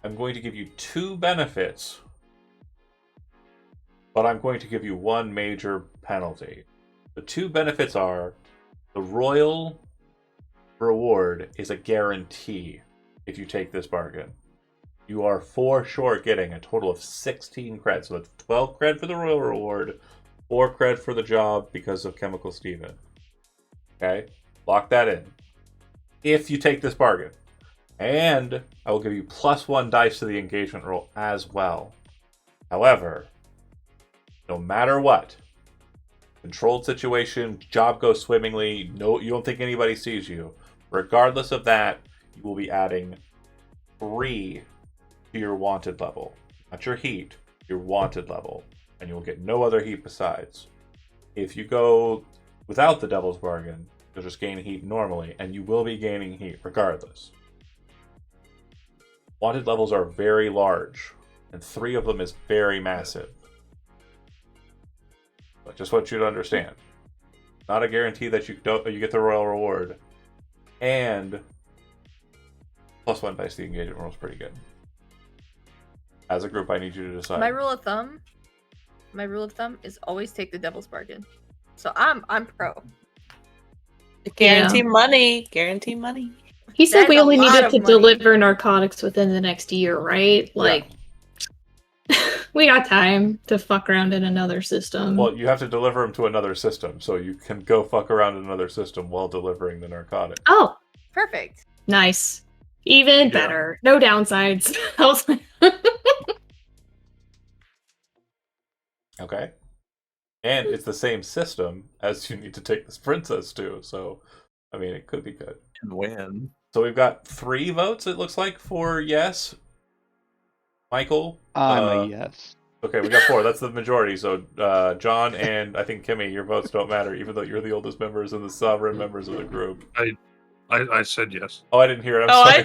I'm going to give you 2 benefits, but I'm going to give you 1 major penalty. The 2 benefits are the royal reward is a guarantee if you take this bargain. You are for sure getting a total of 16 cred. So that's 12 cred for the royal reward, 4 cred for the job because of Chemical Steven. Okay? Lock that in. If you take this bargain. And I will give you +1 dice to the engagement roll as well. However, no matter what, controlled situation, job goes swimmingly, no, you don't think anybody sees you. Regardless of that, you will be adding 3 to your wanted level. Not your heat, your wanted level. And you will get no other heat besides. If you go without the Devil's Bargain, you'll just gain heat normally, and you will be gaining heat regardless. Wanted levels are very large, and 3 of them is very massive. I just want you to understand. Not a guarantee that you get the royal reward, and +1 dice the engagement roll is pretty good. As a group, I need you to decide. My rule of thumb is always take the Devil's Bargain. So I'm pro. Guarantee money. Guarantee money. He said That's we a only lot needed of to money. deliver narcotics within the next year, right? Like, we got time to fuck around in another system. Well, you have to deliver them to another system, so you can go fuck around in another system while delivering the narcotic. Oh, Perfect. nice. Even Yeah. better. No downsides. I was like- Okay? And it's the same system as you need to take this princess to, so, I mean, it could be good. And when? So we've got 3 votes, it looks like, for yes. Michael? I'm a yes. Okay, we got 4. That's the majority. So John and I think Kimmy, your votes don't matter, even though you're the oldest members and the sovereign members of the group. I said yes. Oh, I didn't hear it. I'm Oh, sorry.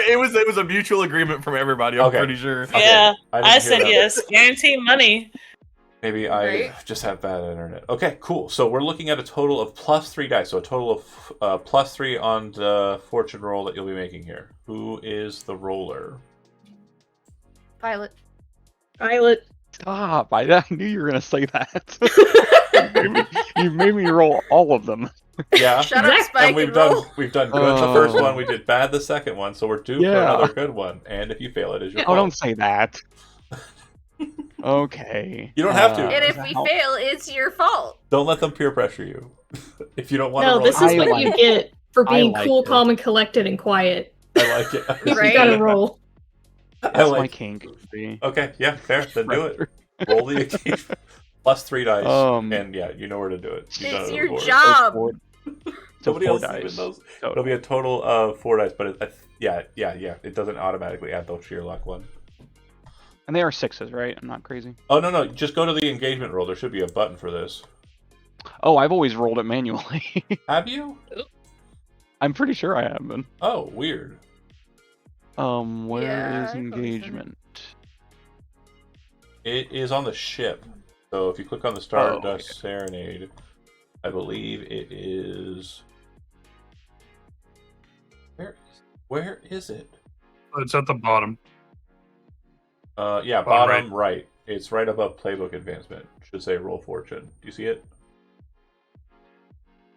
It was a mutual agreement from everybody. I'm Okay. pretty sure. Okay, Yeah, I I didn't hear said that. yes. Guarantee money. Maybe I Right. just have bad internet. Okay, cool. So we're looking at a total of +3 dice. So a total of +3 on the fortune roll that you'll be making here. Who is the roller? Pilot. Pilot. Stop! I knew you were gonna say that. you made me roll all of them. Yeah. Shut up, Exact- Spike, And we've and roll. done good the first Oh. one. We did bad the second one. So we're due for Yeah. another good one. And if you fail, it is your Oh, fault. don't say that. Okay. You don't have to. And if we fail, it's your fault. Don't let them peer pressure you. If you don't want to No, roll, this is I what like you it. get for I being like cool, it. calm, and collected and quiet. I like it. Right? You gotta roll. I That's my like. kink. See? Okay, yeah, fair. Then do it. Roll the engagement. +3 dice, and yeah, you know where to do it. You've done It's it your before. job. So Nobody 4 else dice. even knows. Total. It'll be a total of 4 dice, but yeah. It doesn't automatically add those to your luck one. And they are 6s, right? I'm not crazy. Oh no! Just go to the engagement roll. There should be a button for this. Oh, I've always rolled it manually. Have you? I'm pretty sure I have been. Oh, weird. Where Yeah, is I thought so. engagement? It is on the ship. So if you click on the Stardust Serenade, I believe it is. Where is it? It's at the bottom. Yeah, bottom right. It's right above Playbook Advancement. It should say Roll Fortune. Do you see it?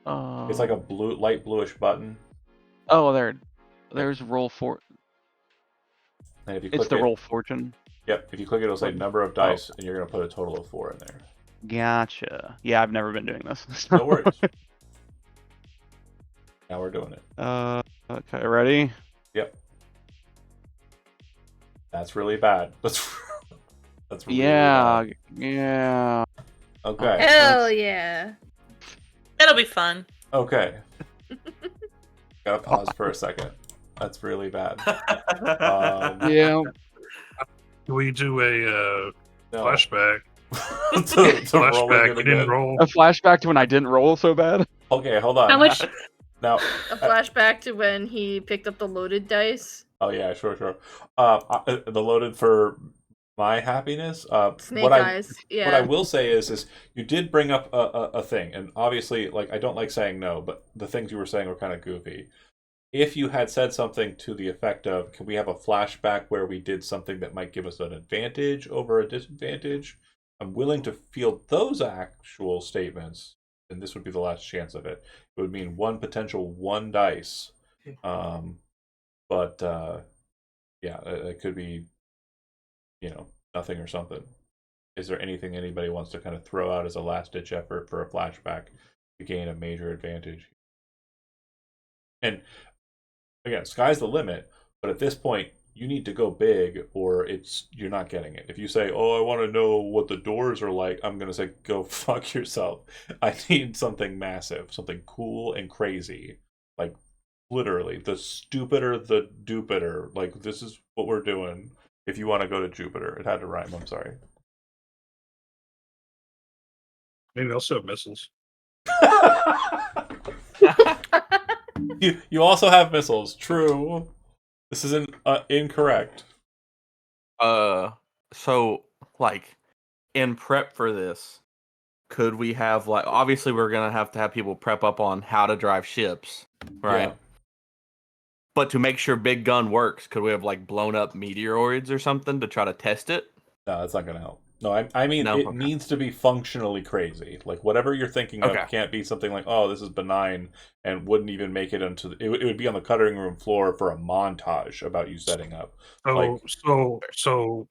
It's like a light bluish button. Oh, there's roll for. And if you click It's the it, roll fortune. Yep. If you click it, it'll say number of dice, and you're gonna put a total of 4 in there. Gotcha. Yeah, I've never been doing this. No worries. Now we're doing it. Okay, ready? Yep. That's really bad. That's really Yeah, bad. yeah. Okay. Hell yeah. It'll be fun. Okay. Gotta pause for a second. That's really bad. Yeah. Can we do a No. flashback? to rolling Flashback. it We didn't again. roll. A flashback to when I didn't roll so bad. Okay, hold on. How much? Now, A flashback to when he picked up the loaded dice. oh yeah, sure. The loaded for my happiness. Snake eyes. Yeah. What I will say is you did bring up a thing, and obviously, like, I don't like saying no, but the things you were saying were kind of goofy. If you had said something to the effect of, "Can we have a flashback where we did something that might give us an advantage over a disadvantage?" I'm willing to field those actual statements, and this would be the last chance of it. It would mean one potential 1 dice, but yeah, it could be, nothing or something. Is there anything anybody wants to kind of throw out as a last-ditch effort for a flashback to gain a major advantage? And again, sky's the limit, but at this point, you need to go big or you're not getting it. If you say, "Oh, I want to know what the doors are like," I'm going to say, "Go fuck yourself." I need something massive, something cool and crazy. Like, literally, the stupider the dupider. Like, this is what we're doing if you want to go to Jupiter. It had to rhyme, I'm sorry. Maybe also have missiles. You also have missiles. True. This isn't incorrect. So like in prep for this, could we have like obviously we're gonna have to have people prep up on how to drive ships, right? Yeah. But to make sure Big Gun works, could we have like blown up meteoroids or something to try to test it? No, that's not going to help. No, I mean, No? it Okay. needs to be functionally crazy. Like, whatever you're thinking Okay. of can't be something like, "Oh, this is benign," and wouldn't even make it into it would be on the cutting room floor for a montage about you setting up. So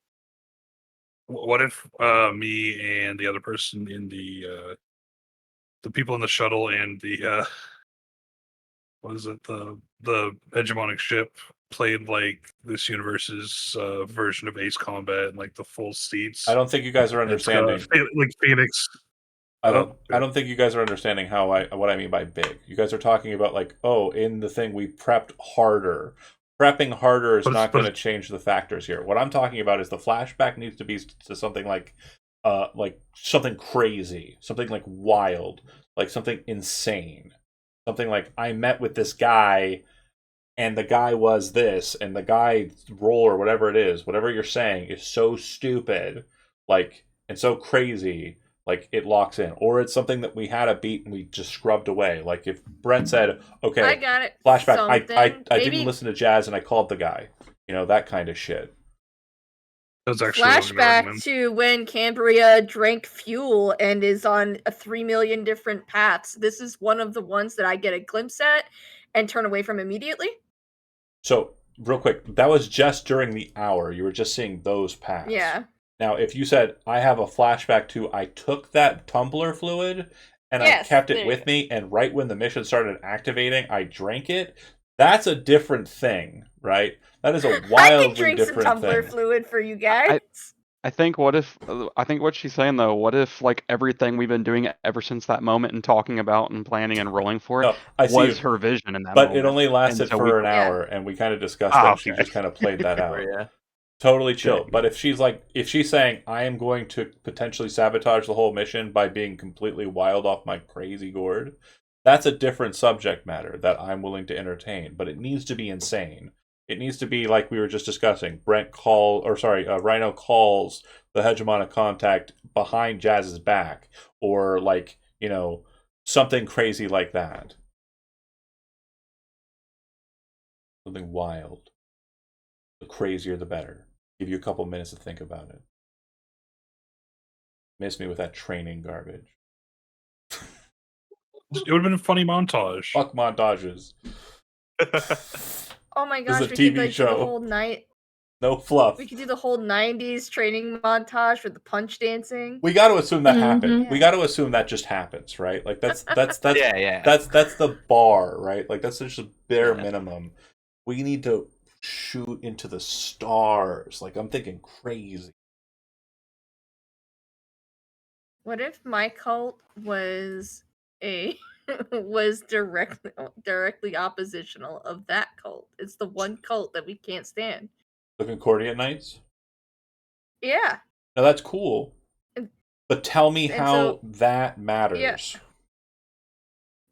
what if me and the other person in the people in the shuttle and the what is it, the hegemonic ship played like this universe's version of Ace Combat and like the full seats? I don't think you guys are It's understanding. like Phoenix. I don't think you guys are understanding what I mean by big. You guys are talking about like, "Oh, in the thing we prepped harder." Prepping harder is not going to change the factors here. What I'm talking about is the flashback needs to be to something like something crazy, something like wild, like something insane. Something like, "I met with this guy and the guy was this, and the guy's role or whatever it is, whatever you're saying is so stupid, like, and so crazy, like it locks in." Or it's something that we had a beat and we just scrubbed away. Like if Brent said, "Okay, I got it. flashback, I Maybe didn't listen to jazz and I called the guy," that kind of shit. That's actually flashback to when Cambria drank fuel and is on 3 million different paths. This is one of the ones that I get a glimpse at and turn away from immediately. So, real quick, that was just during the hour. You were just seeing those paths. Yeah. Now, if you said, "I have a flashback to I took that tumbler fluid and I kept it with me, and right when the mission started activating, I drank it," that's a different thing, right? That is a wildly I can drink different some tumbler thing. fluid for you guys. I think what she's saying though, what if like everything we've been doing ever since that moment and talking about and planning and rolling for it was her vision in that but moment. It only lasted for an hour, and we kind of discussed that. She just kind of played that out. Yeah. Totally chill. But if she's saying, "I am going to potentially sabotage the whole mission by being completely wild off my crazy gourd," that's a different subject matter that I'm willing to entertain. But it needs to be insane. It needs to be like we were just discussing. Rhino calls the hegemonic contact behind Jazz's back, or like, something crazy like that. Something wild. The crazier, the better. Give you a couple minutes to think about it. Miss me with that training garbage. It would have been a funny montage. Fuck montages. Oh my This gosh, is a we TV could do show. the whole night. No fluff. We could do the whole 90s training montage with the punch dancing. We got to assume that happened. Yeah. We got to assume that just happens, right? Like that's Yeah. that's the bar, right? Like that's just a bare minimum. We need to shoot into the stars. Like, I'm thinking crazy. What if my cult was was directly oppositional of that cult? It's the one cult that we can't stand. The Concordian Knights? Yeah. Now, that's cool. But tell me And how so- that matters. Yeah.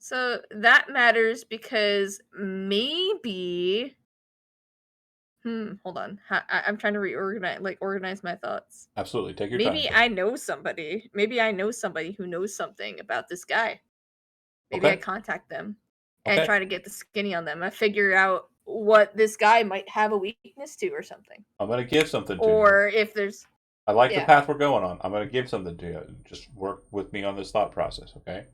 So that matters because maybe. Hold on. I'm trying to organize my thoughts. Absolutely, take your Maybe time. I know somebody. Maybe I know somebody who knows something about this guy. Maybe I Okay. contact them and Okay. try to get the skinny on them. I figure out what this guy might have a weakness to or something. I'm going to give something to you. Or if there's. I like the Yeah. path we're going on. I'm going to give something to you. Just work with me on this thought process, okay?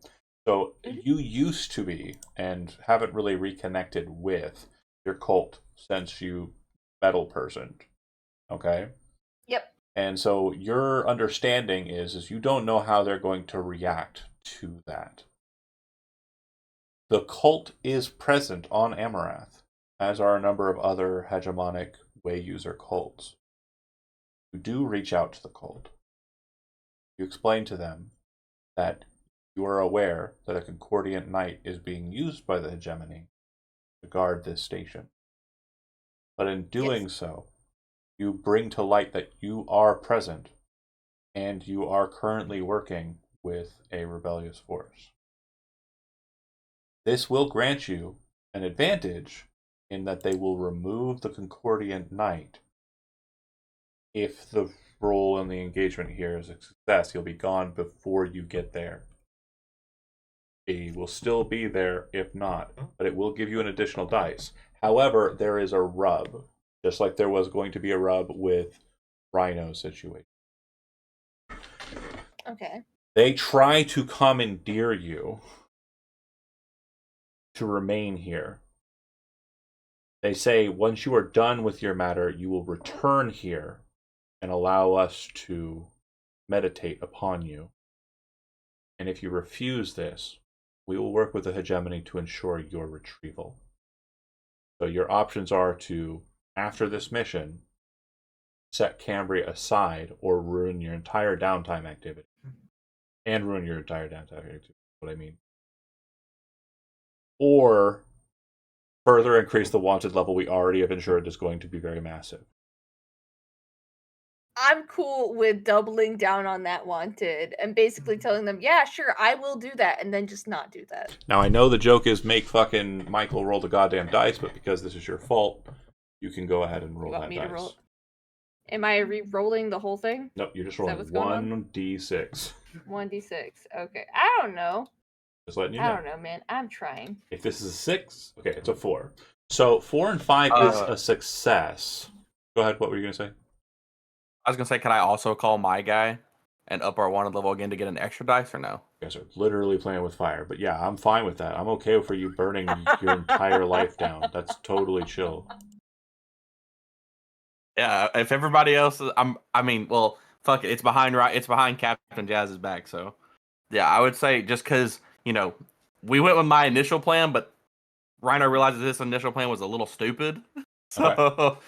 So you used to be and haven't really reconnected with your cult since you metal personed, okay? Yep. And so your understanding is you don't know how they're going to react to that. The cult is present on Amarath, as are a number of other hegemonic way user cults. You do reach out to the cult. You explain to them that you are aware that a Concordiant Knight is being used by the hegemony to guard this station. But in doing so, you bring to light that you are present and you are currently working with a rebellious force. This will grant you an advantage in that they will remove the Concordiant Knight. If the role in the engagement here is a success, he'll be gone before you get there. He will still be there if not, but it will give you an additional dice. However, there is a rub, just like there was going to be a rub with Rhino's situation. Okay. They try to commandeer you to remain here. They say once you are done with your matter, you will return here and allow us to meditate upon you. And if you refuse this, we will work with the hegemony to ensure your retrieval. So your options are to, after this mission, set Cambria aside or ruin your entire downtime activity. And ruin your entire downtime activity, what I mean. Or further increase the wanted level we already have ensured is going to be very massive. I'm cool with doubling down on that wanted and basically telling them, yeah, sure, I will do that, and then just not do that. Now, I know the joke is make fucking Michael roll the goddamn dice, but because this is your fault, you can go ahead and roll that dice. Roll? Am I re-rolling the whole thing? Nope, you're just rolling 1d6. 1d6. Okay. I don't know. Just letting you know. I don't know, man. I'm trying. If this is a 6, okay, it's a 4. So 4 and 5 is a success. Go ahead, what were you going to say? I was going to say, can I also call my guy and up our wanted level again to get an extra dice or no? You guys are literally playing with fire. But yeah, I'm fine with that. I'm okay for you burning your entire life down. That's totally chill. Yeah, if everybody else is, well, fuck it. It's behind Captain Jazz's back, so. Yeah, I would say just because, we went with my initial plan, but Rhino realizes this initial plan was a little stupid. So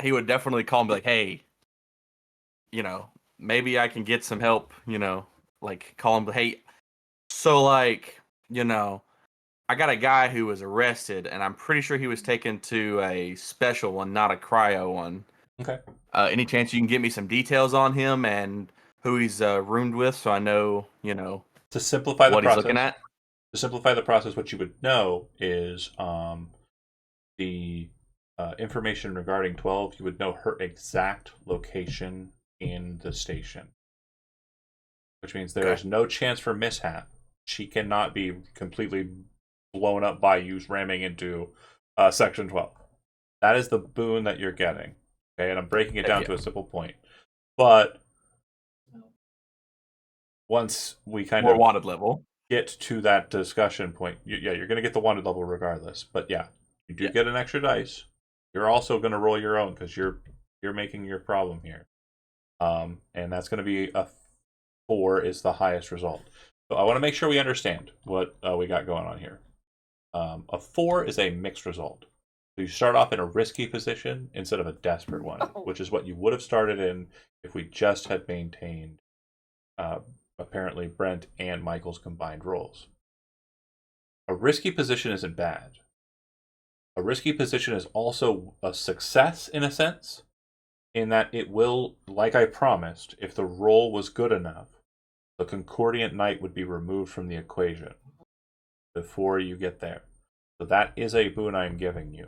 he would definitely call and be like, hey, maybe I can get some help, like call him, hey, so like, I got a guy who was arrested and I'm pretty sure he was taken to a special one, not a cryo one. Okay. Any chance you can get me some details on him and who he's roomed with so I know, to simplify the what process, he's looking at? To simplify the process, what you would know is the information regarding 12, you would know her exact location in the station. Which means there is no chance for mishap. She cannot be completely blown up by you ramming into Section 12. That is the boon that you're getting. Okay, and I'm breaking it down to a simple point. But once we kind of wanted level get to that discussion point, you're going to get the wanted level regardless. But yeah, you do get an extra dice. You're also going to roll your own because you're making your problem here. And that's going to be a 4 is the highest result. So I want to make sure we understand what we got going on here. A 4 is a mixed result. So you start off in a risky position instead of a desperate one, which is what you would have started in if we just had maintained apparently Brent and Michael's combined roles. A risky position isn't bad. A risky position is also a success in a sense, in that it will, like I promised, if the roll was good enough, the Concordiant Knight would be removed from the equation before you get there. So that is a boon I'm giving you.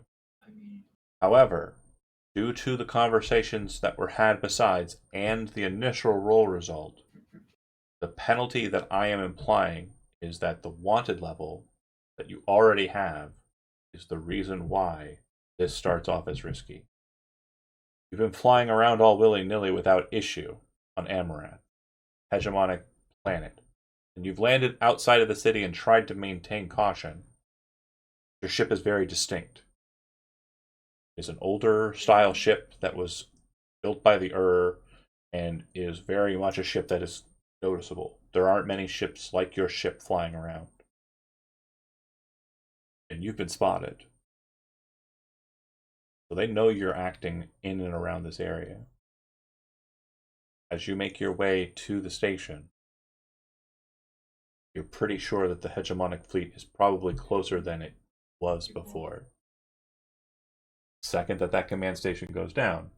However, due to the conversations that were had besides and the initial roll result, the penalty that I am implying is that the wanted level that you already have is the reason why this starts off as risky. You've been flying around all willy-nilly without issue on Amaranth, hegemonic planet, and you've landed outside of the city and tried to maintain caution. Your ship is very distinct. It's an older style ship that was built by the and is very much a ship that is noticeable. There aren't many ships like your ship flying around. And you've been spotted. So they know you're acting in and around this area. As you make your way to the station, you're pretty sure that the hegemonic fleet is probably closer than it was before. Second that command station goes down,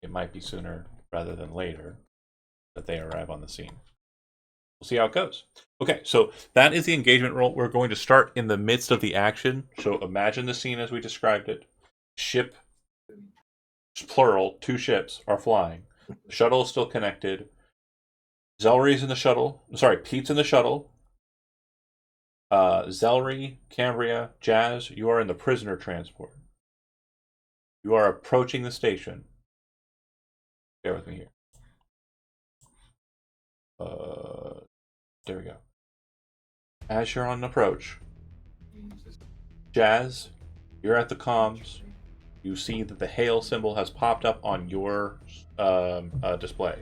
it might be sooner rather than later that they arrive on the scene. We'll see how it goes. Okay, so that is the engagement roll. We're going to start in the midst of the action. So imagine the scene as we described it. Ship, plural, 2 ships are flying. The shuttle is still connected. Zelry's in the shuttle. Sorry, Pete's in the shuttle. Zelry, Cambria, Jazz, you are in the prisoner transport. You are approaching the station. Bear with me here. There we go. As you're on approach, Jazz, you're at the comms. You see that the hail symbol has popped up on your display.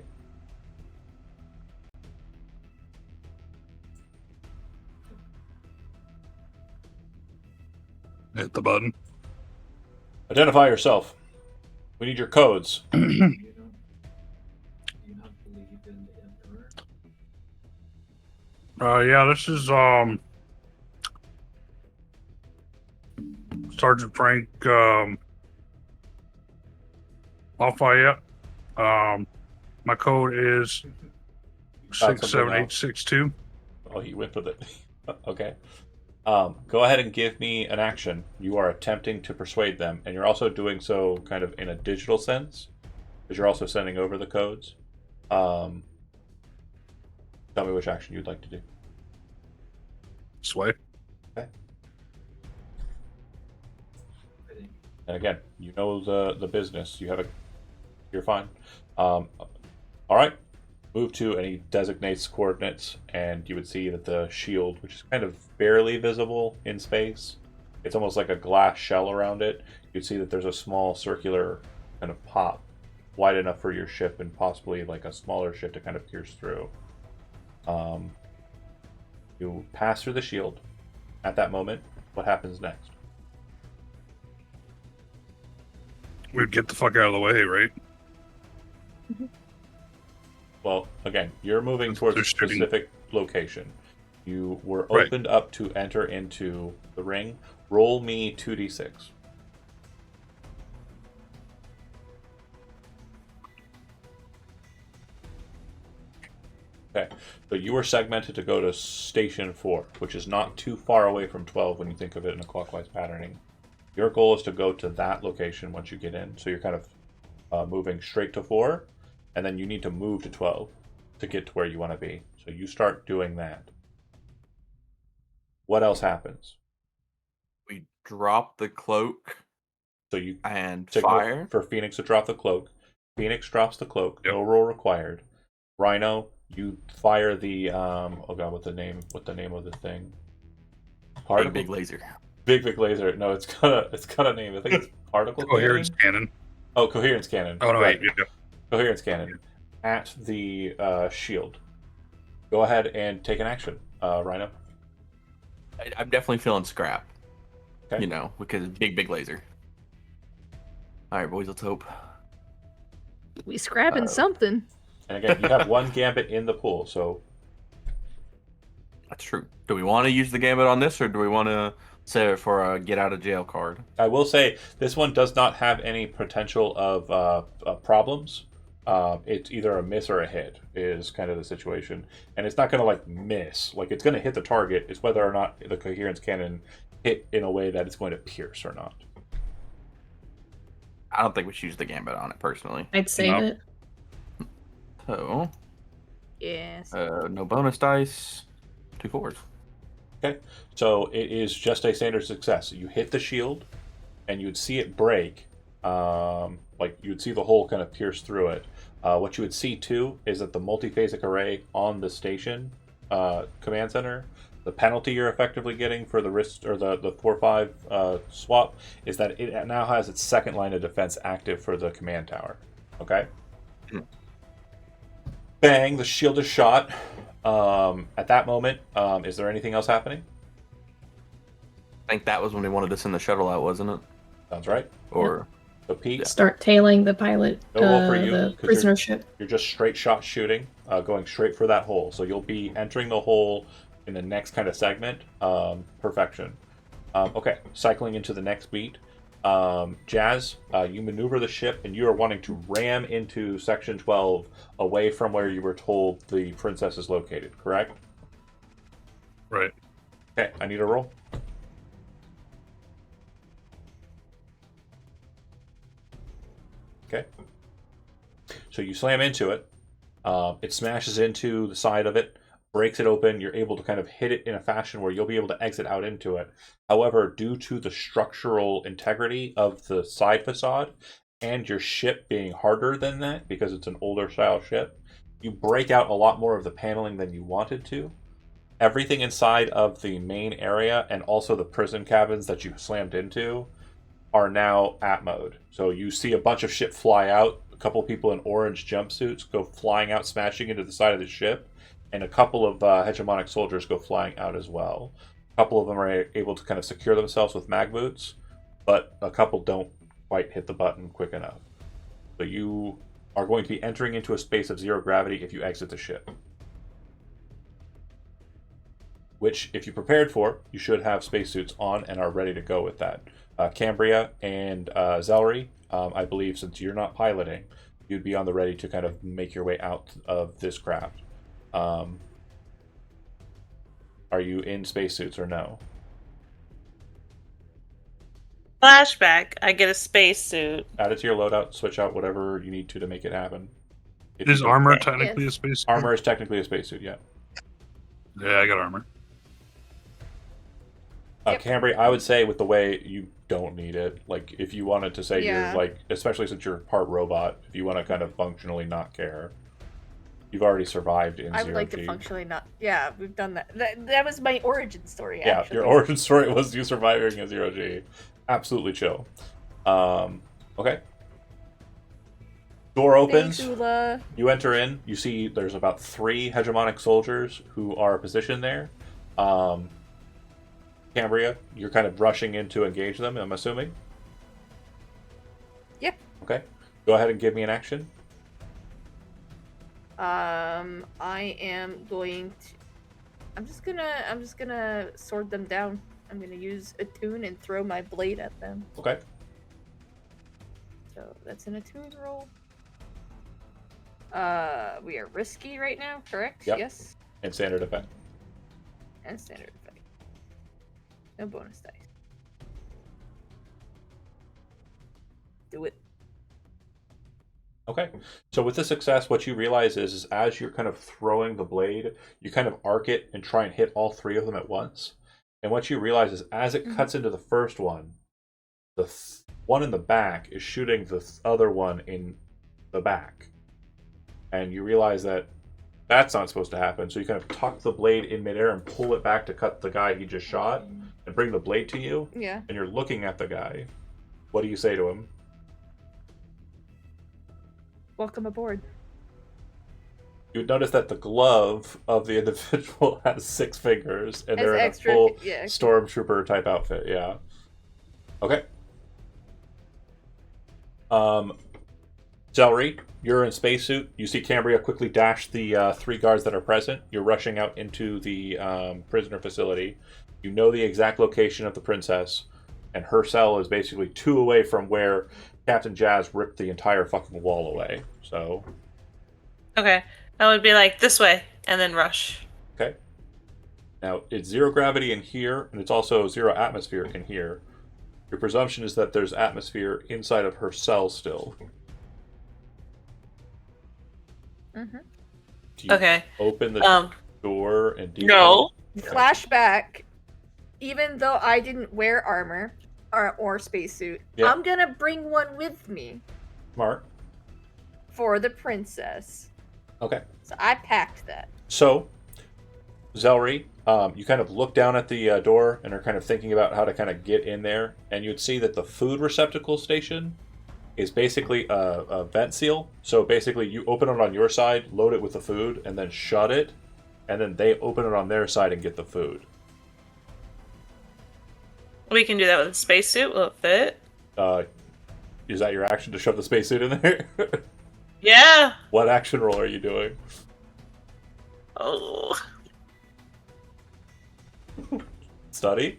Hit the button. Identify yourself. We need your codes. Yeah, this is Sergeant Frank Lafayette. My code is 67862. Oh, he went with it. Okay. Go ahead and give me an action. You are attempting to persuade them, and you're also doing so kind of in a digital sense, because you're also sending over the codes. Tell me which action you'd like to do. Sway. Okay. And again, you know the business. You're fine. All right. Move to, and he designates coordinates, and you would see that the shield, which is kind of barely visible in space, it's almost like a glass shell around it. You'd see that there's a small circular kind of pop, wide enough for your ship and possibly like a smaller ship to kind of pierce through. You pass through the shield. At that moment, what happens next? We'd get the fuck out of the way, right? Well, again, you're moving towards a specific location. You were opened up to enter into the ring. Roll me 2d6. Okay, so you were segmented to go to Station 4, which is not too far away from 12 when you think of it in a clockwise patterning. Your goal is to go to that location once you get in, so you're kind of moving straight to 4, and then you need to move to 12 to get to where you want to be. So you start doing that. What else happens? We drop the cloak. So you and signal fire for Phoenix to drop the cloak. Phoenix drops the cloak. Yep. No roll required. Rhino, you fire the oh god, what's the name of the thing? Particle? big laser. Big laser. No, it's got a name. I think it's particle Coherence cannon. cannon. Oh, coherence cannon. Oh no, right. wait. Yeah. Coherence cannon at the shield. Go ahead and take an action, Rhino. I'm definitely feeling scrap. Okay. You know, because big laser. All right, boys, let's hope. We scrapping something. And again, you have one gambit in the pool, so That's true. Do we want to use the gambit on this, or do we want to save it for a get out of jail card? I will say this one does not have any potential of problems. It's either a miss or a hit is kind of the situation, and it's not going to like miss. Like it's going to hit the target. It's whether or not the coherence cannon hit in a way that it's going to pierce or not. I don't think we should use the gambit on it personally. I'd save No. it. So, Yes. no bonus dice. 2 4s. Okay, so it is just a standard success. You hit the shield, and you'd see it break. Like you'd see the hole kind of pierce through it. What you would see too is that the multiphasic array on the station command center, the penalty you're effectively getting for the wrist or the 4-5 swap is that it now has its second line of defense active for the command tower. Okay. Bang! The shield is shot. At that moment, is there anything else happening? I think that was when we wanted to send the shuttle out, wasn't it? Sounds right. Or So Pete, Start tailing the pilot, No roll for you, the 'cause prisoner ship. you're just straight shot shooting, going straight for that hole. So you'll be entering the hole in the next kind of segment. Perfection. Okay, cycling into the next beat. Jazz, you maneuver the ship and you are wanting to ram into Section 12 away from where you were told the princess is located, correct? Right. Okay, I need a roll. Okay. So you slam into it. It smashes into the side of it, breaks it open. You're able to kind of hit it in a fashion where you'll be able to exit out into it. However, due to the structural integrity of the side facade and your ship being harder than that because it's an older style ship, you break out a lot more of the paneling than you wanted to. Everything inside of the main area and also the prison cabins that you slammed into are now at mode. So you see a bunch of shit fly out, a couple of people in orange jumpsuits go flying out, smashing into the side of the ship, and a couple of hegemonic soldiers go flying out as well. A couple of them are able to kind of secure themselves with mag boots, but a couple don't quite hit the button quick enough. So you are going to be entering into a space of zero gravity if you exit the ship. Which, if you prepared for, you should have spacesuits on and are ready to go with that. Cambria and Zelry, I believe, since you're not piloting, you'd be on the ready to kind of make your way out of this craft. Are you in spacesuits or no? Flashback. I get a spacesuit. Add it to your loadout, switch out whatever you need to make it happen. If Is you don't- armor Okay. technically a space? Armor is technically a spacesuit, yeah. Yeah, I got armor. Yep. Cambria, I would say with the way you don't need it. Like, if you wanted to say Yeah. you're like, especially since you're part robot, if you want to kind of functionally not care, you've already survived in I Zero would like G. to functionally not. Yeah, we've done that. That was my origin story. Yeah, actually. your origin story was you surviving in Zero G. Absolutely chill. Okay. Door opens. Thanks, Ula. You enter in. You see there's about 3 hegemonic soldiers who are positioned there. Cambria, you're kind of rushing in to engage them, I'm assuming? Yep. Okay. Go ahead and give me an action. I am going to. I'm just gonna sword them down. I'm gonna use attune and throw my blade at them. Okay. So that's an attune roll. We are risky right now, correct? Yep. Yes. And standard effect. And standard effect. No bonus dice. Do it. Okay. So with the success, what you realize is as you're kind of throwing the blade, you kind of arc it and try and hit all 3 of them at once. And what you realize is as it cuts into the first one, the one in the back is shooting the other one in the back. And you realize that that's not supposed to happen. So you kind of tuck the blade in midair and pull it back to cut the guy he just shot and bring the blade to you. Yeah. And you're looking at the guy. What do you say to him? Welcome aboard. You would notice that the glove of the individual has 6 fingers, and As they're in extra, a full yeah. stormtrooper type outfit. Yeah. Okay. Celery, you're in spacesuit. You see Cambria quickly dash the 3 guards that are present. You're rushing out into the prisoner facility. You know the exact location of the princess, and her cell is basically 2 away from where Captain Jazz ripped the entire fucking wall away. So. Okay. I would be like, this way, and then rush. Okay. Now, it's 0 gravity in here, and it's also 0 atmosphere in here. Your presumption is that there's atmosphere inside of her cell still. Mm-hmm. Do you Okay. open the door and No. Flashback. Even though I didn't wear armor or spacesuit, Yeah. I'm gonna bring one with me Smart. for the princess. Okay. So I packed that. So, Zelry, you kind of look down at the door and are kind of thinking about how to kind of get in there, and you'd see that the food receptacle station is basically a vent seal. So basically, you open it on your side, load it with the food, and then shut it, and then they open it on their side and get the food. We can do that with a spacesuit. Will it fit? Is that your action to shove the spacesuit in there? Yeah. What action roll are you doing? Oh. Study?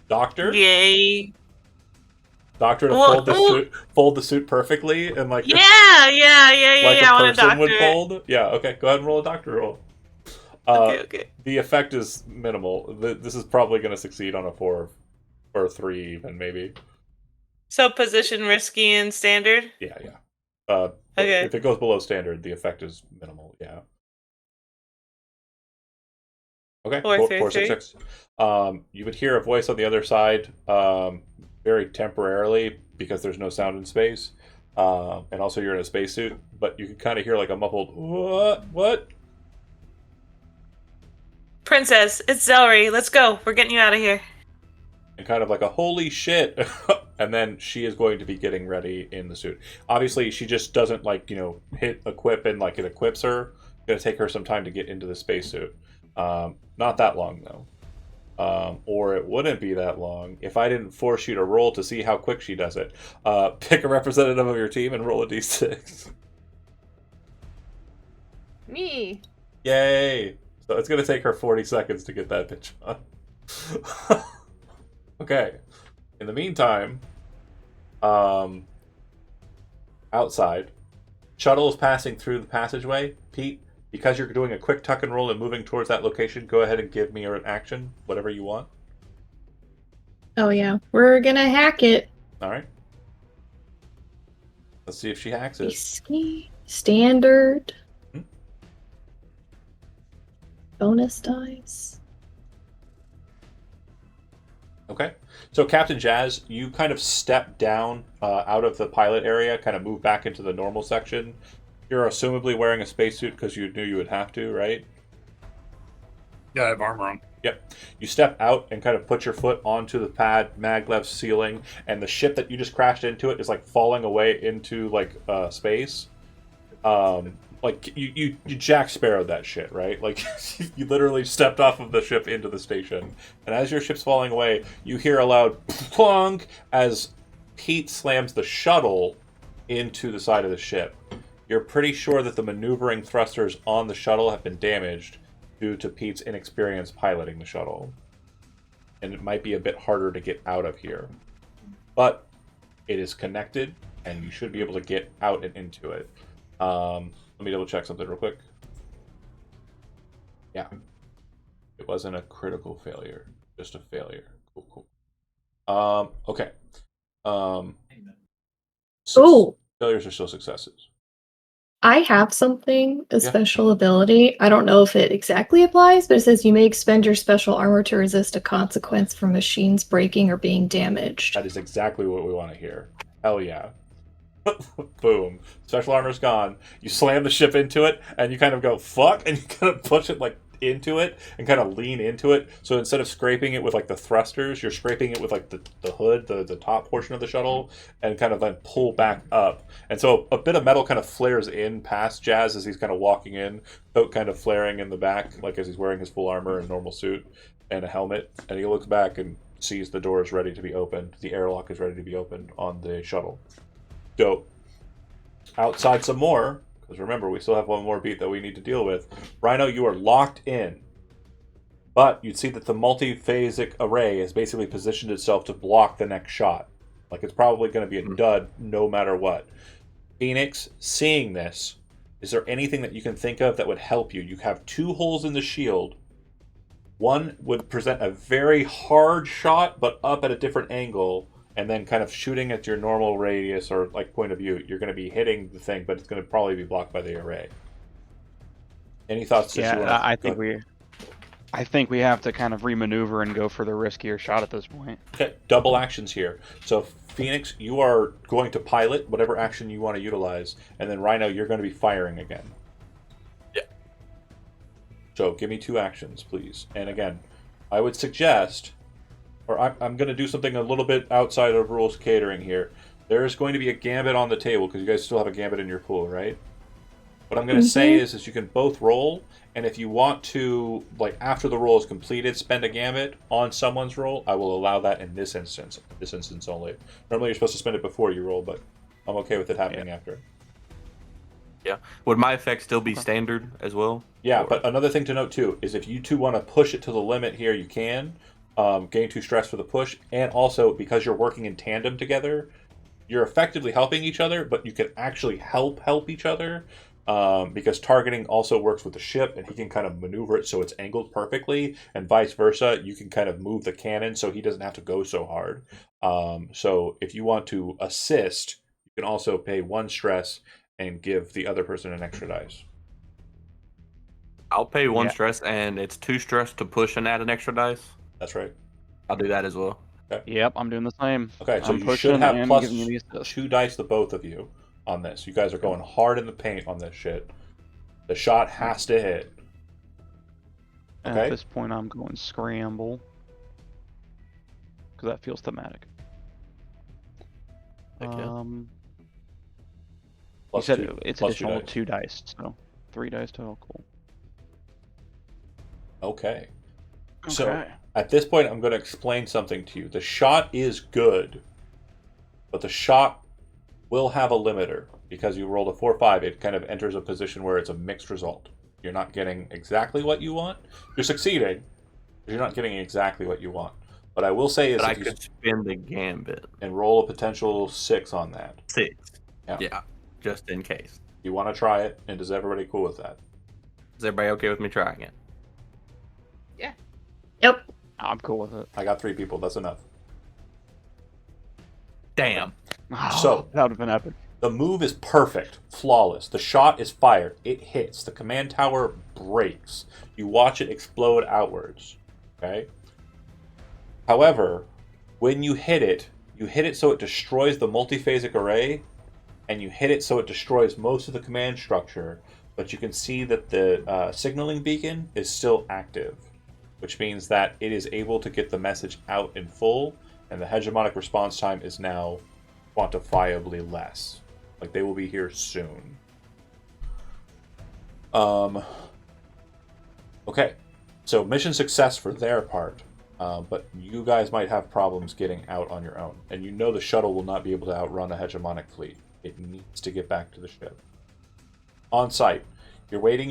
Doctor? Yay. Doctor to Well, fold the suit perfectly and like Yeah. like I a want a person would doctor. fold? Yeah, okay, go ahead and roll a doctor roll. Okay. The effect is minimal. This is probably going to succeed on a 4 or a 3 even, maybe. So position risky and standard? Yeah. Okay. If it goes below standard, the effect is minimal, yeah. Okay, 466. You would hear a voice on the other side, very temporarily, because there's no sound in space. And also you're in a spacesuit, but you can kind of hear like a muffled, what? Princess, it's Zelry. Let's go. We're getting you out of here. And kind of like a holy shit. And then she is going to be getting ready in the suit. Obviously, she just doesn't hit equip and like it equips her. It's going to take her some time to get into the spacesuit. Not that long though. Or it wouldn't be that long if I didn't force you to roll to see how quick she does it. Pick a representative of your team and roll a d6. Me. Yay! So it's going to take her 40 seconds to get that bitch on. Okay. In the meantime, outside, shuttle is passing through the passageway. Pete, because you're doing a quick tuck and roll and moving towards that location, go ahead and give me an action, whatever you want. Oh yeah, we're gonna hack it. All right. Let's see if she hacks it. Risky, standard, Hmm? bonus dice. Okay. So, Captain Jazz, you kind of step down out of the pilot area, kind of move back into the normal section. You're assumably wearing a spacesuit because you knew you would have to, right? Yeah, I have armor on. Yep. You step out and kind of put your foot onto the pad, maglev ceiling, and the ship that you just crashed into it is like falling away into like space. Like you Jack Sparrowed that shit, right? Like you literally stepped off of the ship into the station, and as your ship's falling away, you hear a loud plunk as Pete slams the shuttle into the side of the ship. You're pretty sure that the maneuvering thrusters on the shuttle have been damaged due to Pete's inexperience piloting the shuttle, and it might be a bit harder to get out of here, but it is connected, and you should be able to get out and into it. Let me double check something real quick. Yeah. It wasn't a critical failure. Just a failure. Cool. Okay. Oh, Failures are still successes. I have something, a Yeah. special ability. I don't know if it exactly applies, but it says you may expend your special armor to resist a consequence from machines breaking or being damaged. That is exactly what we want to hear. Hell yeah. Boom. Special armor's gone. You slam the ship into it, and you kind of go, fuck, and you kind of push it like into it and kind of lean into it. So instead of scraping it with like the thrusters, you're scraping it with like the hood, the top portion of the shuttle, and kind of then pull back up. And so a bit of metal kind of flares in past Jazz as he's kind of walking in, coat kind of flaring in the back, like as he's wearing his full armor and normal suit and a helmet. And he looks back and sees the door is ready to be opened. The airlock is ready to be opened on the shuttle. So, outside some more, because remember, we still have one more beat that we need to deal with. Rhino, you are locked in. But you'd see that the multi-phasic array has basically positioned itself to block the next shot. Like, it's probably going to be a dud no matter what. Phoenix, seeing this, is there anything that you can think of that would help you? You have 2 holes in the shield. One would present a very hard shot, but up at a different angle, and then kind of shooting at your normal radius or like point of view. You're going to be hitting the thing, but it's going to probably be blocked by the array. Any thoughts? Yeah, I think we have to kind of remaneuver and go for the riskier shot at this point. Okay, double actions here. So Phoenix, you are going to pilot whatever action you want to utilize, and then Rhino, you're going to be firing again. Yeah. So give me 2 actions, please. And again, I would suggest, or I'm going to do something a little bit outside of rules catering here. There is going to be a gambit on the table, because you guys still have a gambit in your pool, right? What I'm going to say is you can both roll, and if you want to, like after the roll is completed, spend a gambit on someone's roll, I will allow that in this instance. This instance only. Normally you're supposed to spend it before you roll, but I'm okay with it happening after. Yeah. Would my effect still be standard as well? Yeah, but another thing to note too is if you two want to push it to the limit here, you can. Gain 2 stress for the push, and also because you're working in tandem together, you're effectively helping each other, but you can actually help each other. Because targeting also works with the ship, and he can kind of maneuver it so it's angled perfectly, and vice versa. You can kind of move the cannon so he doesn't have to go so hard. So if you want to assist, you can also pay 1 stress and give the other person an extra dice. I'll pay 1 stress, and it's 2 stress to push and add an extra dice. That's right. I'll do that as well. Okay. Yep, I'm doing the same. Okay, so I'm you should have plus giving you the 2 dice to both of you on this. You guys are going hard in the paint on this shit. The shot has to hit. And Okay. at this point, I'm going scramble. Because that feels thematic. Heck yeah. You Plus said 2 it's plus additional 2 dice. 2 dice, so 3 dice total. Cool. Okay. So at this point, I'm going to explain something to you. The shot is good, but the shot will have a limiter. Because you rolled a 4-5, it kind of enters a position where it's a mixed result. You're not getting exactly what you want. You're succeeding, but you're not getting exactly what you want. What I will say is But I if you could spin the gambit. and roll a potential 6 on that. 6. Yeah. Yeah, just in case. You want to try it, and is everybody cool with that? Is everybody okay with me trying it? Yep. I'm cool with it. I got 3 people. That's enough. Damn. So- that would have been epic. The move is perfect, flawless. The shot is fired. It hits. The command tower breaks. You watch it explode outwards. Okay? However, when you hit it so it destroys the multiphasic array, and you hit it so it destroys most of the command structure, but you can see that the signaling beacon is still active, which means that it is able to get the message out in full, and the hegemonic response time is now quantifiably less. Like, they will be here soon. Okay, so mission success for their part, but you guys might have problems getting out on your own, and you know the shuttle will not be able to outrun a hegemonic fleet. It needs to get back to the ship. On site, you're waiting.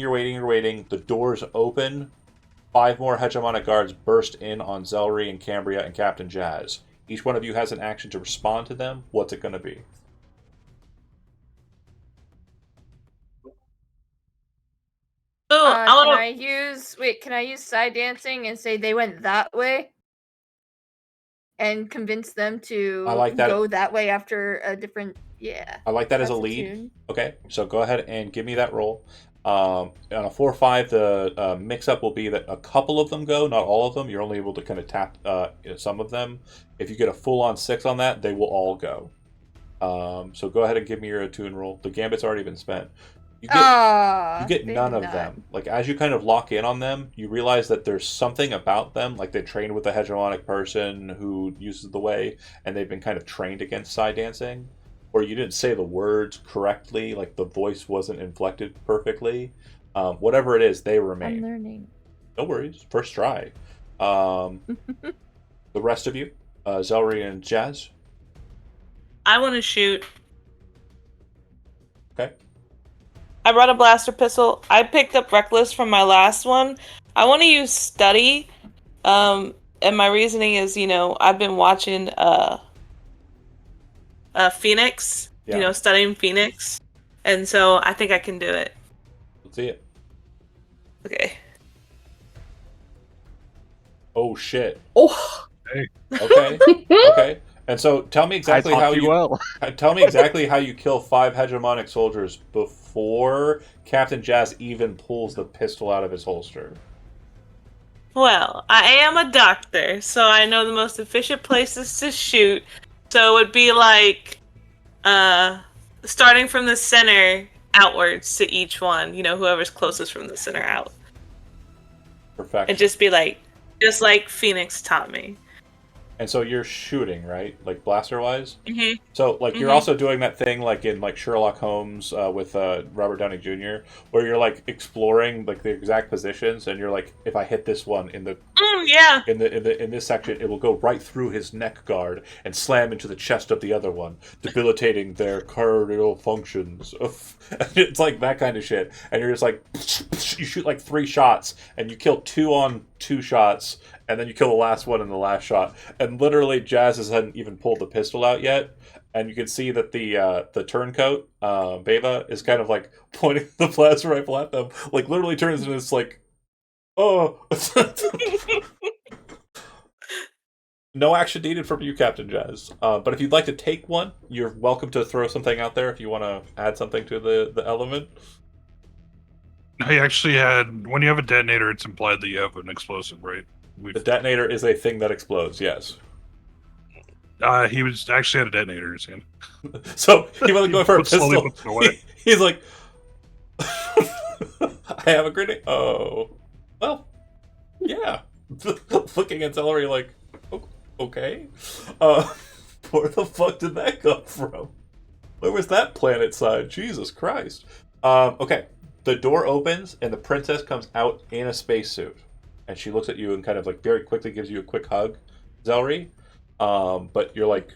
The doors open. 5 more hegemonic guards burst in on Zelry and Cambria and Captain Jazz. Each one of you has an action to respond to them. What's it going to be? Can I use side dancing and say they went that way? And convince them to I like that. Go that way after a different I like that as a That's a lead. tune. Okay, so go ahead and give me that roll. On a 4-5, the mix-up will be that a couple of them go, not all of them. You're only able to kind of tap some of them. If you get a full-on 6 on that, they will all go. So go ahead and give me your attune roll. The gambit's already been spent. You get they none did of not. them. Like, as you kind of lock in on them, you realize that there's something about them, like they trained with a hegemonic person who uses the way, and they've been kind of trained against side dancing. Or you didn't say the words correctly, like the voice wasn't inflected perfectly. Whatever it is, they remain. I'm learning. No worries. First try. The rest of you, Zelry and Jazz. I want to shoot. Okay. I brought a blaster pistol. I picked up Reckless from my last one. I want to use Study. And my reasoning is, I've been watching Phoenix, Yeah. studying Phoenix. And so I think I can do it. Let's see it. Okay. Oh shit. Oh. Okay. Okay. And so tell me exactly how you well. tell me exactly how you kill 5 hegemonic soldiers before Captain Jazz even pulls the pistol out of his holster. Well, I am a doctor, so I know the most efficient places to shoot. So it would be like starting from the center outwards to each one, whoever's closest from the center out. Perfect. And just be just like Phoenix taught me. And so you're shooting, right? Like blaster wise? Mm-hmm. So like you're also doing that thing like in like Sherlock Holmes with Robert Downey Jr. where you're like exploring like the exact positions and you're like, if I hit this one in the yeah. in this section, it will go right through his neck guard and slam into the chest of the other one, debilitating their cardinal functions. It's like that kind of shit. And you're just like, you shoot like 3 shots and you kill 2 on 2 shots. And then you kill the last one in the last shot. And literally, Jazz hasn't even pulled the pistol out yet. And you can see that the turncoat, Beva, is kind of like pointing the plasma rifle at them. Like, literally turns and it's like, oh. No action needed from you, Captain Jazz. But if you'd like to take one, you're welcome to throw something out there if you want to add something to the element. I actually had... When you have a detonator, it's implied that you have an explosive, right? The detonator is a thing that explodes, yes. He was actually had a detonator in his hand. So he wasn't going for a Slowly pistol. puts it away. He's like, I have a grenade. Oh, well, yeah. Looking at Celery like, okay. Where the fuck did that come from? Where was that planet side? Jesus Christ. Okay. The door opens and the princess comes out in a spacesuit. And she looks at you and kind of like very quickly gives you a quick hug, Zelry. But you're like,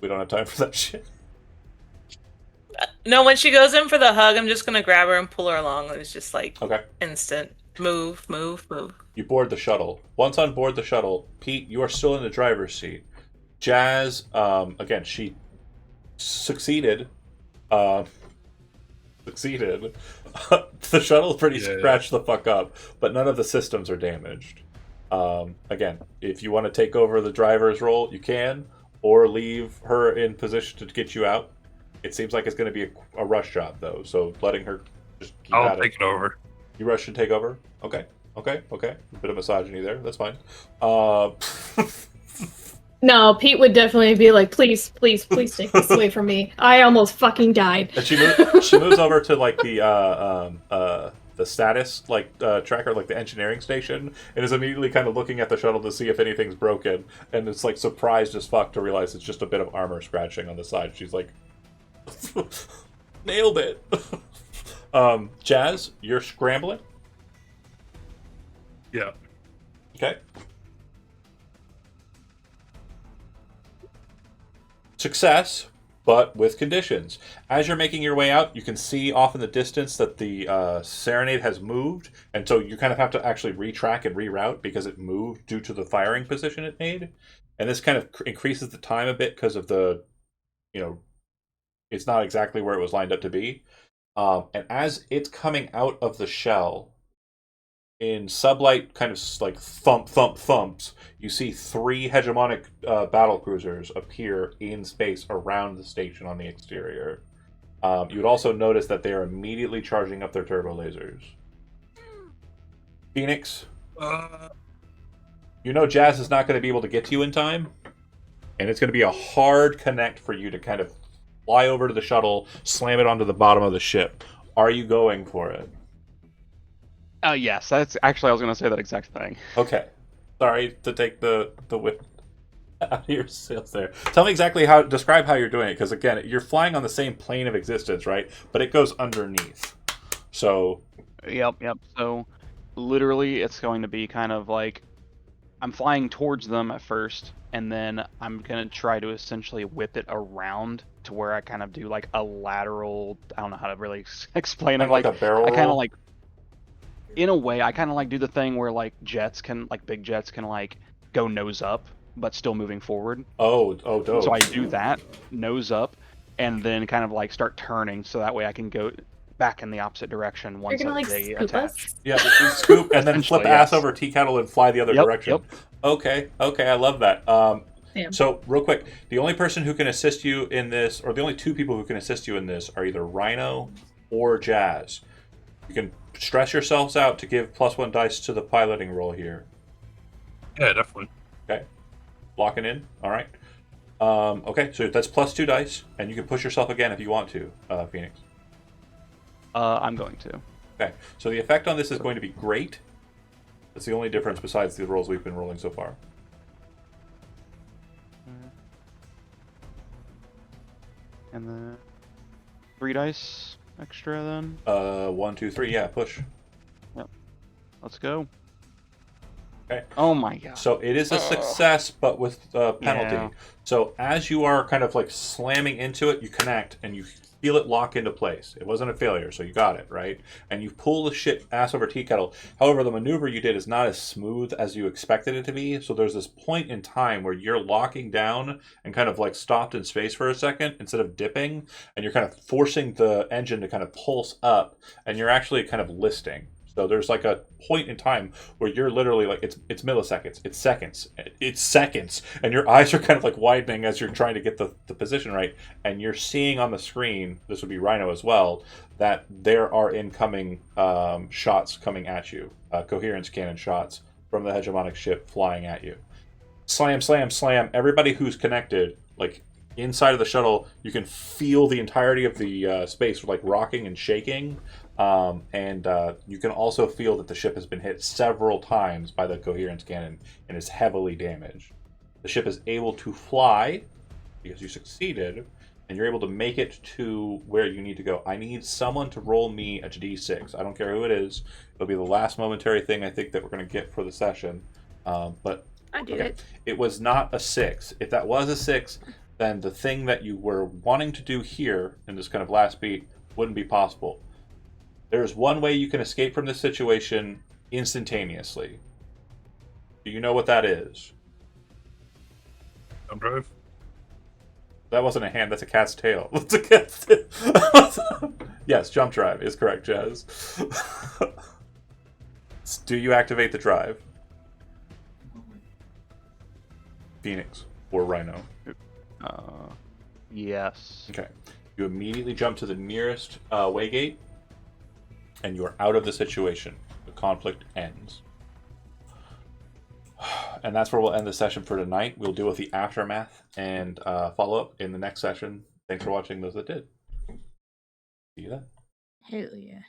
we don't have time for that shit. No, when she goes in for the hug, I'm just going to grab her and pull her along. It's just like instant. Move, move, move. You board the shuttle. Once on board the shuttle, Pete, you are still in the driver's seat. Jazz, again, she succeeded. The shuttle pretty scratched the fuck up, but none of the systems are damaged. Again, if you want to take over the driver's role, you can, or leave her in position to get you out. It seems like it's going to be a rush job, though, so letting her just keep I'll at take it over. You rush and take over? Okay. A bit of misogyny there. That's fine. No, Pete would definitely be like, please, please, please take this away from me. I almost fucking died. And she moves over to like the status tracker, like the engineering station, and is immediately kind of looking at the shuttle to see if anything's broken, and it's like surprised as fuck to realize it's just a bit of armor scratching on the side. She's like, nailed it. Jazz, you're scrambling. Yeah. Okay. Success, but with conditions. As you're making your way out, you can see off in the distance that the Serenade has moved, and so you kind of have to actually retrack and reroute because it moved due to the firing position it made. And this kind of increases the time a bit because of the, it's not exactly where it was lined up to be. And as it's coming out of the shell, in sublight kind of like thumps, you see 3 hegemonic battle cruisers appear in space around the station on the exterior. You would also notice that they are immediately charging up their turbo lasers. Phoenix, Jazz is not going to be able to get to you in time, and it's going to be a hard connect for you to kind of fly over to the shuttle, slam it onto the bottom of the ship. Are you going for it? Yes, that's actually I was going to say that exact thing. Okay, sorry to take the whip out of your sails there. Tell me exactly describe how you're doing it, because again, you're flying on the same plane of existence, right? But it goes underneath. So. Yep. So, literally, it's going to be kind of like I'm flying towards them at first, and then I'm gonna try to essentially whip it around to where I kind of do like a lateral. I don't know how to really explain it. Like a barrel I kind of roll? like, in a way, I kind of like do the thing where like big jets can like go nose up, but still moving forward. Oh, dope. So I do that, nose up, and then kind of like start turning, so that way I can go back in the opposite direction You're once gonna like they scoop attach. us? Yeah, you scoop and then flip Essentially, ass yes. over tea kettle and fly the other Yep, direction. yep. Okay, I love that. Damn. So real quick, the only person who can assist you in this, or the only two people who can assist you in this, are either Rhino or Jazz. You can stress yourselves out to give +1 dice to the piloting roll here. Yeah, definitely. Okay, locking in. All right. Okay, so that's +2 dice, and you can push yourself again if you want to, Phoenix. I'm going to. Okay, so the effect on this is going to be great. That's the only difference besides the rolls we've been rolling so far. And then 3 dice extra then. 1, 2, 3. Yeah, push. Let's go. Okay. Oh my god. So it is a success, but with penalty. Yeah. So as you are kind of like slamming into it, you connect and you feel it lock into place. It wasn't a failure, so you got it, right? And you pull the shit ass over tea kettle. However, the maneuver you did is not as smooth as you expected it to be. So there's this point in time where you're locking down and kind of like stopped in space for a second instead of dipping, and you're kind of forcing the engine to kind of pulse up, and you're actually kind of listing. So there's like a point in time where you're literally like it's milliseconds, it's seconds, and your eyes are kind of like widening as you're trying to get the position right, and you're seeing on the screen, this would be Rhino as well, that there are incoming shots coming at you, coherence cannon shots from the hegemonic ship flying at you. Slam, slam, slam. Everybody who's connected, like inside of the shuttle, you can feel the entirety of the space like rocking and shaking. And you can also feel that the ship has been hit several times by the coherence cannon and is heavily damaged. The ship is able to fly because you succeeded, and you're able to make it to where you need to go. I need someone to roll me a d6. I don't care who it is. It'll be the last momentary thing I think that we're going to get for the session. But I did it. It was not a 6. If that was a 6, then the thing that you were wanting to do here in this kind of last beat wouldn't be possible. There's one way you can escape from this situation instantaneously. Do you know what that is? Jump drive. That wasn't a hand, that's a cat's tail. That's a cat's tail. Yes, jump drive is correct, Jazz. Do you activate the drive? Phoenix or Rhino? Yes. Okay. You immediately jump to the nearest waygate, and you are out of the situation. The conflict ends. And that's where we'll end the session for tonight. We'll deal with the aftermath and follow-up in the next session. Thanks for watching those that did. See you then. Hell yeah.